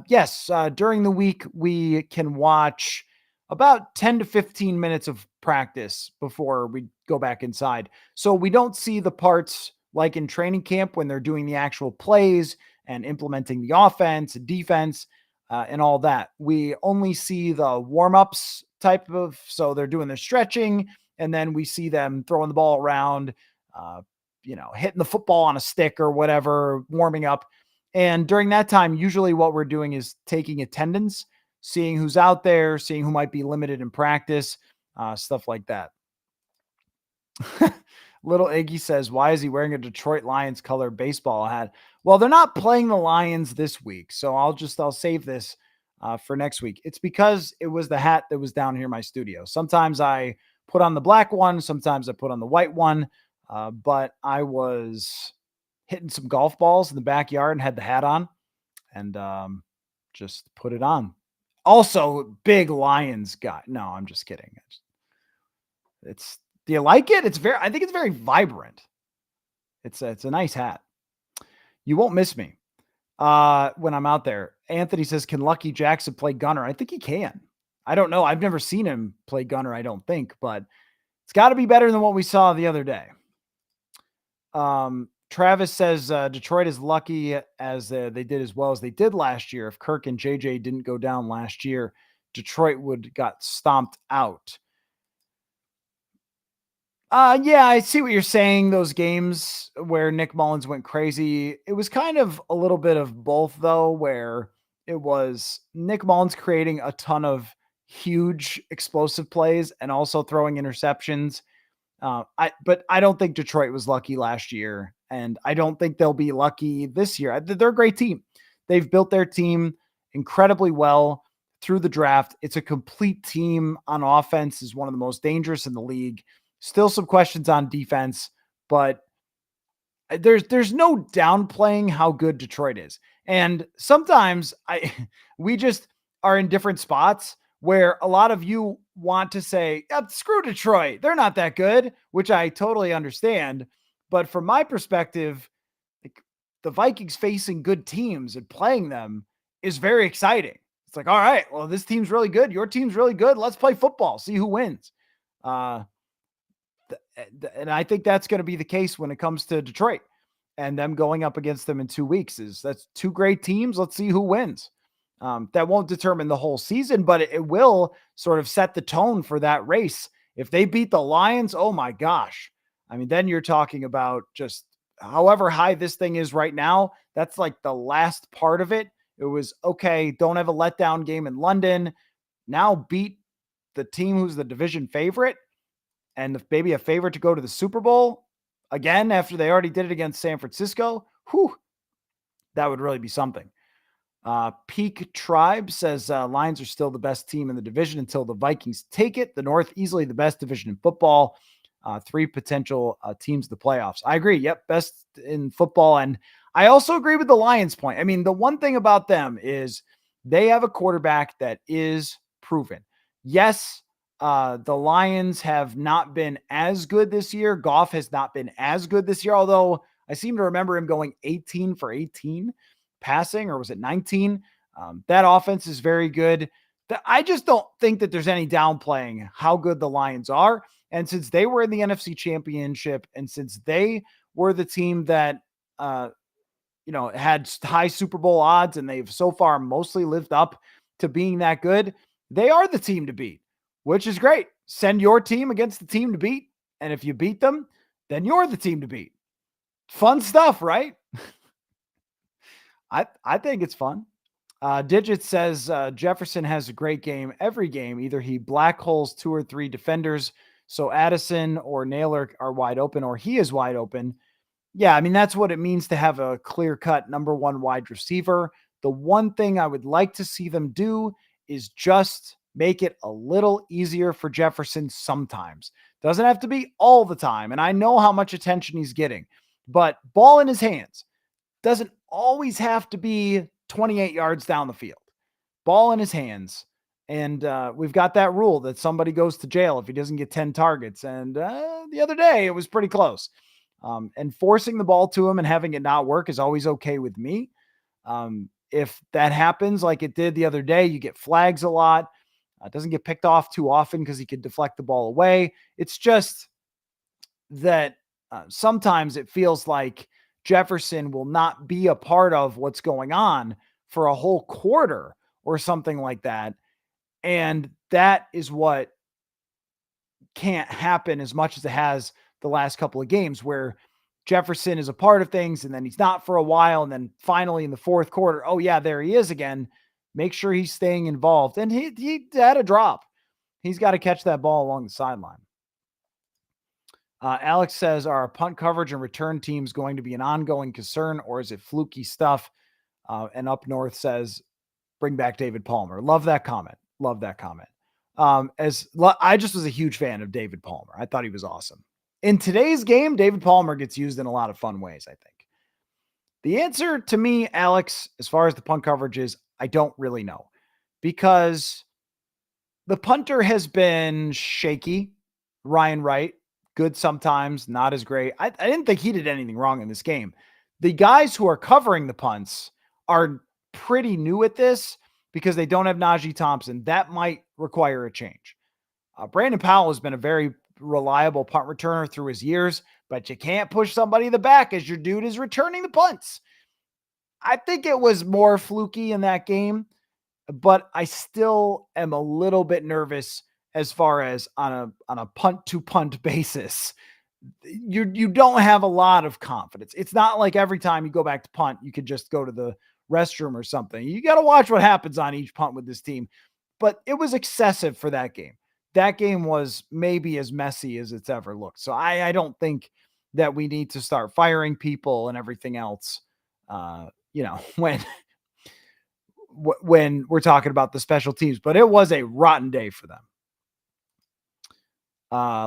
Yes, during the week, we can watch about 10 to 15 minutes of practice before we go back inside. So we don't see the parts like in training camp when they're doing the actual plays and implementing the offense and defense and all that. We only see the warm-ups type of, so they're doing their stretching, and then we see them throwing the ball around, hitting the football on a stick or whatever, warming up. And during that time, usually what we're doing is taking attendance, seeing who's out there, seeing who might be limited in practice, stuff like that. Little Iggy says, why is he wearing a Detroit Lions color baseball hat? Well, they're not playing the Lions this week, so I'll save this for next week. It's because it was the hat that was down here in my studio. Sometimes I put on the black one, sometimes I put on the white one, but I was hitting some golf balls in the backyard and had the hat on and just put it on. Also, big Lions guy. No, I'm just kidding. Do you like it? I think it's very vibrant. It's a nice hat. You won't miss me when I'm out there. Anthony says, can Lucky Jackson play gunner? I think he can. I don't know. I've never seen him play gunner, I don't think, but it's got to be better than what we saw the other day. Travis says Detroit is lucky as they did as well as they did last year. If Kirk and JJ didn't go down last year, Detroit would got stomped out. Yeah, I see what you're saying. Those games where Nick Mullins went crazy, it was kind of a little bit of both, though, where it was Nick Mullins creating a ton of huge explosive plays and also throwing interceptions. But I don't think Detroit was lucky last year, and I don't think they'll be lucky this year. They're a great team. They've built their team incredibly well through the draft. It's a complete team on offense, is one of the most dangerous in the league. Still some questions on defense, but there's no downplaying how good Detroit is. And sometimes we just are in different spots where a lot of you want to say, screw Detroit, they're not that good, which I totally understand. But from my perspective, like, the Vikings facing good teams and playing them is very exciting. It's like, all right, well, this team's really good. Your team's really good. Let's play football, see who wins. And I think that's going to be the case when it comes to Detroit and them going up against them in 2 weeks. That's two great teams. Let's see who wins. That won't determine the whole season, but it will sort of set the tone for that race. If they beat the Lions, oh my gosh. I mean, then you're talking about just however high this thing is right now. That's like the last part of it. It was, okay, don't have a letdown game in London. Now beat the team who's the division favorite and maybe a favorite to go to the Super Bowl again after they already did it against San Francisco. Whew, that would really be something. Peak Tribe says Lions are still the best team in the division until the Vikings take it. The North, easily the best division in football. 3 potential teams in the playoffs. I agree. Yep, best in football. And I also agree with the Lions point. I mean, the one thing about them is they have a quarterback that is proven. Yes, the Lions have not been as good this year. Goff has not been as good this year, although I seem to remember him going 18 for 18 passing, or was it 19? That offense is very good. I just don't think that there's any downplaying how good the Lions are. And since they were in the NFC Championship, and since they were the team that had high Super Bowl odds, and they've so far mostly lived up to being that good, they are the team to beat, which is great. Send your team against the team to beat. And if you beat them, then you're the team to beat. Fun stuff, right? I think it's fun. Digit says Jefferson has a great game every game. Either he black holes 2 or 3 defenders, so Addison or Naylor are wide open, or he is wide open. Yeah, I mean, that's what it means to have a clear-cut number one wide receiver. The one thing I would like to see them do is just make it a little easier for Jefferson sometimes. Doesn't have to be all the time, and I know how much attention he's getting, but ball in his hands doesn't always have to be 28 yards down the field. Ball in his hands. And we've got that rule that somebody goes to jail if he doesn't get 10 targets. And the other day, it was pretty close. And forcing the ball to him and having it not work is always okay with me. If that happens like it did the other day, you get flags a lot. Doesn't get picked off too often because he could deflect the ball away. It's just that sometimes it feels like Jefferson will not be a part of what's going on for a whole quarter or something like that. And that is what can't happen as much as it has the last couple of games, where Jefferson is a part of things and then he's not for a while. And then finally in the fourth quarter, oh yeah, there he is again. Make sure he's staying involved. And he had a drop. He's got to catch that ball along the sideline. Alex says, are punt coverage and return teams going to be an ongoing concern, or is it fluky stuff? And Up North says, bring back David Palmer. Love that comment. Love that comment. I just was a huge fan of David Palmer. I thought he was awesome. In today's game, David Palmer gets used in a lot of fun ways, I think. The answer to me, Alex, as far as the punt coverage is, I don't really know, because the punter has been shaky. Ryan Wright, good sometimes, not as great. I didn't think he did anything wrong in this game. The guys who are covering the punts are pretty new at this because they don't have Najee Thompson. That might require a change. Brandon Powell has been a very reliable punt returner through his years, but you can't push somebody in the back as your dude is returning the punts. I think it was more fluky in that game, but I still am a little bit nervous as far as on a punt to punt basis. You don't have a lot of confidence. It's not like every time you go back to punt, you could just go to the restroom or something. You got to watch what happens on each punt with this team. But it was excessive for that game. That game was maybe as messy as it's ever looked. So I don't think that we need to start firing people and everything else, when we're talking about the special teams. But it was a rotten day for them.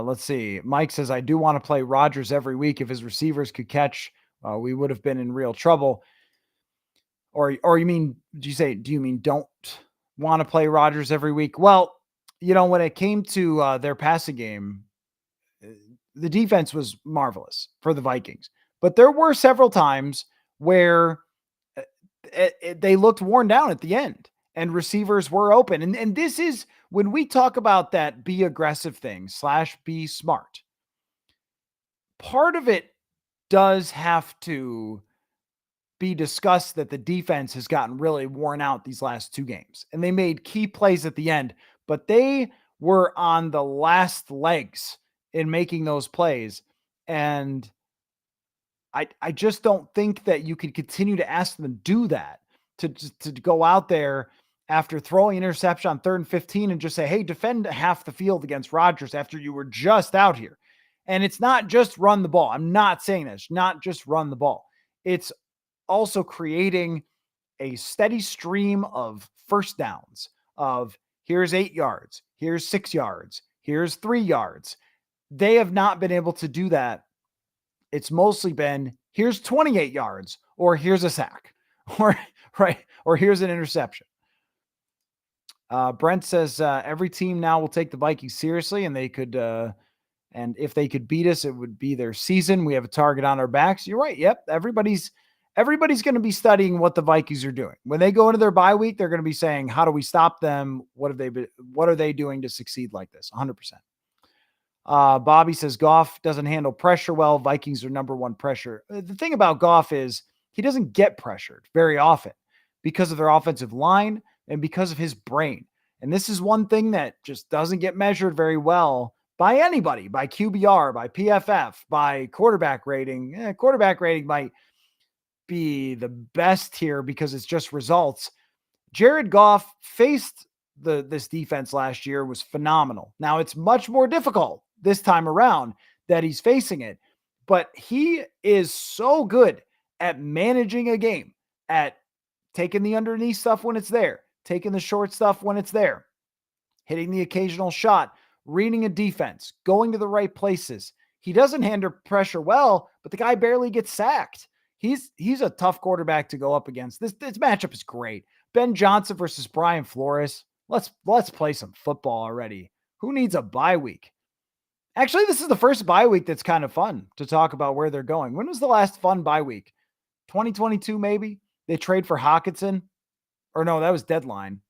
Let's see. Mike says, I do want to play Rodgers every week. If his receivers could catch, we would have been in real trouble. Or you mean, do you mean don't want to play Rodgers every week? Well, when it came to their passing game, the defense was marvelous for the Vikings, but there were several times where they looked worn down at the end and receivers were open. And this is when we talk about that be aggressive thing / be smart. Part of it does have to be discussed that the defense has gotten really worn out these last 2 games, and they made key plays at the end, but they were on the last legs in making those plays. And I just don't think that you could continue to ask them to do that, to go out there after throwing an interception on 3rd and 15 and just say, hey, defend half the field against Rodgers after you were just out here. And it's not just run the ball. I'm not saying this, not just run the ball. It's also creating a steady stream of first downs of here's 8 yards, here's 6 yards, here's 3 yards. They have not been able to do that. It's mostly been here's 28 yards, or here's a sack, or here's an interception. Brent says every team now will take the Vikings seriously, and they could, and if they could beat us, it would be their season. We have a target on our backs. You're right. Yep, everybody's going to be studying what the Vikings are doing when they go into their bye week. They're going to be saying, "How do we stop them? What are they doing to succeed like this?" 100%. Bobby says Goff doesn't handle pressure well. Vikings are number 1 pressure. The thing about Goff is he doesn't get pressured very often because of their offensive line, and because of his brain. And this is one thing that just doesn't get measured very well by anybody, by QBR, by PFF, by quarterback rating. Quarterback rating might be the best here because it's just results. Jared Goff faced this defense last year, was phenomenal. Now it's much more difficult this time around that he's facing it, but he is so good at managing a game, at taking the underneath stuff when it's there, taking the short stuff when it's there, hitting the occasional shot, reading a defense, going to the right places. He doesn't handle pressure well, but the guy barely gets sacked. He's a tough quarterback to go up against. This matchup is great. Ben Johnson versus Brian Flores. Let's play some football already. Who needs a bye week? Actually, this is the first bye week that's kind of fun to talk about where they're going. When was the last fun bye week? 2022, maybe? They trade for Hawkinson? Or no, that was deadline.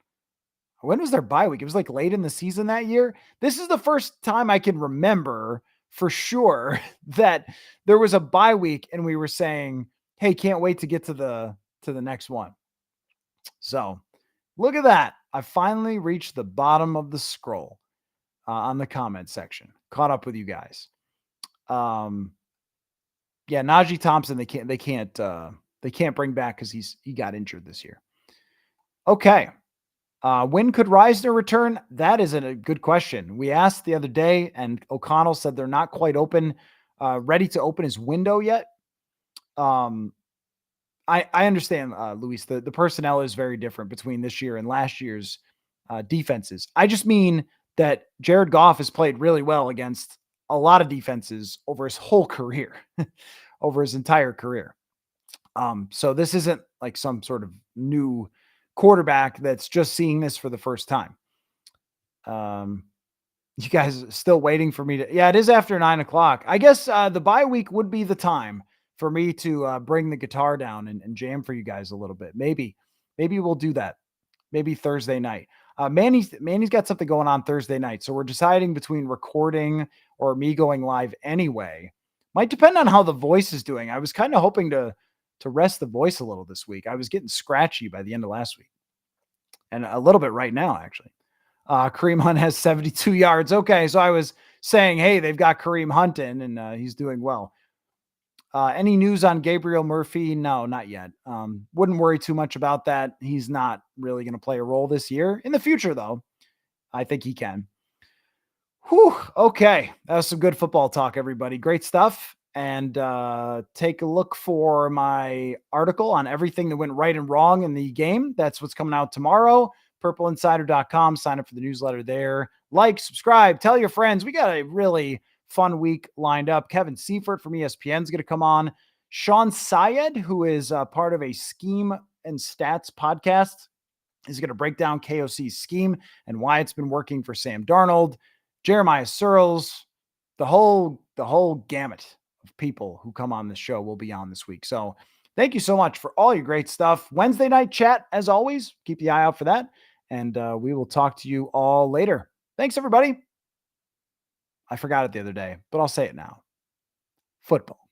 When was their bye week? It was like late in the season that year. This is the first time I can remember for sure that there was a bye week and we were saying, hey, can't wait to get to the next one. So look at that. I finally reached the bottom of the scroll on the comment section. Caught up with you guys. Yeah, Najee Thompson, they can't bring back because he got injured this year. Okay. When could Reisner return? That is a good question. We asked the other day, and O'Connell said they're not quite ready to open his window yet. I understand, Luis. The personnel is very different between this year and last year's defenses. I just mean that Jared Goff has played really well against a lot of defenses over his whole career, over his entire career. So this isn't like some sort of new quarterback that's just seeing this for the first time. You guys still waiting for me to, yeah, it is after 9:00. I guess the bye week would be the time for me to bring the guitar down and jam for you guys a little bit. Maybe we'll do that. Maybe Thursday night. Manny's got something going on Thursday night. So we're deciding between recording or me going live anyway. Might depend on how the voice is doing. I was kind of hoping to rest the voice a little this week. I was getting scratchy by the end of last week. And a little bit right now, actually. Kareem Hunt has 72 yards. Okay, so I was saying, hey, they've got Kareem Hunt in, and he's doing well. Any news on Gabriel Murphy? No, not yet. Wouldn't worry too much about that. He's not really going to play a role this year. In the future, though, I think he can. Whew, okay. That was some good football talk, everybody. Great stuff. And take a look for my article on everything that went right and wrong in the game. That's what's coming out tomorrow. purpleinsider.com. Sign up for the newsletter there. Like, subscribe, tell your friends. We got a really fun week lined up. Kevin Seifert from ESPN is going to come on. Sean Syed, who is part of a Scheme and Stats podcast, is going to break down KOC's scheme and why it's been working for Sam Darnold. Jeremiah Searles, the whole gamut of people who come on the show will be on this week. So thank you so much for all your great stuff. Wednesday night chat, as always, keep the eye out for that. And we will talk to you all later. Thanks, everybody. I forgot it the other day, but I'll say it now. Football